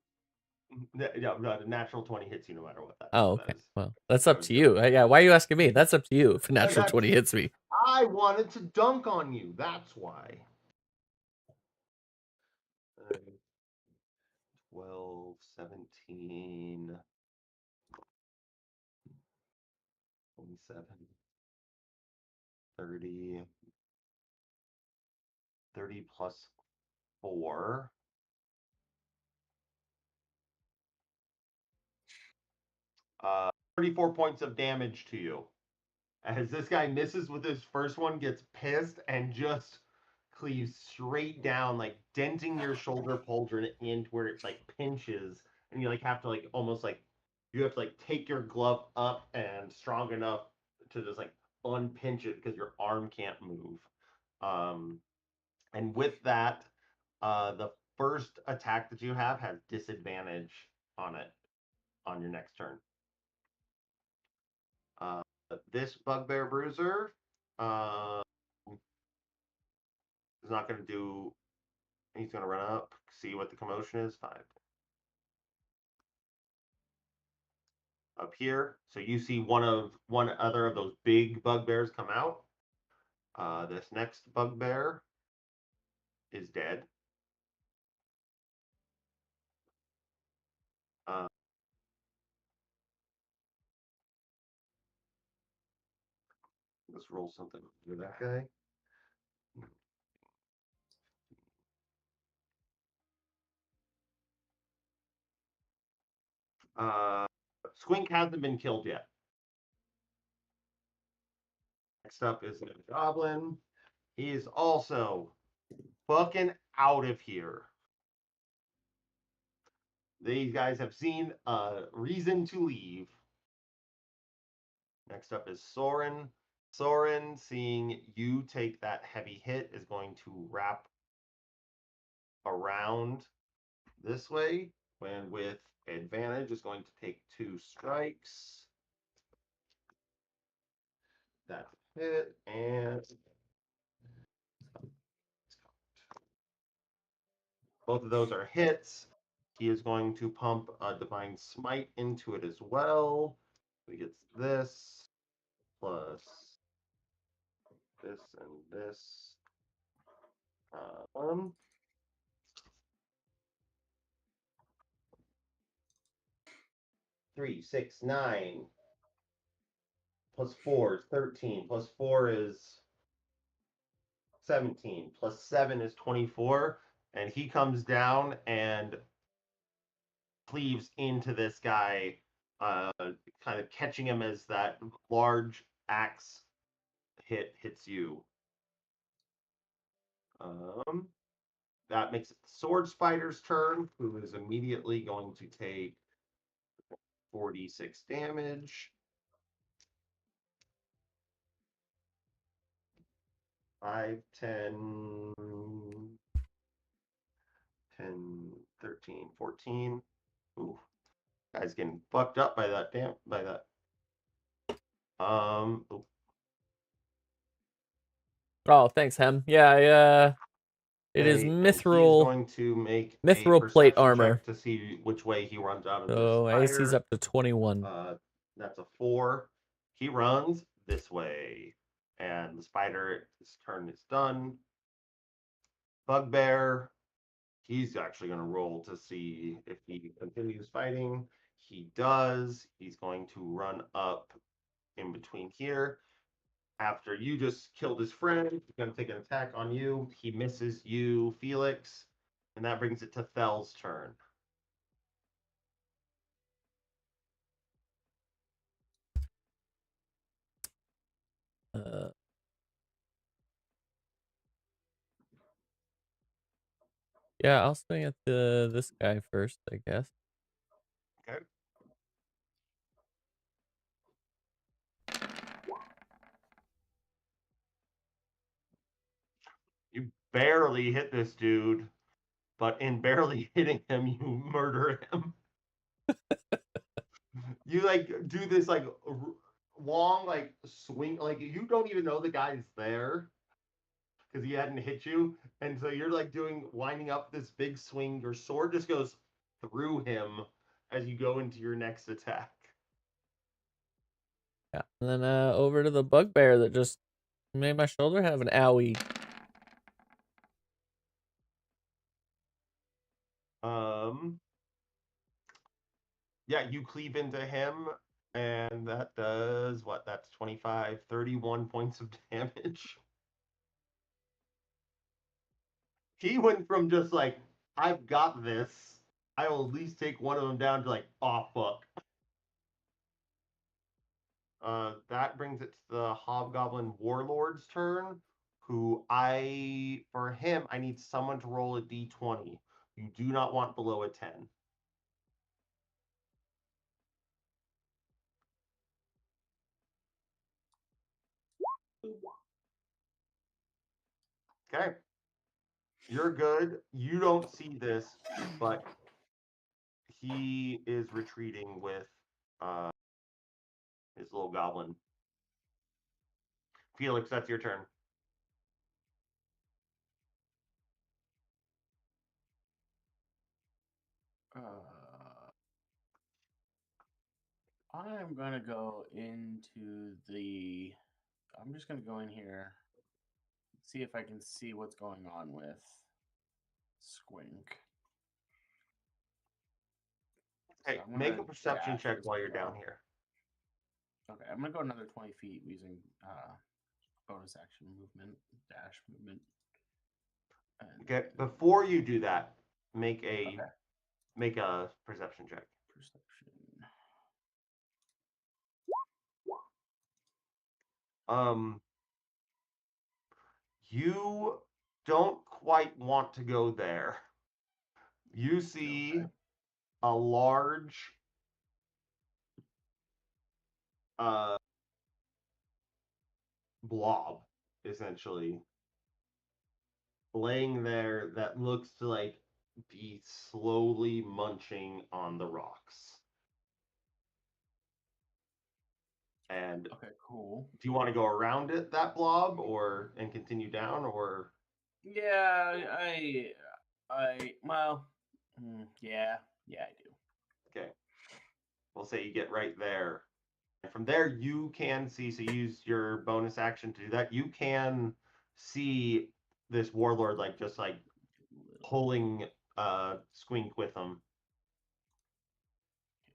Yeah, the natural 20 hits you no matter what that. Oh, that okay. is. Well, that's up to you. Yeah, why are you asking me? That's up to you if a natural 20 hits me. I wanted to dunk on you. That's why. 12, 17. 27, 30, 30 plus 4. 34 points of damage to you. As this guy misses with his first one, gets pissed, and just cleaves straight down, like denting your shoulder pauldron in where it like pinches, and you like have to like almost like you have to like take your glove up and strong enough to just like unpinch it because your arm can't move. And with that, the first attack that you have has disadvantage on it on your next turn. This Bugbear Bruiser is not going to do. He's going to run up, see what the commotion is. 5. Up here, so you see one other of those big bugbears come out. This next bugbear is dead. Let's roll something for that guy. Squink hasn't been killed yet. Next up is the goblin. He is also fucking out of here. These guys have seen a reason to leave. Next up is Soren. Soren, seeing you take that heavy hit, is going to wrap around this way, when with advantage is going to take 2 strikes. That's a hit, and both of those are hits. He is going to pump a Divine Smite into it as well. So he gets this, plus this and this. 3, 6, 9. Plus 4 is 13. Plus 4 is 17. Plus 7 is 24. And he comes down and cleaves into this guy, kind of catching him as that large axe hits you. That makes it the Sword Spider's turn, who is immediately going to take 46 damage. 5, 10, 10, 13, 14. Ooh, guy's getting fucked up by that. Ooh. Oh, thanks, Hem. Yeah, it is Okay, and mithril. He's going to make Mithril a plate perception armor. check to see which way he runs out of this So fire. AC's up to 21. That's a 4. He runs this way, and the spider's turn is done. Bugbear, he's actually going to roll to see if he continues fighting. He does. He's going to run up in between here. After you just killed his friend, he's going to take an attack on you. He misses you, Felix, and that brings it to Thel's turn. Yeah, I'll swing at this guy first, I guess. Okay. You barely hit this dude, but in barely hitting him, you murder him. You like do this like long like swing, like you don't even know the guy's there because he hadn't hit you, and so you're like winding up this big swing. Your sword just goes through him as you go into your next attack. Yeah, and then over to the bugbear that just made my shoulder have an owie. Yeah, you cleave into him. And that does what? That's 25, 31 points of damage. He went from just like, I've got this. I will at least take one of them down to like, oh fuck. That brings it to the Hobgoblin Warlord's turn, who for him, I need someone to roll a d20. You do not want below a 10. Okay. You're good. You don't see this, but he is retreating with his little goblin. Felix, that's your turn. I'm gonna go into the. I'm just gonna go in here, see if I can see what's going on with Squink. Hey, So I'm make a gonna perception dash check as while you're well. down here. Okay, I'm gonna go another 20 feet using bonus action movement, dash movement. And Okay, then- before you do that, make okay. a perception check. Perception. You don't quite want to go there. You see Okay. a large blob, essentially, laying there that looks to like be slowly munching on the rocks. And Okay, cool. do you want to go around it, that blob, and continue down, or? Yeah, well, yeah, I do. Okay. We'll say you get right there. And from there, you can see, so use your bonus action to do that. You can see this warlord, like, just like pulling Squink with him.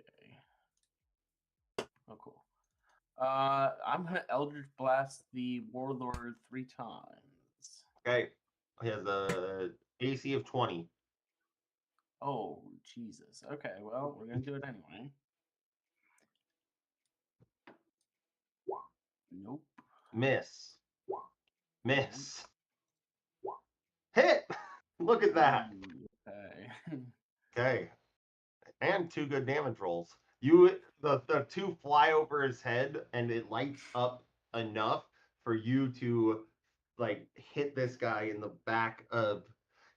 Okay. Oh, cool. I'm gonna Eldritch Blast the Warlord 3 times. Okay. He has a AC of 20. Oh, Jesus. Okay, well, we're gonna do it anyway. Nope. Miss. Miss. Hit! Look at that. Okay. Okay. And 2 good damage rolls. The 2 fly over his head, and it lights up enough for you to like hit this guy in the back of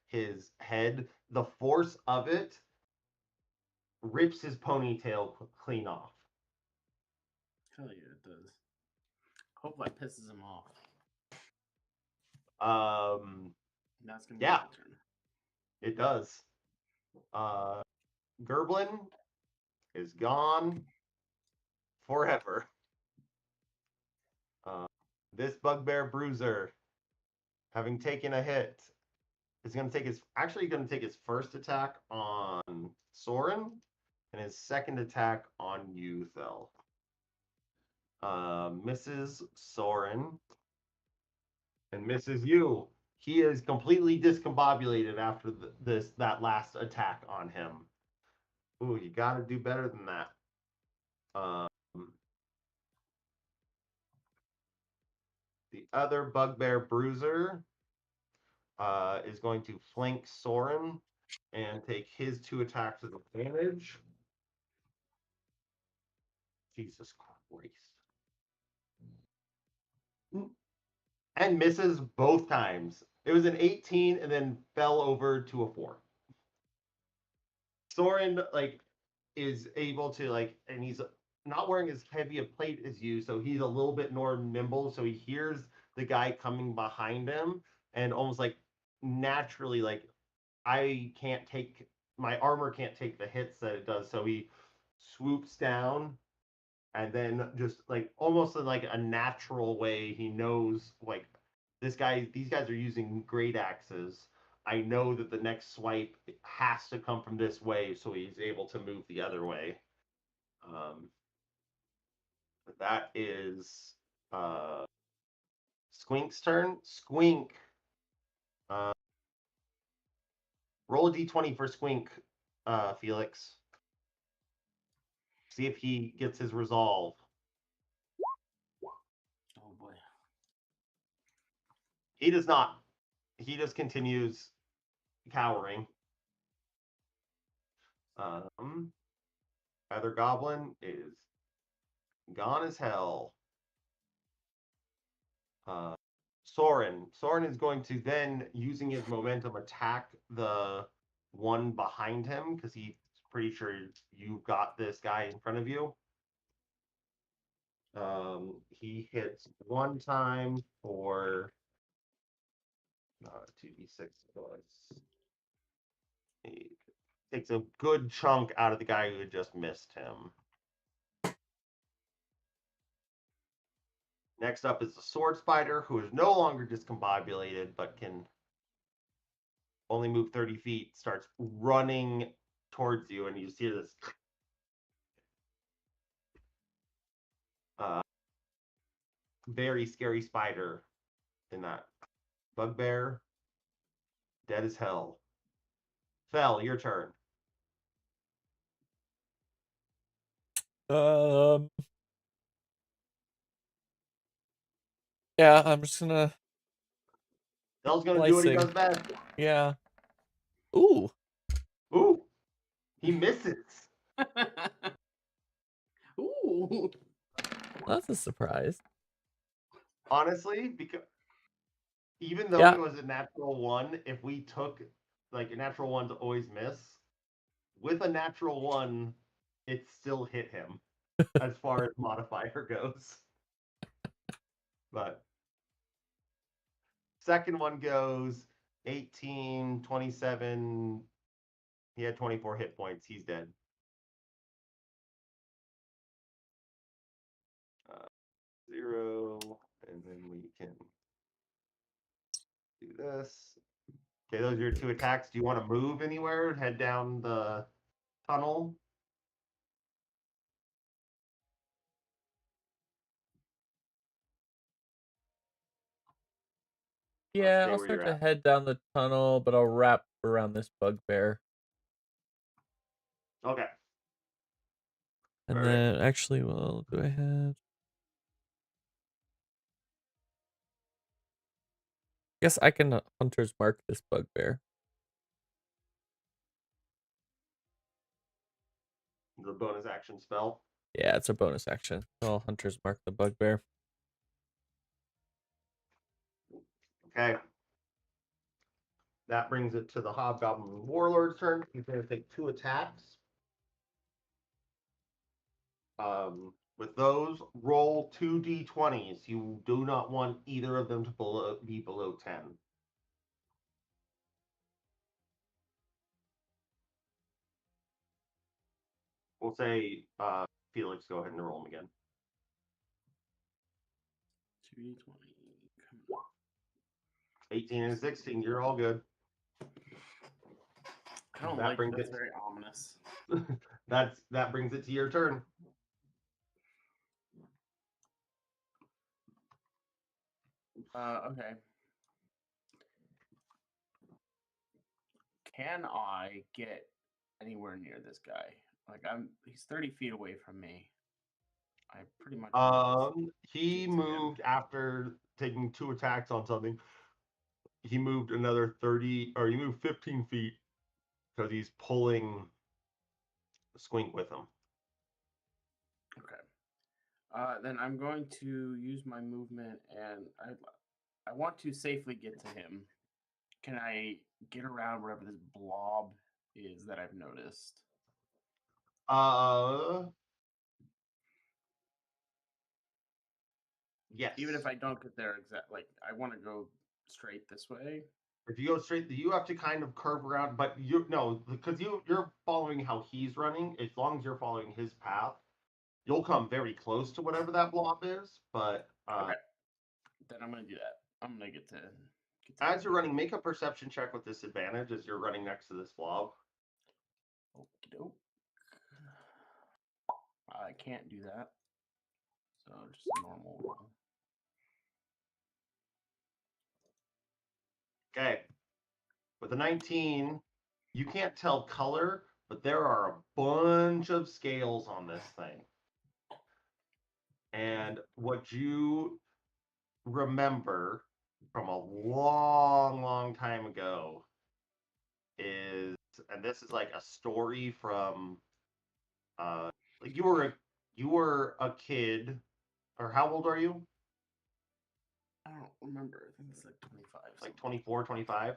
his head. The force of it rips his ponytail clean off. Hell yeah, it does. Hope that pisses him off. That's gonna be Yeah, my turn. it does. Gerblin is gone forever. This bugbear bruiser, having taken a hit, is going to take his first attack on Soren and his second attack on you, Thel. Misses Soren and misses you. He is completely discombobulated after that last attack on him. Ooh, you got to do better than that. The other bugbear bruiser is going to flank Soren and take his 2 attacks with advantage. Jesus Christ. And misses both times. It was an 18 and then fell over to a 4. Soren like is able to and he's not wearing as heavy a plate as you, so he's a little bit more nimble. So he hears the guy coming behind him, and almost like naturally, like my armor can't take the hits that it does. So he swoops down, and then just like almost in like a natural way, he knows like these guys are using great axes. I know that the next swipe has to come from this way, so he's able to move the other way. That is Squink's turn. Squink. Roll a d20 for Squink, Felix. See if he gets his resolve. Oh boy. He does not. He just continues cowering. Feather Goblin is gone as hell. Soren. Soren is going to then, using his momentum, attack the one behind him because he's pretty sure you've got this guy in front of you. He hits one time for 2d6 plus. He takes a good chunk out of the guy who had just missed him. Next up is the sword spider, who is no longer discombobulated but can only move 30 feet. Starts running towards you, and you see this very scary spider in that. Bugbear, dead as hell. Fel, your turn. Yeah, I'm just gonna. Fel's gonna do what he Slicing. does best. Yeah. Ooh. Ooh, he misses. Ooh. That's a surprise. Honestly, because even though Yeah. it was a natural one, if we took like a natural one to always miss, with a natural one, it still hit him as far as modifier goes. But second one goes 18, 27. He had 24 hit points. He's dead. Zero. And then we can do this. Okay, those are your two attacks. Do you want to move anywhere? Head down the tunnel? Yeah, Stay I'll where you're start to at. head down the tunnel, but I'll wrap around this bugbear. Okay. And Alright. then, actually, well, do I have... Guess I can Hunter's Mark this bugbear. The bonus action spell. Yeah, it's a bonus action. I'll Hunter's Mark the bugbear. Okay. That brings it to the Hobgoblin Warlord's turn. He's going to take 2 attacks. With those, roll 2 d20s. You do not want either of them to be below 10. We'll say, Felix, go ahead and roll them again. 2d20. Come on. 18 and 16, you're all good. I don't That like brings that's it. very ominous. That brings it to your turn. Okay. Can I get anywhere near this guy? Like he's 30 feet away from me. I pretty much He get to him. moved after taking 2 attacks on something. He moved another 30, or he moved 15 feet because he's pulling Squink with him. Okay. Then I'm going to use my movement, and I want to safely get to him. Can I get around wherever this blob is that I've noticed? Yes. Even if I don't get there like I want to go straight this way. If you go straight, you have to kind of curve around, but because you're following how he's running. As long as you're following his path, you'll come very close to whatever that blob is. But Okay. Then I'm gonna do that. I'm gonna get to as you're running, make a perception check with disadvantage as you're running next to this blob. Okey-doke. I can't do that. So just a normal roll. Okay. With a 19, you can't tell color, but there are a bunch of scales on this thing. And what you remember from a long, long time ago is, and this is like a story from, like you were a kid, or how old are you? I don't remember. I think it's like 25. Like 24, 25?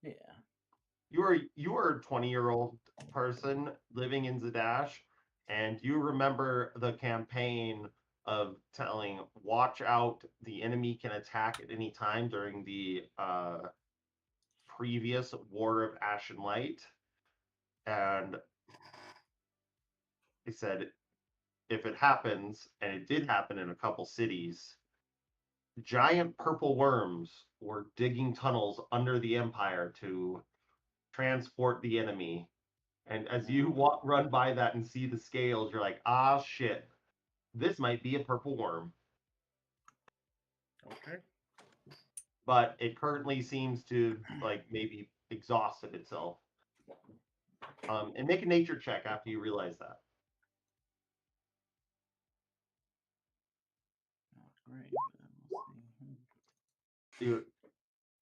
Yeah. You were a 20-year-old person living in Zadash, and you remember the campaign of telling, watch out, the enemy can attack at any time during the previous War of Ash and Light. And he said, if it happens, and it did happen in a couple cities, giant purple worms were digging tunnels under the Empire to transport the enemy. And as you run by that and see the scales, you're like, ah, shit, this might be a purple worm. Okay. But it currently seems to like maybe exhausted itself. And make a nature check after you realize that. Great. We'll see.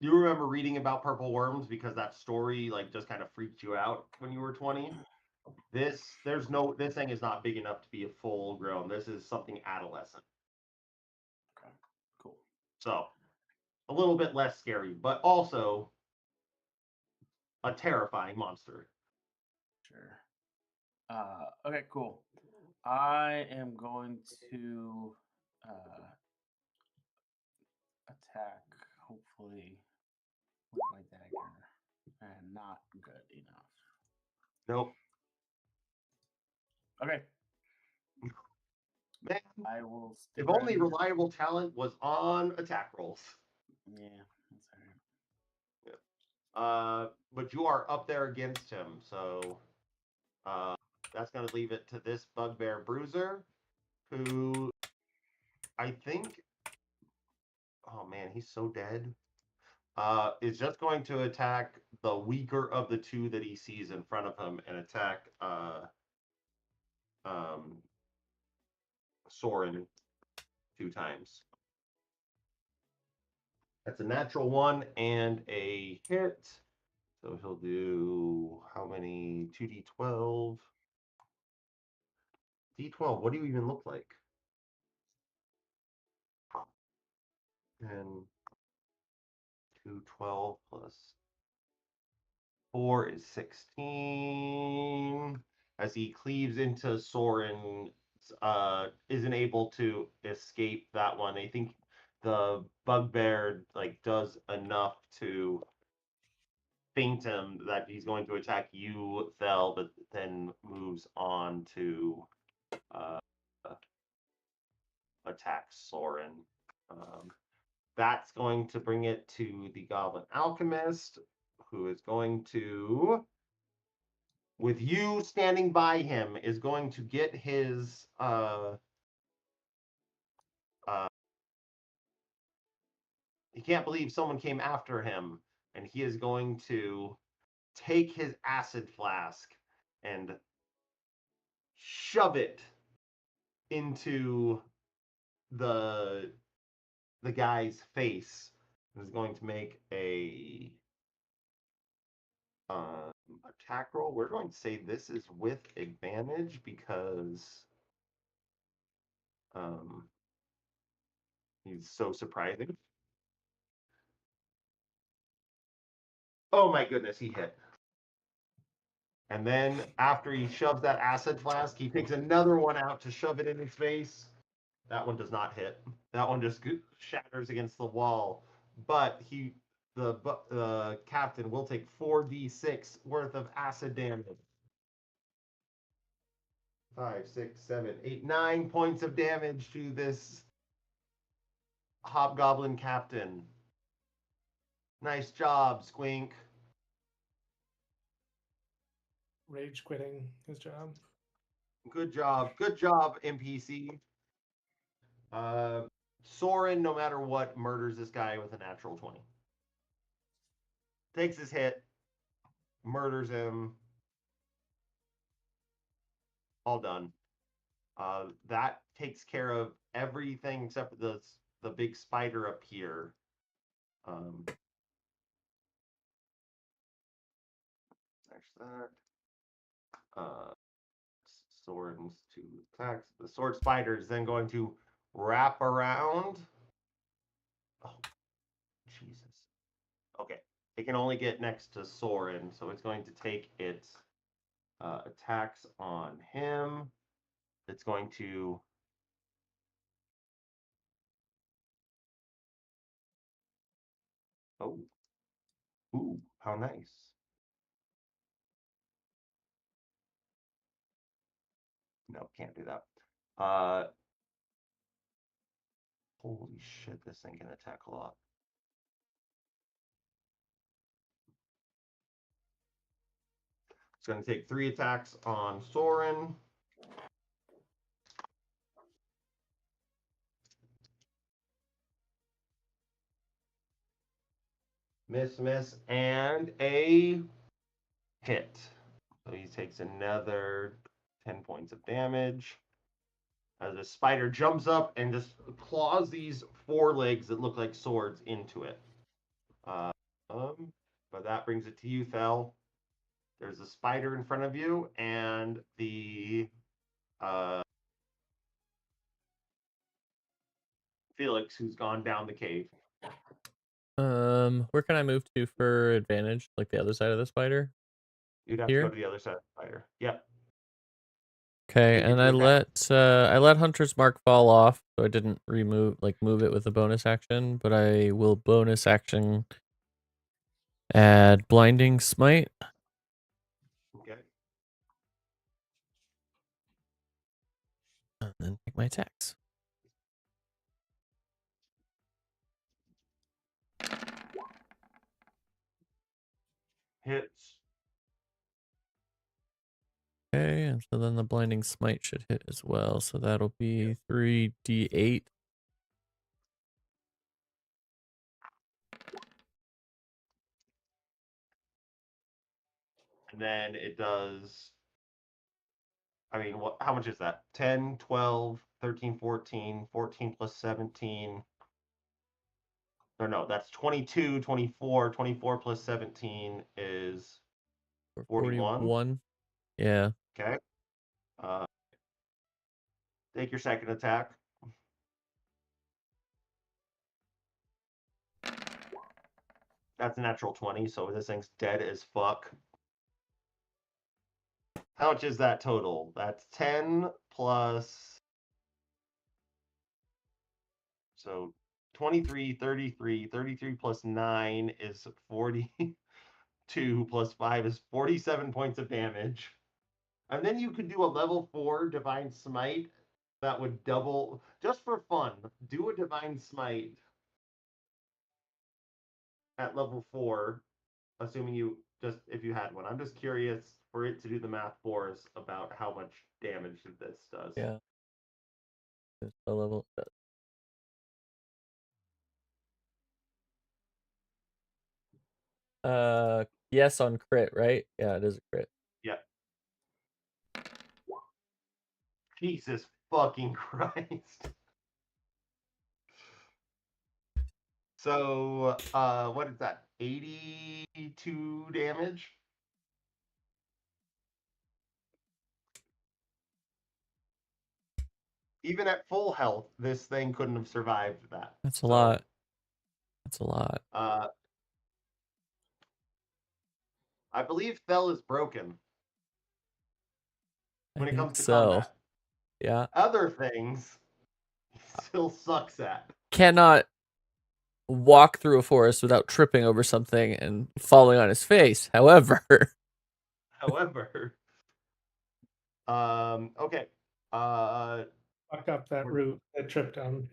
You remember reading about purple worms because that story like just kind of freaked you out when you were 20. This thing is not big enough to be a full grown. This is something adolescent. Okay. Cool. So a little bit less scary, but also a terrifying monster. Sure. Okay, cool. I am going to attack, hopefully, with my dagger, and not good enough. Nope. Okay. Man, I will stick if only around. reliable talent was on attack rolls. Yeah, that's all right. But you are up there against him, so that's going to leave it to this Bugbear Bruiser, who I think, oh man, he's so dead. Is just going to attack the weaker of the two that he sees in front of him and attack Soren 2 times. That's a natural 1 and a hit. So he'll do how many? 2d12. D12, what do you even look like? And 212 plus 4 is 16. As he cleaves into Soren, isn't able to escape that one. I think the bugbear like does enough to feint him that he's going to attack you, Thel, but then moves on to attack Soren. That's going to bring it to the Goblin Alchemist, who is going to, with you standing by him, is going to get his he can't believe someone came after him, and he is going to take his acid flask and shove it into the guy's face. And is going to make a attack roll. We're going to say this is with advantage because he's so surprising. Oh my goodness, he hit. And then after he shoves that acid flask, he takes another one out to shove it in his face. That one does not hit. That one just shatters against the wall. But the captain will take 4d6 worth of acid damage. 5, 6, 7, 8, 9 points of damage to this hobgoblin captain. Nice job, Squink. Rage quitting his job. Good job. Good job, NPC. Soren, no matter what, murders this guy with a natural 20. Takes his hit, murders him. All done. That takes care of everything except the big spider up here. There's that. Soren's 2 attacks. The sword spider is then going to wrap around. Oh, Jesus. Okay. It can only get next to Soren, so it's going to take its attacks on him. It's going to. Oh. Ooh, how nice. No, can't do that. Holy shit, this thing can attack a lot. It's going to take 3 attacks on Soren. Miss, and a hit. So he takes another 10 points of damage. As the spider jumps up and just claws these 4 legs that look like swords into it. But that brings it to you, Fel. There's a spider in front of you, and the Felix, who's gone down the cave. Where can I move to for advantage? Like the other side of the spider? You'd have Here? to go to the other side of the spider. Yep. Okay, Take and your 2 attacks. I let Hunter's Mark fall off, so I didn't move it with a bonus action, but I will bonus action add Blinding Smite. Okay. And then make my attacks. Hits. Okay, and so then the Blinding Smite should hit as well, so that'll be 3d8. And then it does. I mean, how much is that? 10, 12, 13, 14, 14 plus 17. No, that's 22, 24. 24 plus 17 is 41. Yeah. Okay. Take your second attack. That's a natural 20, so this thing's dead as fuck. How much is that total? That's 10 plus. So 23, 33. 33 plus 9 is 42 plus 5 is 47 points of damage. And then you could do a level 4 Divine Smite that would double, just for fun. Do a Divine Smite at level 4, assuming if you had one. I'm just curious for it to do the math for us about how much damage this does. Yeah. It's the level. Yes, on crit, right? Yeah, it is a crit. Yep. Jesus fucking Christ. So, what is that? 82 damage? Even at full health, this thing couldn't have survived that. That's a lot. That's a lot. I believe Fel is broken when it comes to so. combat. Yeah. Other things, he still sucks at. Cannot walk through a forest without tripping over something and falling on his face. However. Okay. Fuck up that route that tripped on.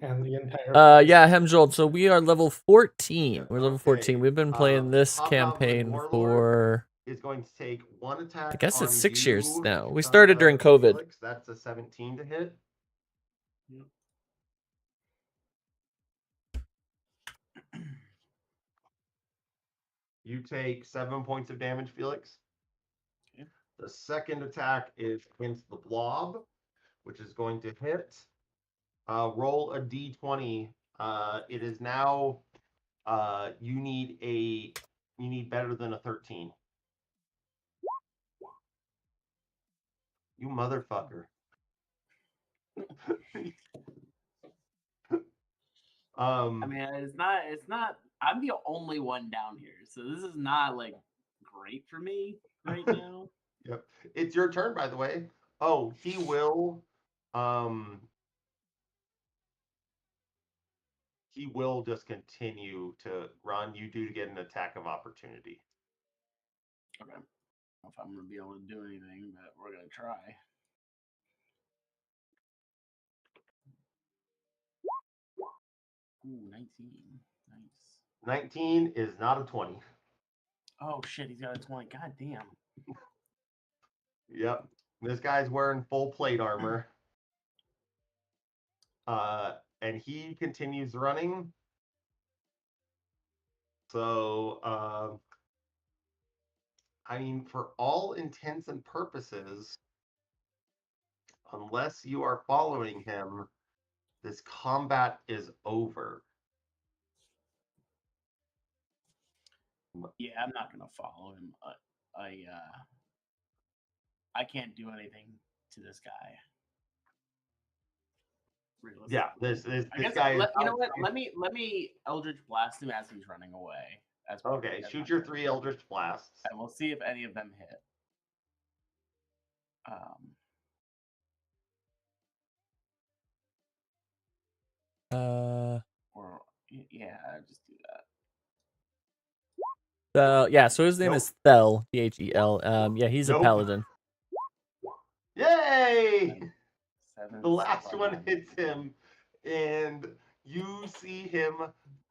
And the entire. Yeah, Hemjold. So we are level 14. We're level 14. Okay. We've been playing this campaign for. Is going to take 1 attack. I guess it's 6 years now. We you, started during COVID. Felix. That's a 17 to hit. Yep. You take 7 points of damage, Felix. Okay. The second attack is against the blob, which is going to hit. Roll a d20. It is now. You need better than a 13. You motherfucker. I mean, it's not. I'm the only one down here, so this is not like great for me right now. Yep. It's your turn, by the way. Oh, he will. He will just continue to run. You do get an attack of opportunity. Okay. I don't know if I'm gonna be able to do anything, but we're gonna try. Ooh, 19. Nice. 19 is not a 20. Oh shit, he's got a 20. God damn. Yep. This guy's wearing full plate armor. And he continues running. So, I mean, for all intents and purposes, unless you are following him, this combat is over. Yeah, I'm not gonna follow him. I can't do anything to this guy. Yeah, this I guess guy is. you know what? Let me Eldritch Blast him as he's running away. Okay, shoot your 3 Eldritch Blasts. And we'll see if any of them hit. Or yeah, just do that. Yeah, so his name is Thel, Thel. Yeah, he's a paladin. Yay! 7, The last 7, one hits him, and you see him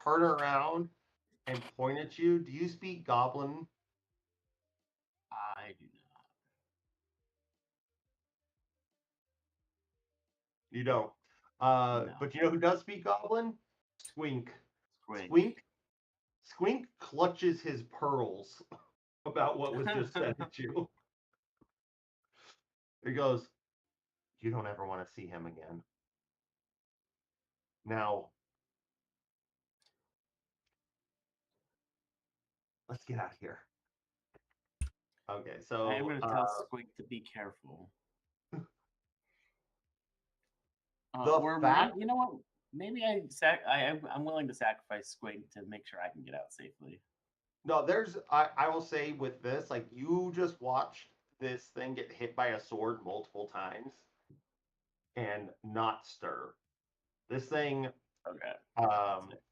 turn around and point at you. Do you speak Goblin? I do not. You don't. No. But you know who does speak Goblin? Squink. Squink. Squink clutches his pearls about what was just said at you. He goes, you don't ever want to see him again. Now, let's get out of here. Okay, so I am going to tell Squink to be careful. You know what? Maybe I'm willing to sacrifice Squink to make sure I can get out safely. No, I will say with this, like, you just watched this thing get hit by a sword multiple times and not stir. This thing, okay.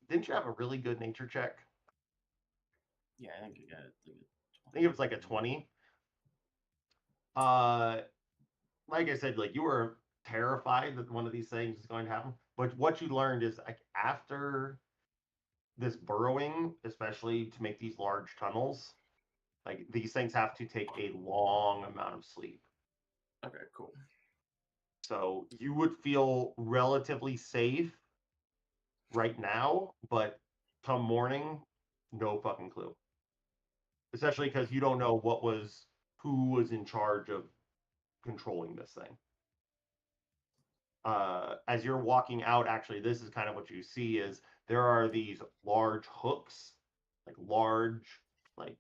Didn't you have a really good nature check? Yeah, I think you got it. I think it was like a 20. Like I said, like, you were terrified that one of these things is going to happen. But what you learned is, like, after this burrowing, especially to make these large tunnels, like, these things have to take a long amount of sleep. Okay, cool. So you would feel relatively safe right now, but come morning, no fucking clue. Especially because you don't know who was in charge of controlling this thing. As you're walking out, actually, this is kind of what you see is there are these large hooks, like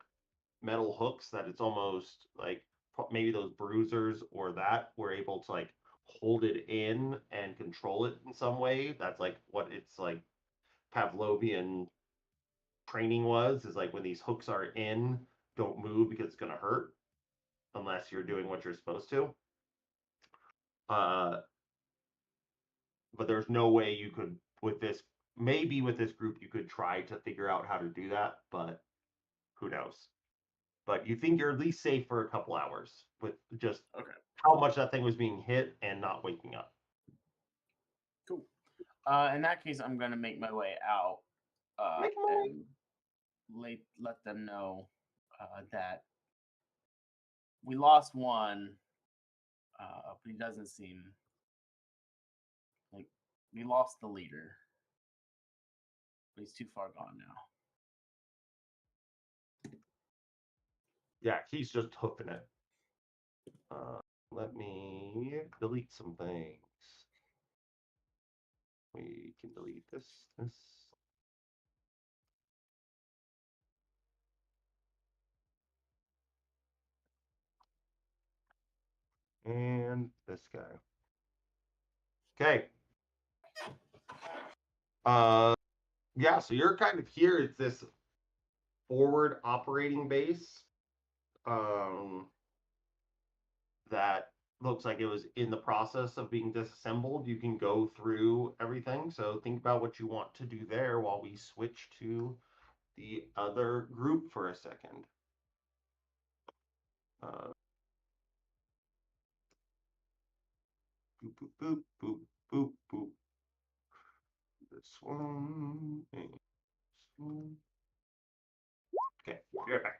metal hooks that it's almost like maybe those bruisers or that were able to like hold it in and control it in some way. That's like what it's like Pavlovian training is like when these hooks are in, don't move because it's going to hurt unless you're doing what you're supposed to. But there's no way you could with this group you could try to figure out how to do that, but who knows. But you think you're at least safe for a couple hours with just how much that thing was being hit and not waking up. Cool. In that case, I'm going to make my way out and let them know that we lost one, but he doesn't seem like We lost the leader. But he's too far gone now. Yeah, he's just hoofing it. Let me delete some things. We can delete this. And this guy. Okay. Yeah, so you're kind of here. It's this forward operating base. That looks like it was in the process of being disassembled. You can go through everything. So think about what you want to do there while we switch to the other group for a second. Boop, boop, boop, boop, boop, boop. This one. And this one. Okay, be right back.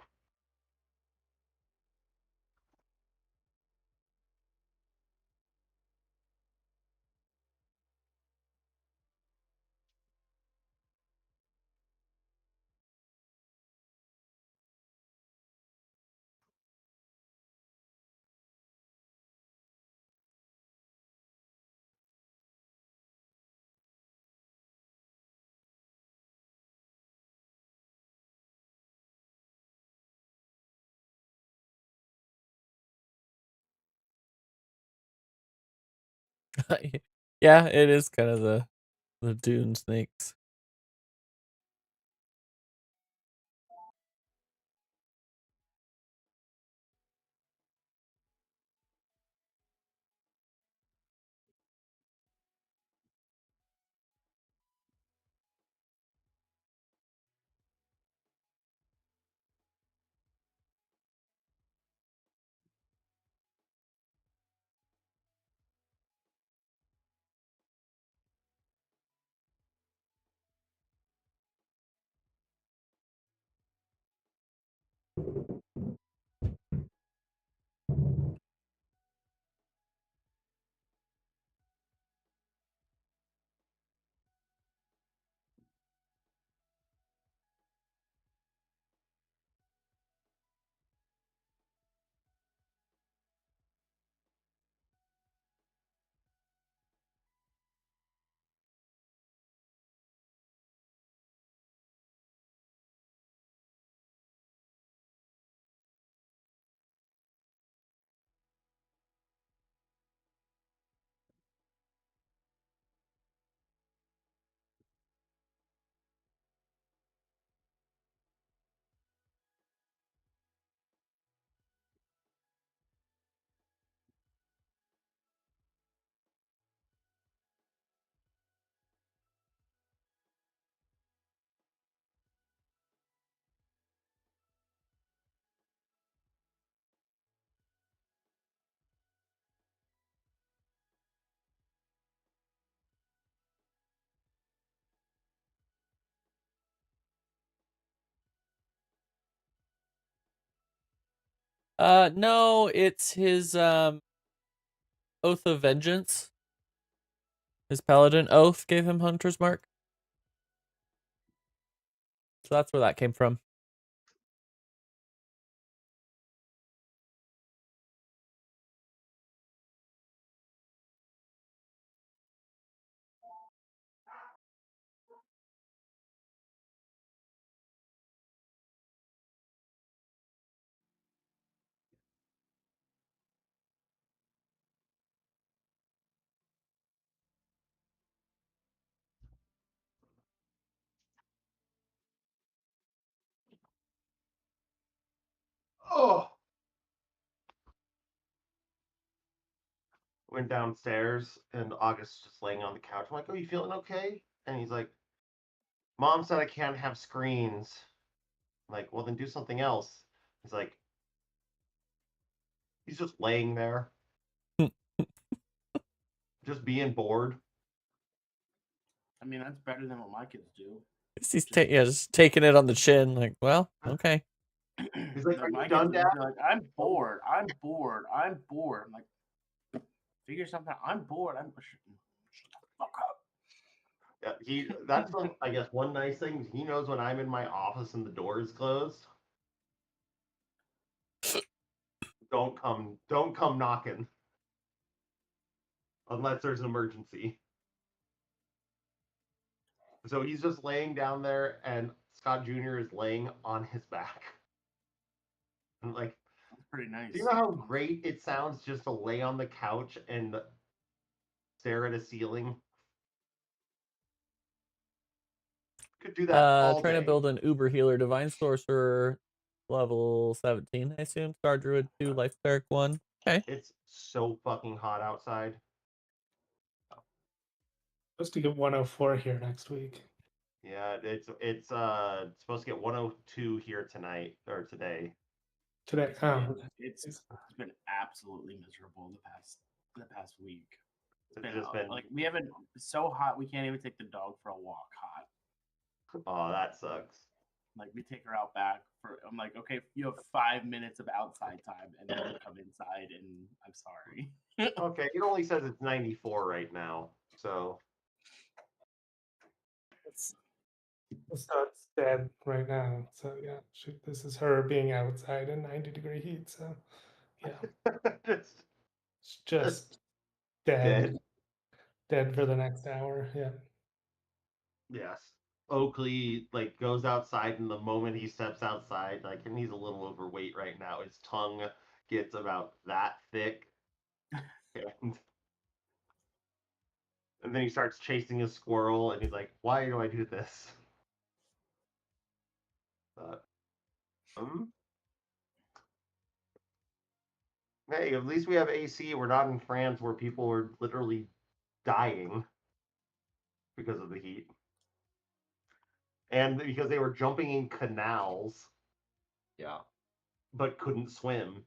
Yeah, it is kind of the dune snakes. No, it's his Oath of Vengeance. His paladin oath gave him Hunter's Mark. So that's where that came from. Oh. Went downstairs and August's just laying on the couch. I'm like, "Oh, you feeling okay?" And he's like, "Mom said I can't have screens." I'm like, "Well, then do something else." He's like, he's just laying there, just being bored. I mean, that's better than what my kids do. He's just taking it on the chin, like, well, okay. He's like, "Are my you done, kids Dad?" are like, I'm bored. I'm bored. I'm bored. I'm like, figure something out. I'm bored. Shut the fuck up. Yeah, that's I guess one nice thing. He knows when I'm in my office and the door is closed. Don't come knocking. Unless there's an emergency. So he's just laying down there, and Scott Jr. is laying on his back. And like, That's pretty nice. do you know how great it sounds just to lay on the couch and stare at a ceiling? Could do that all Trying day. to build an Uber healer, divine sorcerer, level 17, I assume. Star Druid 2, life cleric 1. Okay. It's so fucking hot outside. Supposed to get 104 here next week. Yeah, it's supposed to get 102 here tonight or today. Today. Yeah, Oh, it's been absolutely miserable the past week. It's Been, just been like we haven't it's so hot we can't even take the dog for a walk hot. oh, that sucks. Like we take her out back for I'm like, okay, you have 5 minutes of outside time and then you come inside and I'm sorry. Okay, it only says it's 94 right now. So it's not dead right now. So yeah, this is her being outside in 90-degree heat. So yeah, just it's just dead for the next hour. Yeah. yes. Oakley like goes outside, and the moment he steps outside, like, and he's a little overweight right now, his tongue gets about that thick. And then he starts chasing a squirrel, and he's like, "Why do I do this?" But, hey, at least we have AC. We're not in France where people are literally dying because of the heat, and because they were jumping in canals. Yeah. But couldn't swim,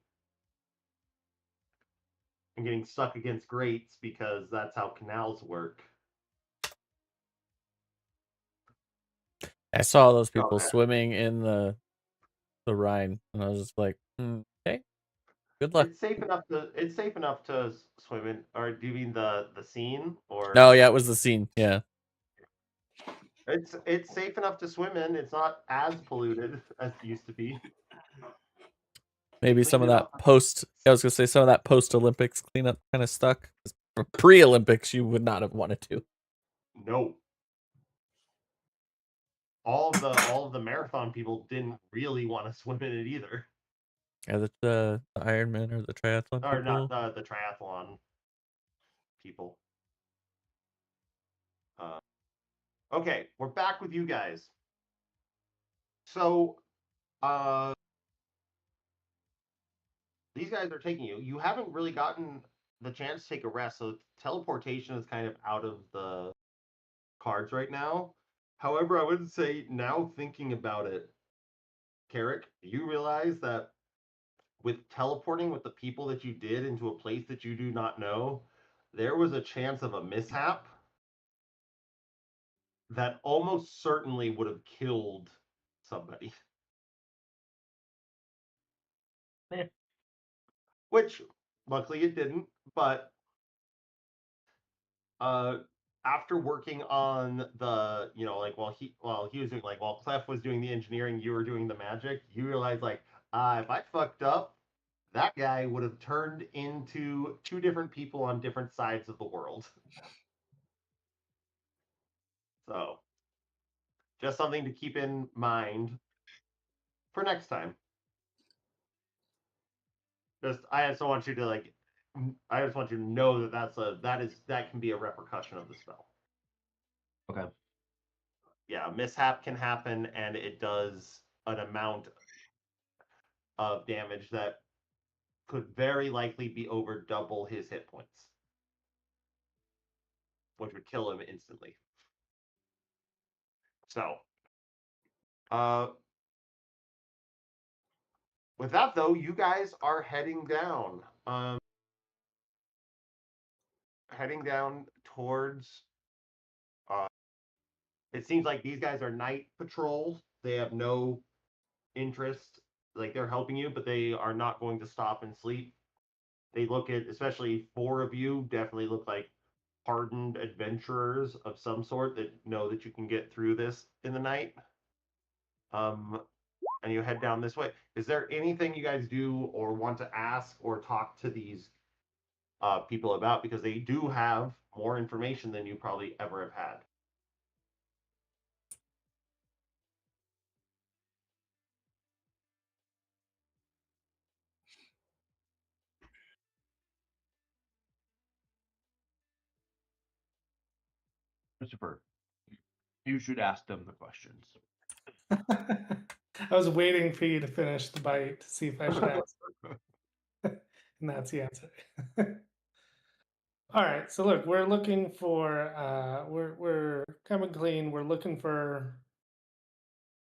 and getting stuck against grates because that's how canals work. I saw those people yeah. swimming in the Rhine, and I was just like, okay, good luck. It's safe enough to swim in. Or do you mean the scene? Or No, yeah, it was the scene. Yeah. it's safe enough to swim in. It's not as polluted as it used to be. Maybe some of Cleaned it that up. post. I was gonna say some of that post Olympics cleanup kind of stuck. Pre Olympics, you would not have wanted to. No. All of the marathon people didn't really want to swim in it either. Yeah, the Ironman or the triathlon Or people. not the triathlon people. Okay, we're back with you guys. So, these guys are taking you. You haven't really gotten the chance to take a rest, so teleportation is kind of out of the cards right now. However, I would say now thinking about it, Carrick, you realize that with teleporting with the people that you did into a place that you do not know, there was a chance of a mishap that almost certainly would have killed somebody. Which luckily it didn't, but after working on the, like while he was doing, like, while Clef was doing the engineering, you were doing the magic, you realize, like, if I fucked up, that guy would have turned into two different people on different sides of the world. So just something to keep in mind for next time. I just want you to I just want you to know that can be a repercussion of the spell. Okay. Yeah, a mishap can happen, and it does an amount of damage that could very likely be over double his hit points, which would kill him instantly. So, with that though, you guys are heading down. Heading down towards. It seems like these guys are night patrols. They have no interest, like, they're helping you, but they are not going to stop and sleep. They look at, especially four of you, definitely look like hardened adventurers of some sort that know that you can get through this in the night. And you head down this way. Is there anything you guys do or want to ask or talk to these people about? Because they do have more information than you probably ever have had. Christopher, you should ask them the questions. I was waiting for you to finish the bite to see if I should answer. And that's the answer. All right, so look, we're looking for we're coming clean. We're looking for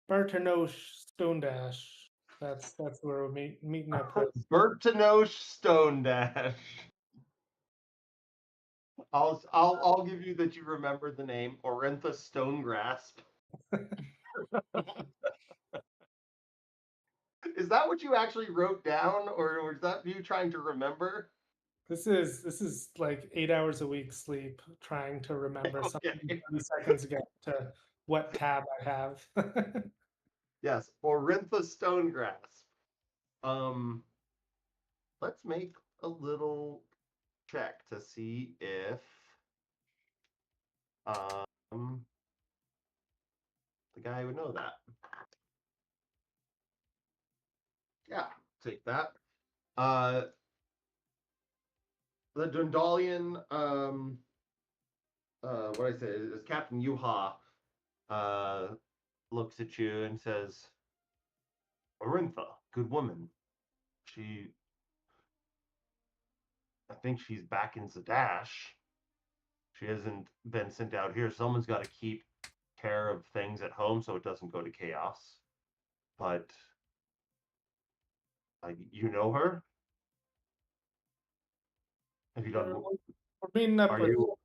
Bartanosh Stone Dash. That's where we're meeting up with. Bertanosh Stone Dash. I'll give you that you remember the name Orentha Stone Grasp. Is that what you actually wrote down, or was that you trying to remember? This is like 8 hours a week sleep, trying to remember something Okay. 30 seconds ago to what tab I have. Yes, Orentha Stone Grasp. Let's make a little check to see if the guy would know that. Yeah, take that. The Dundalian, what I say is Captain Yuha, looks at you and says, Orintha, good woman. I think she's back in Zadash. She hasn't been sent out here. Someone's got to keep care of things at home so it doesn't go to chaos. But you know her? Have you done? We're meeting up Are with you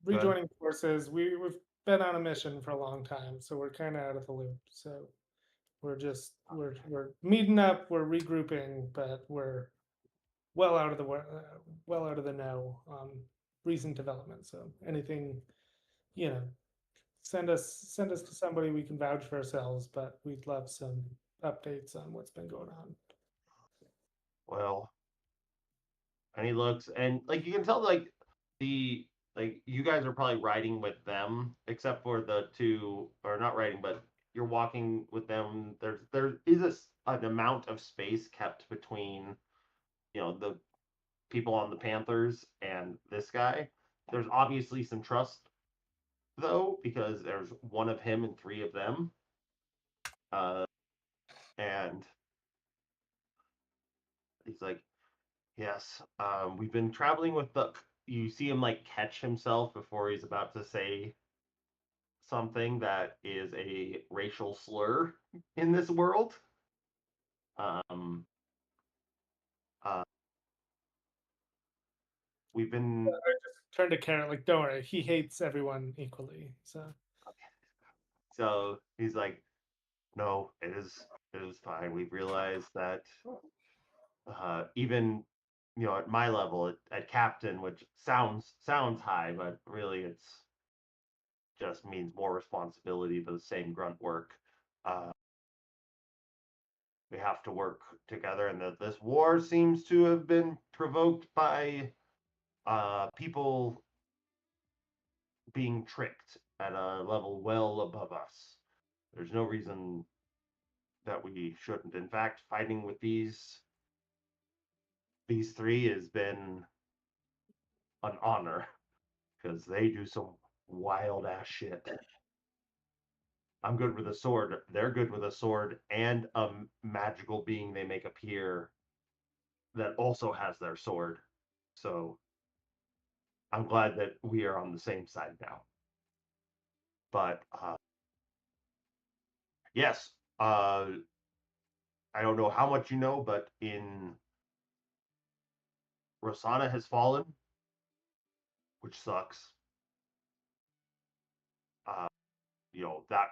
rejoining forces. We've been on a mission for a long time, so we're kind of out of the loop. So we're just we're meeting up, we're regrouping, but we're well out of the know on recent developments. So anything, send us to somebody we can vouch for ourselves, but we'd love some updates on what's been going on. well? And he looks, and like you can tell, like you guys are probably riding with them, except for the two, or not riding, but you're walking with them. There is an amount of space kept between, the people on the Panthers and this guy. There's obviously some trust though, because there's one of him and three of them. And he's like, yes, we've been traveling with the. You see him like catch himself before he's about to say something that is a racial slur in this world. Uh, we've been. I just turned to Carrick, like, don't worry, he hates everyone equally. So he's like, no, it is fine. We've realized that even at my level at captain, which sounds high, but really it's just means more responsibility for the same grunt work. We have to work together, and that this war seems to have been provoked by people being tricked at a level well above us. There's no reason that we shouldn't. In fact, fighting with these three has been an honor because they do some wild ass shit. I'm good with a sword. They're good with a sword and a magical being they make appear that also has their sword. So I'm glad that we are on the same side now. But yes, I don't know how much you know, but in Rosanna has fallen, which sucks. That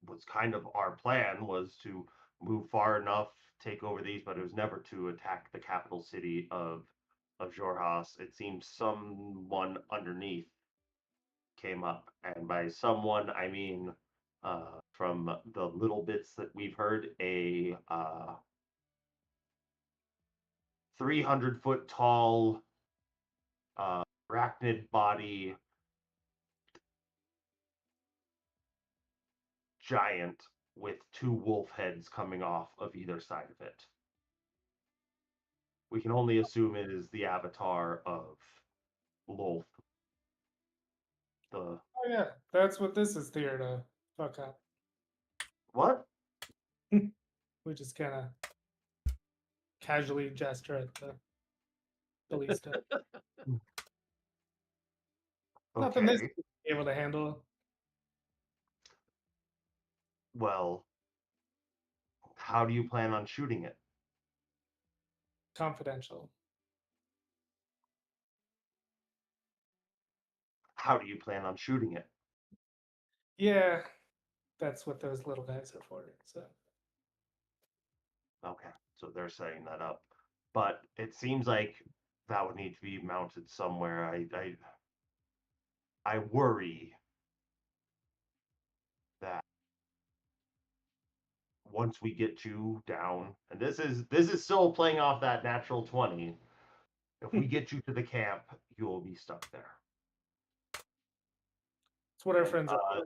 was kind of our plan, was to move far enough, take over these, but it was never to attack the capital city of of Jorhas, it seems someone underneath came up, and by someone I mean, from the little bits that we've heard, a 300-foot tall, arachnid body giant with 2 wolf heads coming off of either side of it. We can only assume it is the avatar of Lolth. Oh yeah, that's what this is there to fuck up. What? We just kind of casually gesture at the ballista. Nothing this Okay. is able to handle. Well, how do you plan on shooting it? Confidential. How do you plan on shooting it? Yeah, that's what those little guys are for. So Okay, so they're setting that up. But it seems like that would need to be mounted somewhere. I worry that once we get you down, and this is still playing off that natural 20. If we get you to the camp, you will be stuck there. that's what our And, friends are.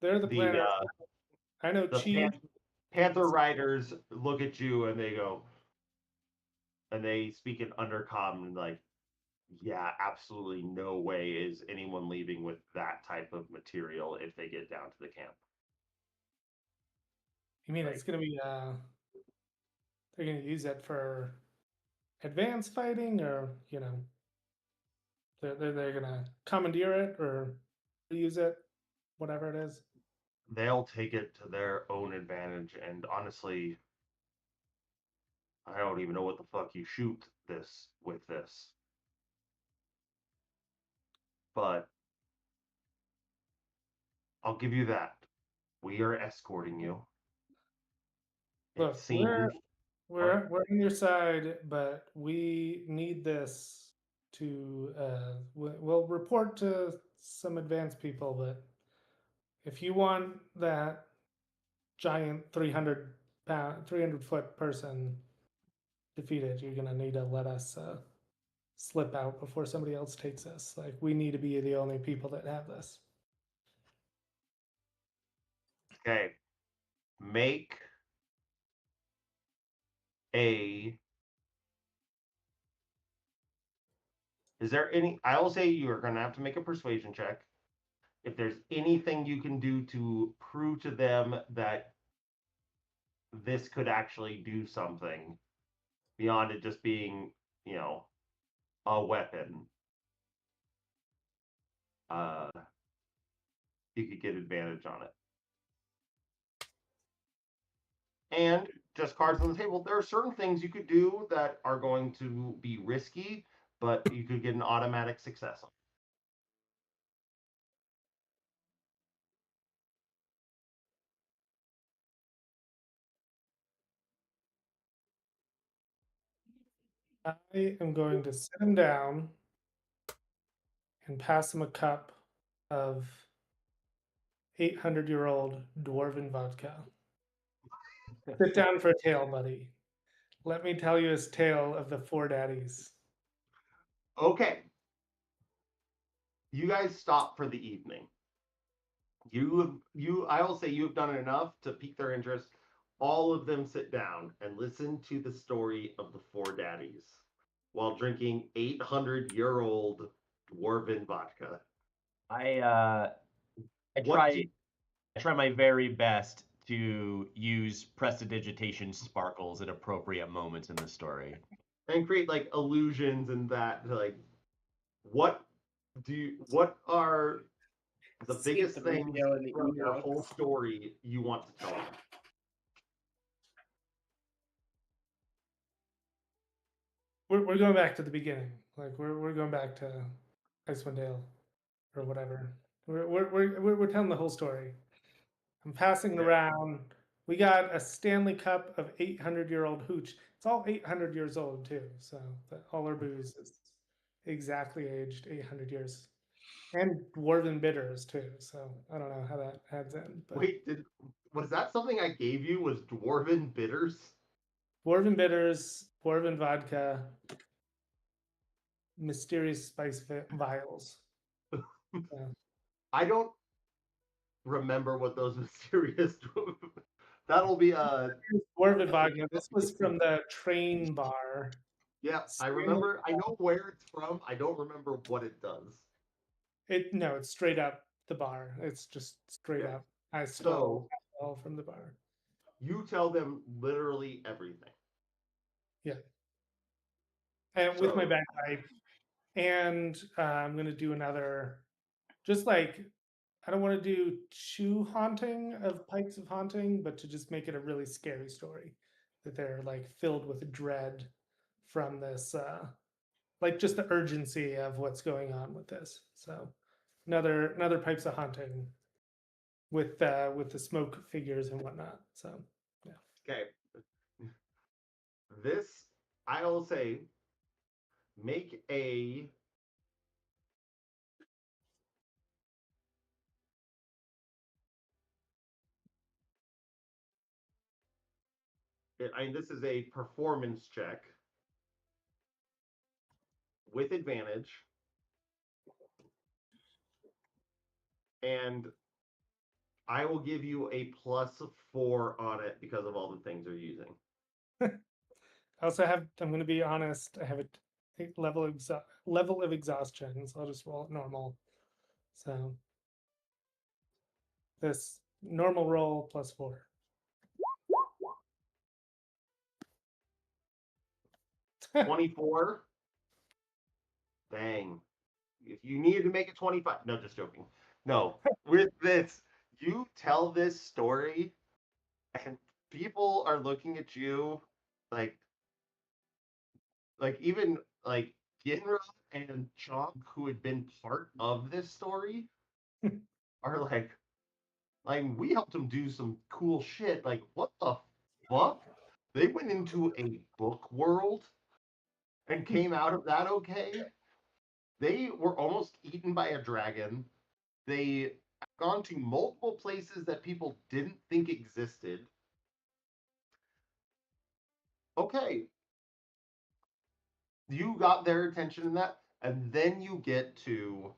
They're the the planners. I know the Chi. Panther Riders look at you and they go, and they speak in undercom and like, yeah, absolutely no way is anyone leaving with that type of material if they get down to the camp. You mean it's gonna be they're gonna use it for advanced fighting, or they're gonna commandeer it or use it, whatever it is. They'll take it to their own advantage, and honestly, I don't even know what the fuck you shoot this with this. But I'll give you that. We are escorting you. It Look, seems we're on your side, but we need this to we'll report to some advanced people, but if you want that giant 300-foot person defeated, you're gonna need to let us slip out before somebody else takes us. Like, we need to be the only people that have this. okay. Make a. Is there any? I will say you are going to have to make a persuasion check. If there's anything you can do to prove to them that this could actually do something beyond it just being, a weapon, you could get advantage on it. And just cards on the table. There are certain things you could do that are going to be risky, but you could get an automatic success on. I am going to sit him down and pass him a cup of 800-year-old dwarven vodka. Sit down for a tale, buddy. Let me tell you his tale of the 4 daddies. Okay. You guys stop for the evening. I will say you have done enough to pique their interest. All of them sit down and listen to the story of the 4 daddies while drinking 800-year-old dwarven vodka. I try my very best to use prestidigitation sparkles at appropriate moments in the story. And create like illusions and that, like, what are the Skip biggest the things radio and the from your email. whole story you want to tell them? We're going back to the beginning. Like, we're going back to Icewind Dale or whatever. We're telling the whole story. I'm passing it around. We got a Stanley Cup of 800-year-old hooch. It's all 800 years old too. So all our booze is exactly aged 800 years. And dwarven bitters too. So I don't know how that adds in. But Wait, was that something I gave you? Was dwarven bitters? dwarven bitters, dwarven vodka, mysterious spice vials. Yeah. I don't remember what those mysterious. That'll be Dwarven vodka. This was from the train bar. Yeah, I remember. I know where it's from. I don't remember what it does. It's straight up the bar. It's just straight Yeah. up. I stole all from the bar. You tell them literally everything. Yeah. And with my bagpipe. And I'm gonna do another, just like, I don't want to do two haunting of Pikes of Haunting, but to just make it a really scary story that they're like filled with dread from this, like just the urgency of what's going on with this. So another Pipes of Haunting with the smoke figures and whatnot. So yeah. Okay. This, I will say, make a. This is a performance check with advantage. And I will give you a +4 on it because of all the things they're using. I also have, I'm going to be honest, I have a level of exhaustion, so I'll just roll it normal. So this normal roll +4. $24. Dang. If you needed to make it 25. No, just joking. No, with this, you tell this story and people are looking at you like even like Ginra and Chalk, who had been part of this story, are like we helped them do some cool shit. Like, what the fuck? They went into a book world and came out of that okay. They were almost eaten by a dragon. They have gone to multiple places that people didn't think existed. Okay, you got their attention in that, and then you get to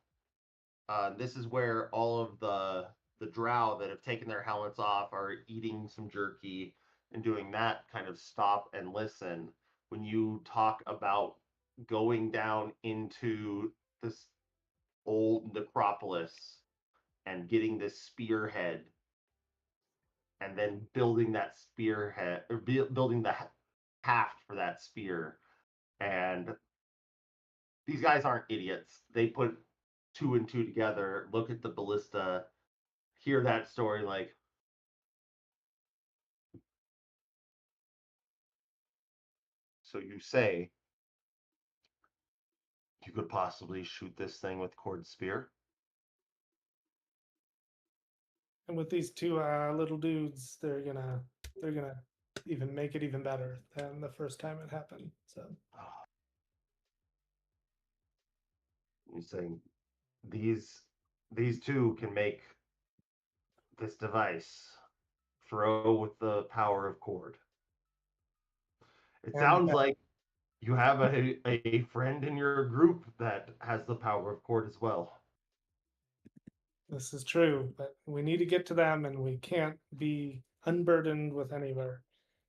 this is where all of the drow that have taken their helmets off are eating some jerky and doing that kind of stop and listen when you talk about going down into this old necropolis and getting this spearhead and then building that spearhead or building the haft for that spear. And these guys aren't idiots. They put two and two together, look at the ballista, hear that story like, so you say you could possibly shoot this thing with cord spear? And with these two little dudes, they're gonna even make it even better than the first time it happened. So You're saying these two can make this device throw with the power of cord. It and sounds like you have a friend in your group that has the power of cord as well. this is true, but we need to get to them, and we can't be unburdened with any of our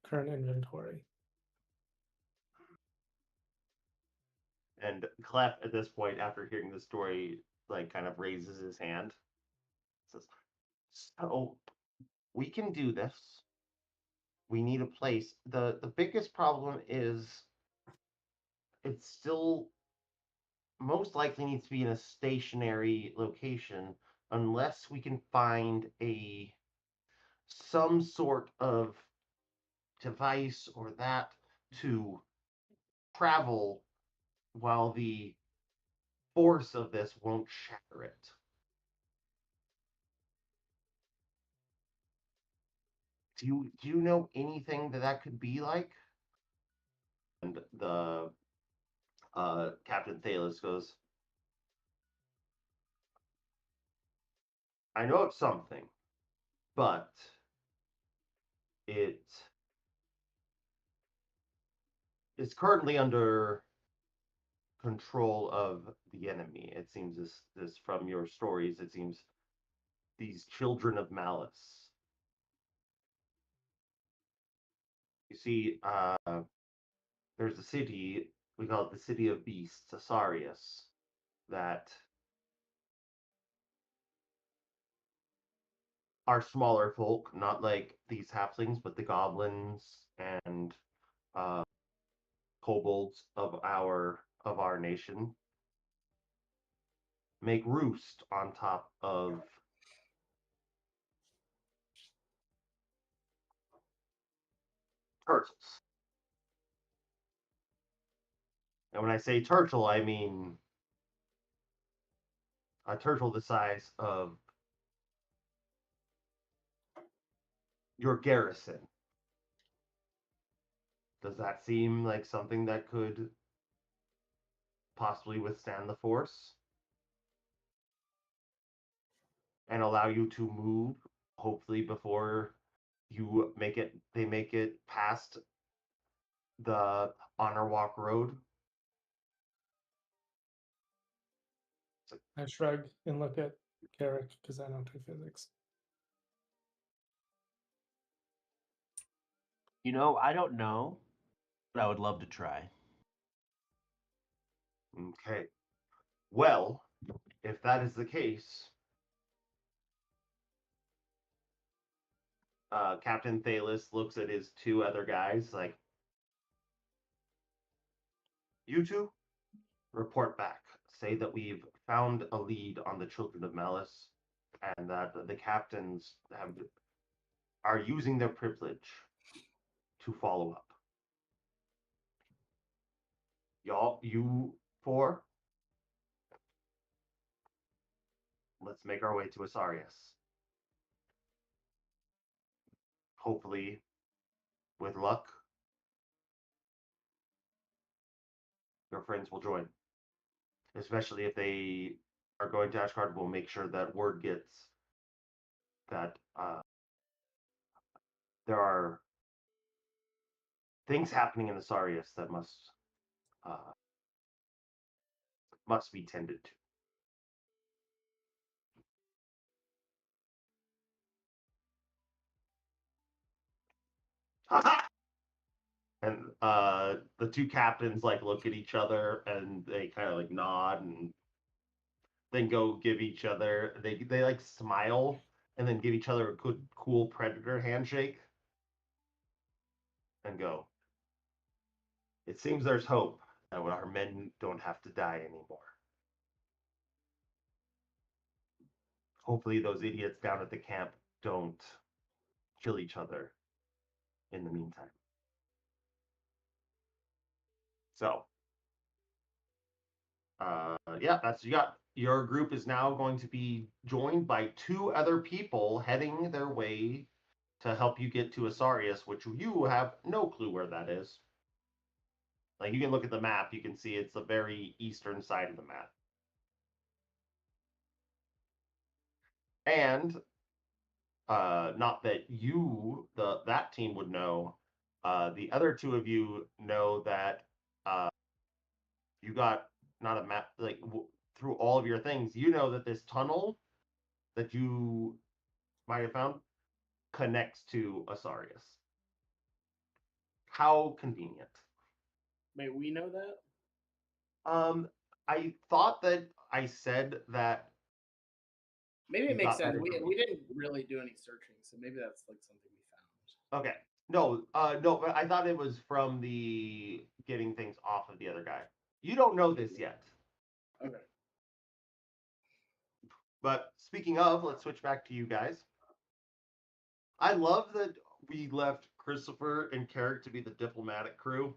current inventory. And Clef, at this point, after hearing the story, like kind of raises his hand. Says, "So we can do this. We need a place. The biggest problem is it still most likely needs to be in a stationary location unless we can find a some sort of device or that to travel while the force of this won't shatter it." Do you know anything that could be like? And the Captain Thalos goes, I know of something, but it is currently under control of the enemy. It seems this from your stories, it seems these Children of Malice. You see, there's a city, we call it the City of Beasts, Asarius, that are smaller folk, not like these halflings, but the goblins and kobolds of our nation make roost on top of turtles. And when I say turtle, I mean a turtle the size of your garrison. Does that seem like something that could possibly withstand the force and allow you to move, hopefully before they make it past the Honor Walk Road? I shrug and look at Carrick because I don't do physics. You know, I don't know, but I would love to try. Okay. Well, if that is the case, Captain Thalos looks at his two other guys like, you two, report back. Say that we've found a lead on the Children of Malice and that the captains are using their privilege to follow up. Y'all, you four, let's make our way to Asarius. Hopefully, with luck, your friends will join. Especially if they are going to Ashgard, we'll make sure that word gets that there are things happening in Asarius that must be tended to. And the two captains like look at each other and they kind of like nod and then go give each other they like smile and then give each other a good cool predator handshake and go, it seems there's hope that our men don't have to die anymore. Hopefully those idiots down at the camp don't kill each other in the meantime. So yeah, that's you got. Your group is now going to be joined by two other people heading their way to help you get to Asarius, which you have no clue where that is. Like, you can look at the map, you can see it's the very eastern side of the map. And not that that team would know, the other two of you know that you got not a map, like through all of your things, you know that this tunnel that you might have found connects to Asarius. How convenient. Wait, we know that? I thought that I said that. Maybe You it makes got that sense. We information. didn't really do any searching, so maybe that's like something we found. Okay. No, no, but I thought it was from the getting things off of the other guy. You don't know this yet. Okay. But speaking of, let's switch back to you guys. I love that we left Christopher and Carrick to be the diplomatic crew,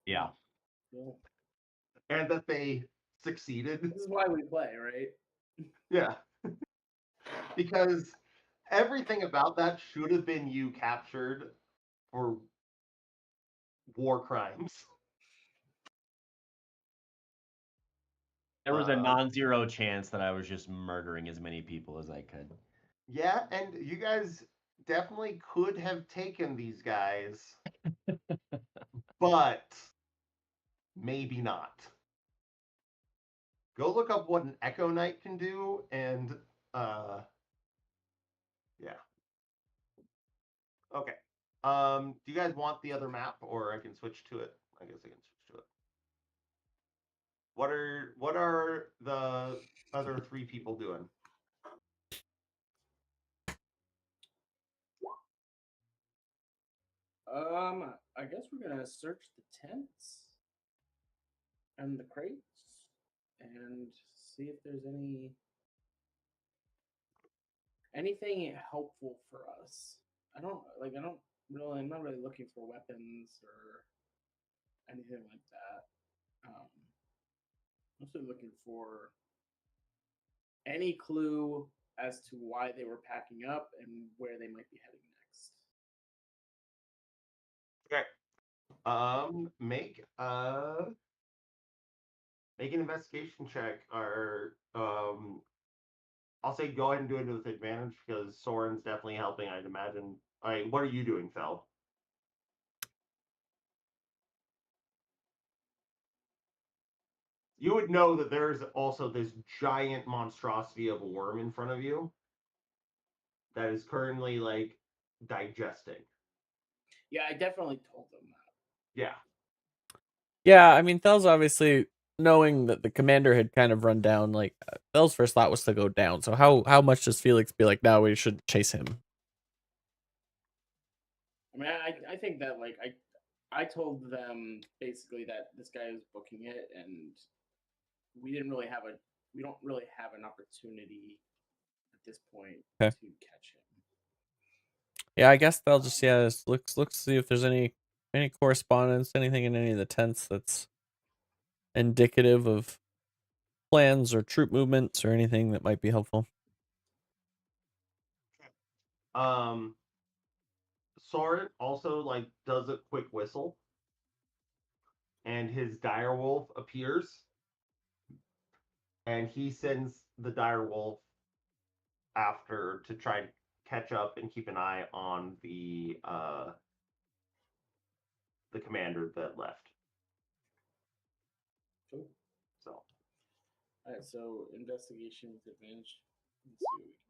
Yeah. Cool. and that they succeeded. This is why we play, right? Yeah. Because everything about that should have been you captured for war crimes. There was a non-zero chance that I was just murdering as many people as I could. Yeah, and you guys definitely could have taken these guys, but maybe not. Go look up what an Echo Knight can do, and yeah. Okay. Do you guys want the other map, or I can switch to it? I guess I can switch to it. What are the other 3 people doing? I guess we're gonna search the tents and the crates and see if there's anything helpful for us. I'm not really looking for weapons or anything like that. Mostly looking for any clue as to why they were packing up and where they might be heading next. Okay. Make an investigation check, or I'll say go ahead and do it with advantage because Soren's definitely helping, I'd imagine. All right, what are you doing, Fel? You would know that there's also this giant monstrosity of a worm in front of you that is currently like digesting. Yeah, I definitely told them that. Yeah. Yeah, I mean, Thel's obviously knowing that the commander had kind of run down. Like Thel's first thought was to go down. So how much does Felix be like? No, we should chase him. I mean, I think that like I told them basically that this guy was booking it, and we don't really have an opportunity at this point Okay. to catch him. Yeah, I guess they'll just just look see if there's any correspondence, anything in any of the tents that's indicative of plans or troop movements or anything that might be helpful. Soren also like does a quick whistle, and his direwolf appears, and he sends the direwolf after to try and catch up and keep an eye on the commander that left. Cool. So All right, so investigation with advantage. Let's see what we can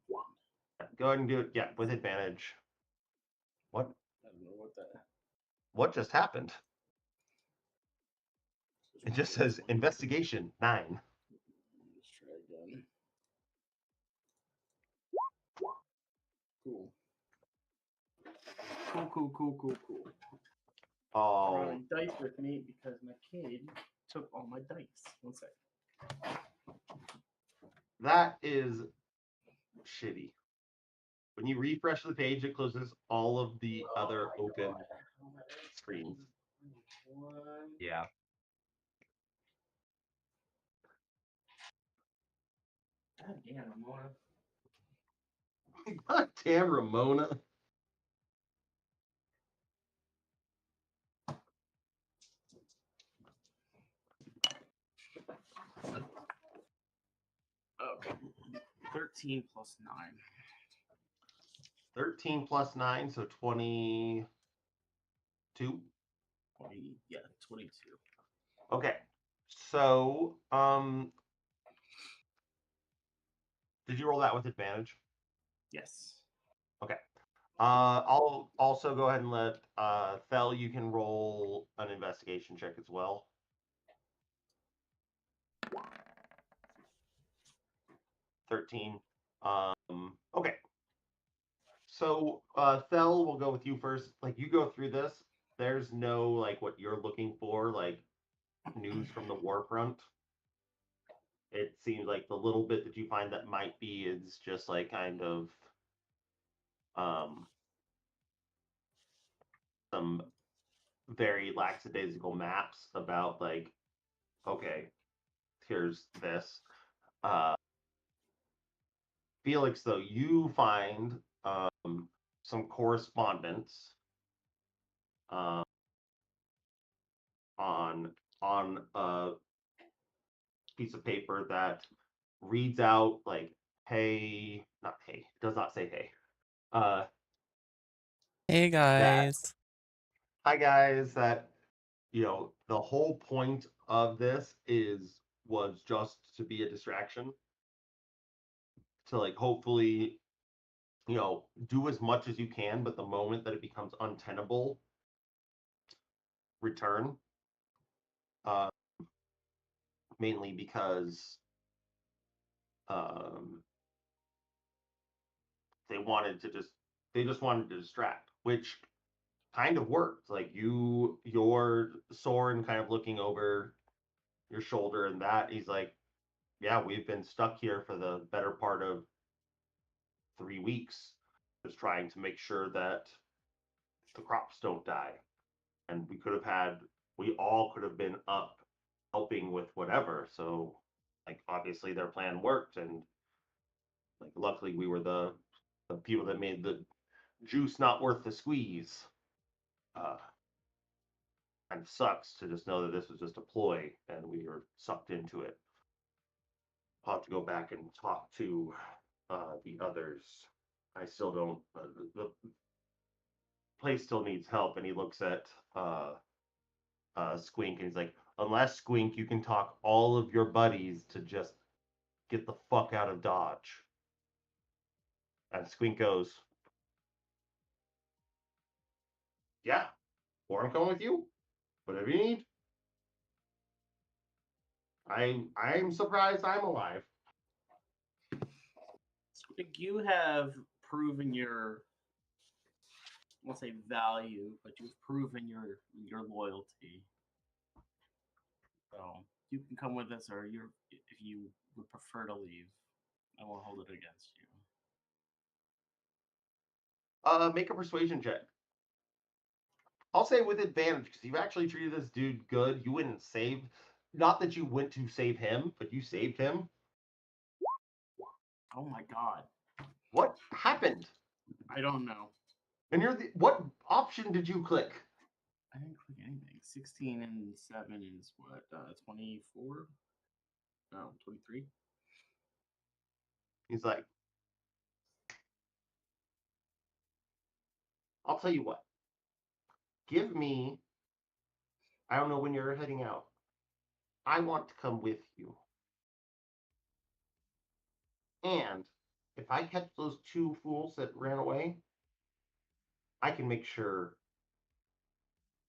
find. go ahead and do it. Yeah, with advantage. What? I don't know what that. What just happened? It just says investigation 9. Let's try again. Cool. Cool. Oh, Drawing dice with me because my kid took all my dice. One sec. that is shitty. When you refresh the page, it closes all of the other open screens. Yeah. God damn, Ramona. God damn, Ramona. Okay. 13 plus 9. 13 plus 9, so 22. 22. Okay. So, did you roll that with advantage? Yes. Okay. I'll also go ahead and let Thel, you can roll an investigation check as well. 13. Okay. So, Thel, we'll go with you first. Like, you go through this. There's no, like, what you're looking for, like, news from the war front. It seems like the little bit that you find that might be is just, like, kind of, some very lackadaisical maps about, like, okay, here's this. Felix, though, you find some correspondence on piece of paper that reads out like, "Hey," not "Hey," it does not say "Hey." Hey guys. Hi guys. That the whole point of this was just to be a distraction, to like hopefully do as much as you can, but the moment that it becomes untenable, return. Uh, Mainly because um, they just wanted to distract, which kind of worked. Like you're Soren kind of looking over your shoulder, and that he's like, yeah, we've been stuck here for the better part of 3 weeks, just trying to make sure that the crops don't die. And we all could have been up helping with whatever. So, like, obviously their plan worked, and like, luckily we were the people that made the juice not worth the squeeze. Uh, and sucks to just know that this was just a ploy and we were sucked into it. I'll have to go back and talk to the others. I still don't. The place still needs help, and he looks at Squink, and he's like, "Unless Squink, you can talk all of your buddies to just get the fuck out of Dodge." And Squink goes, "Yeah, or I'm coming with you. Whatever you need." I'm surprised I'm alive. You have proven your, I won't say value, but you've proven your loyalty. So you can come with us, or if you would prefer to leave, I won't hold it against you. Make a persuasion check. I'll say with advantage because you've actually treated this dude good. You wouldn't save, not that you went to save him, but you saved him. Oh my god. What happened? I don't know. And what option did you click? I didn't click anything. 16 and 7 is what? 24? No, 23? He's like, I'll tell you what. Give me, I don't know when you're heading out. I want to come with you. And if I catch those two fools that ran away, I can make sure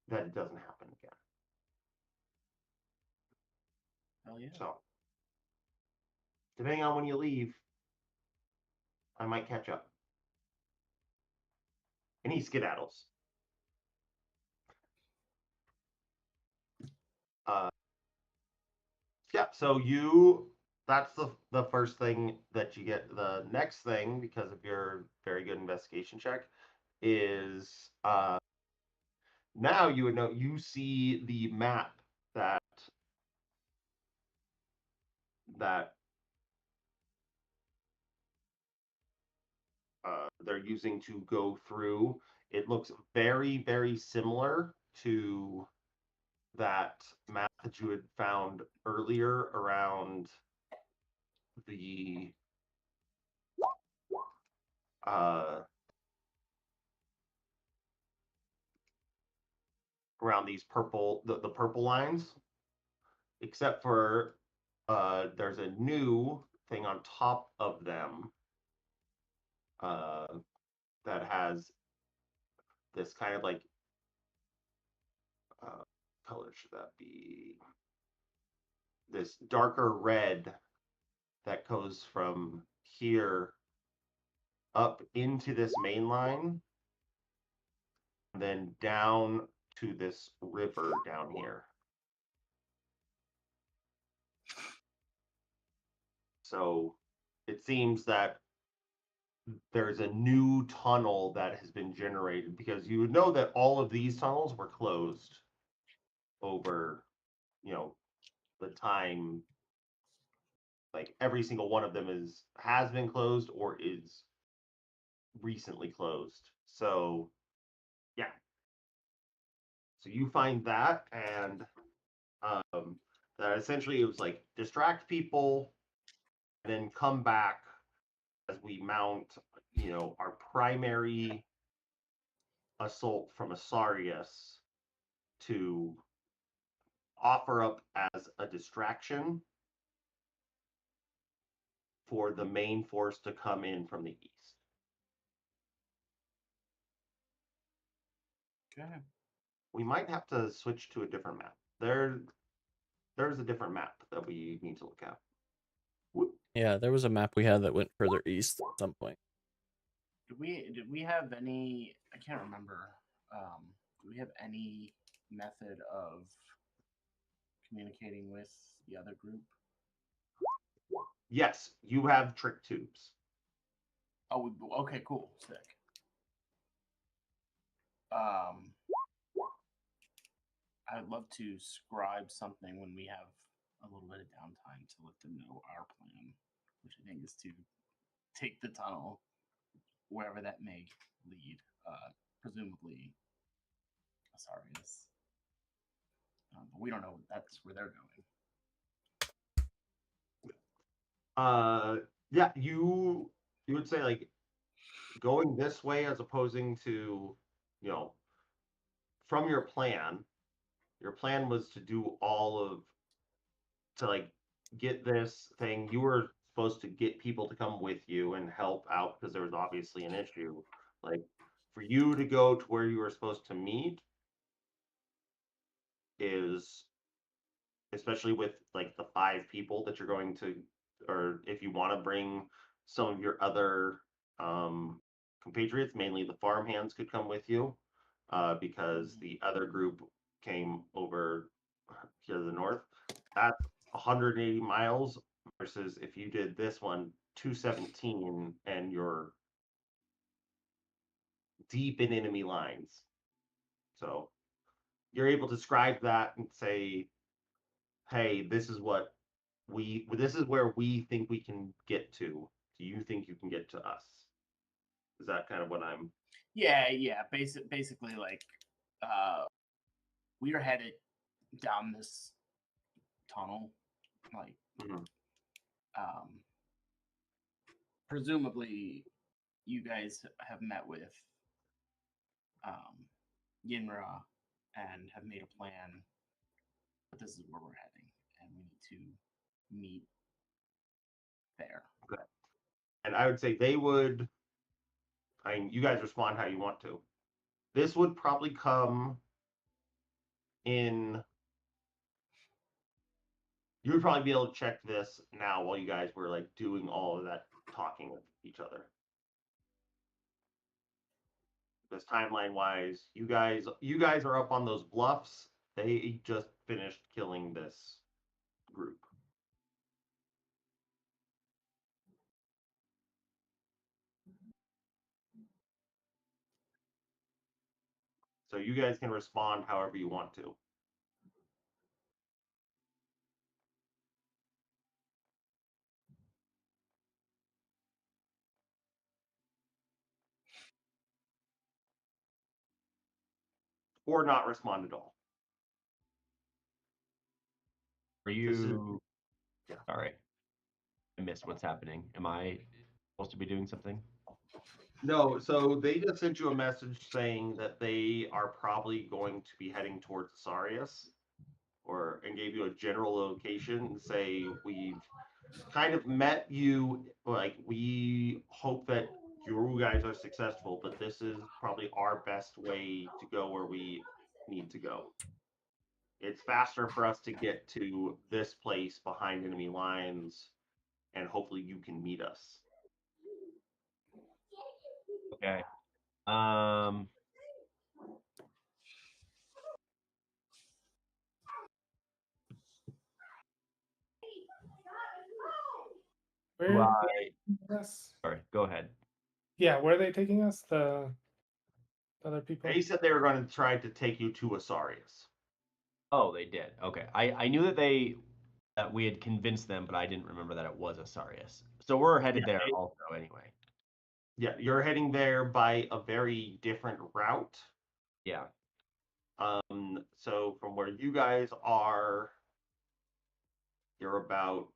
that it doesn't happen again. Hell yeah. So, depending on when you leave, I might catch up. And he skedaddles. Yeah, so that's the first thing that you get. The next thing, because of your very good investigation check, is now you would know, you see the map that that they're using to go through. It looks very, very similar to that map that you had found earlier around the uh, around these the purple lines, except for there's a new thing on top of them uh, that has this kind of like color should that be? This darker red that goes from here up into this main line, and then down to this river down here. So it seems that there's a new tunnel that has been generated, because you would know that all of these tunnels were closed over, the time. Like every single one of them has been closed or is recently closed. So yeah. So you find that, and that essentially it was like distract people and then come back as we mount, our primary assault from Asarius to offer up as a distraction for the main force to come in from the east. Okay. We might have to switch to a different map. There's a different map that we need to look at. Yeah, there was a map we had that went further east at some point. Did we have any? I can't remember. Do we have any method of communicating with the other group? Yes, you have trick tubes. Oh, okay, cool, sick. I'd love to scribe something when we have a little bit of downtime to let them know our plan, which I think is to take the tunnel wherever that may lead. Presumably, Asarius. But we don't know that's where they're going. Yeah, you would say like going this way as opposing to, from your plan was to do to like get this thing. You were supposed to get people to come with you and help out because there was obviously an issue. Like for you to go to where you were supposed to meet is, especially with like the 5 people that you're going to, or if you want to bring some of your other compatriots, mainly the farmhands could come with you, because the other group came over here to the north. That's 180 miles versus if you did this one 217 and you're deep in enemy lines. So you're able to describe that and say, hey, this is where we think we can get to. Do you think you can get to us? Is that kind of what I'm? Yeah. Basically, like, we are headed down this tunnel, like, presumably, you guys have met with Yinra and have made a plan, but this is where we're heading, and we need to meet there. Okay. And I would say they would. I mean, you guys respond how you want to. This would probably come in. You would probably be able to check this now while you guys were like doing all of that talking with each other. Because timeline wise, you guys are up on those bluffs. They just finished killing this group. So you guys can respond however you want to. Or not respond at all. Are you? Yeah. Sorry, I missed what's happening. Am I supposed to be doing something? No, so they just sent you a message saying that they are probably going to be heading towards Asarius, and gave you a general location and say we've kind of met you. Like we hope that you guys are successful, but this is probably our best way to go where we need to go. It's faster for us to get to this place behind enemy lines, and hopefully you can meet us. Okay. Where? Us? Sorry, go ahead. Yeah, where are they taking us? The other people? They said they were going to try to take you to Asarius. Oh, they did. Okay. I knew that we had convinced them, but I didn't remember that it was Asarius. So we're headed there also anyway. Yeah, you're heading there by a very different route. Yeah. So from where you guys are, You're about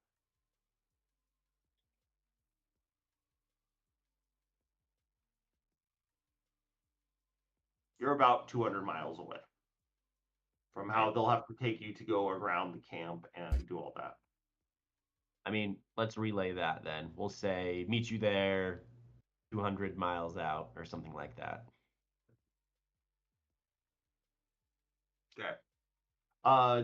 you're about 200 miles away from how they'll have to take you to go around the camp and do all that. I mean, let's relay that then. We'll say meet you there 200 miles out or something like that. Okay.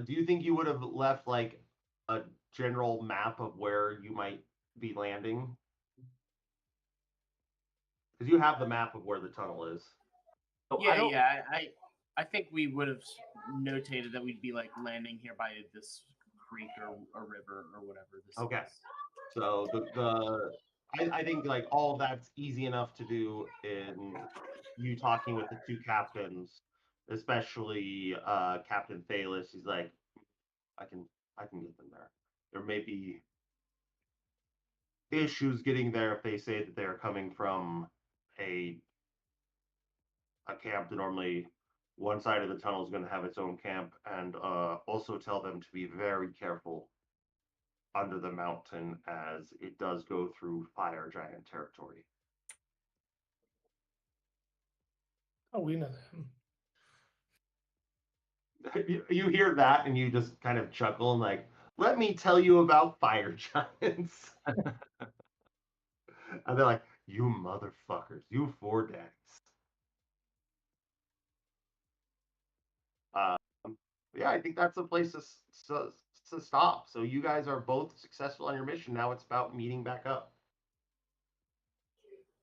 Do you think you would have left like a general map of where you might be landing? Because you have the map of where the tunnel is. So Yeah, yeah. I think we would have notated that we'd be like landing here by this creek or river or whatever this Okay. is. So I think like all that's easy enough to do in you talking with the two captains, especially Captain Thalis. He's like, I can get them there. There may be issues getting there if they say that they're coming from a camp that normally one side of the tunnel is going to have its own camp, and also tell them to be very careful under the mountain as it does go through fire giant territory. Oh, we know that. You hear that and you just kind of chuckle and like, let me tell you about fire giants. And they're like, you motherfuckers, you four daddies. Yeah, I think that's a place to stop. So you guys are both successful on your mission. Now it's about meeting back up.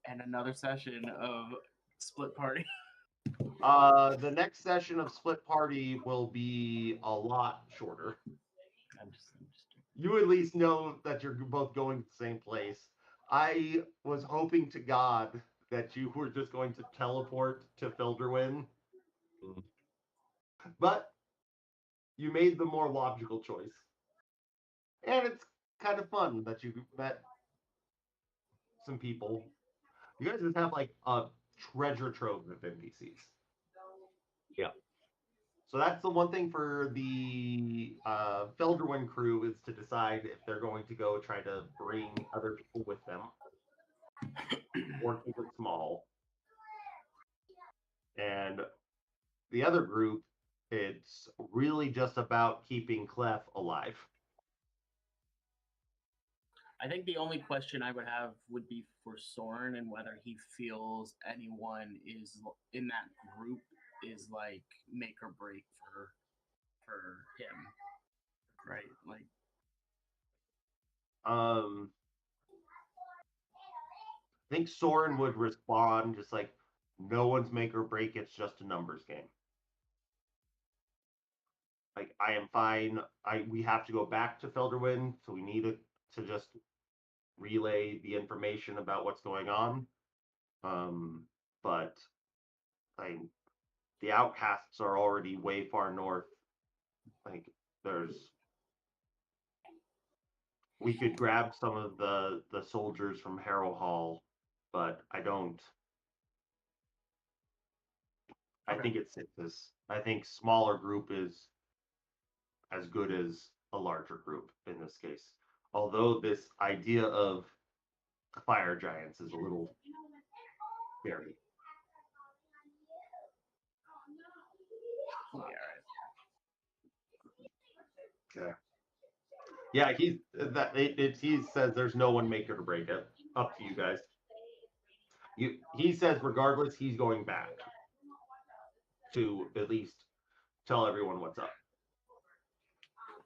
And another session of split party. The next session of Split Party will be a lot shorter. I'm just You at least know that you're both going to the same place. I was hoping to God that you were just going to teleport to Filderwin, but you made the more logical choice. And it's kind of fun that you met some people. You guys just have like a treasure trove of NPCs. Yeah. So that's the one thing for the Felderwin crew is to decide if they're going to go try to bring other people with them or keep it small. And the other group, it's really just about keeping Clef alive. I think the only question I would have would be for Soren and whether he feels anyone is in that group is like make or break for him, right? Like, I think Soren would respond just like, no one's make or break, it's just a numbers game. Like, I am fine. We have to go back to Felderwin, so we need to just relay the information about what's going on. But the outcasts are already way far north. Like, we could grab some of the soldiers from Harrow Hall, but I don't. I think it's sixes. I think smaller group is as good as a larger group in this case. Although this idea of fire giants is a little scary. Okay. Yeah, he says there's no one make it or break it. Up to you guys. He says regardless, he's going back to at least tell everyone what's up.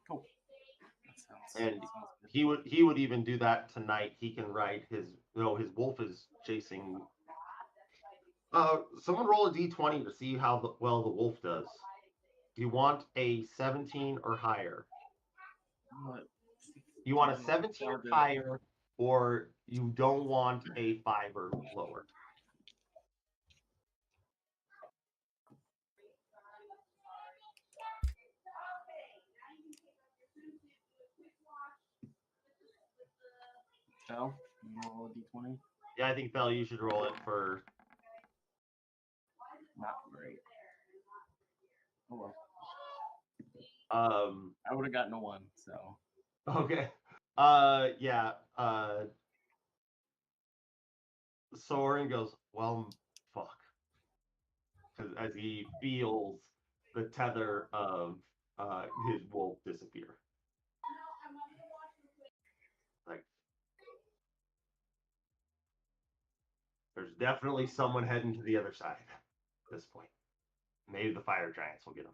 cool. And Sounds good. he would even do that tonight. He can ride his his wolf is chasing. Someone roll a d20 to see how well the wolf does. Do you want a 17 or higher? What? You want a 17 or higher, or you don't want a 5 or lower? Phil, you roll a d20. Yeah, I think Bell, you should roll it for. Not great. Oh well. Um, I would have gotten a 1, so. Okay. Yeah. Soren goes, well, fuck. Because as he feels the tether of his wolf disappear. Like, there's definitely someone heading to the other side at this point. Maybe the fire giants will get him.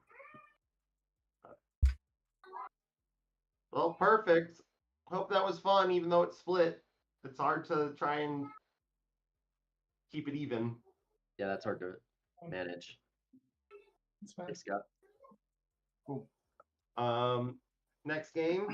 Well, perfect. Hope that was fun, even though it's split. It's hard to try and keep it even. Yeah, that's hard to manage. It's fine. Hey, Scott. Next game.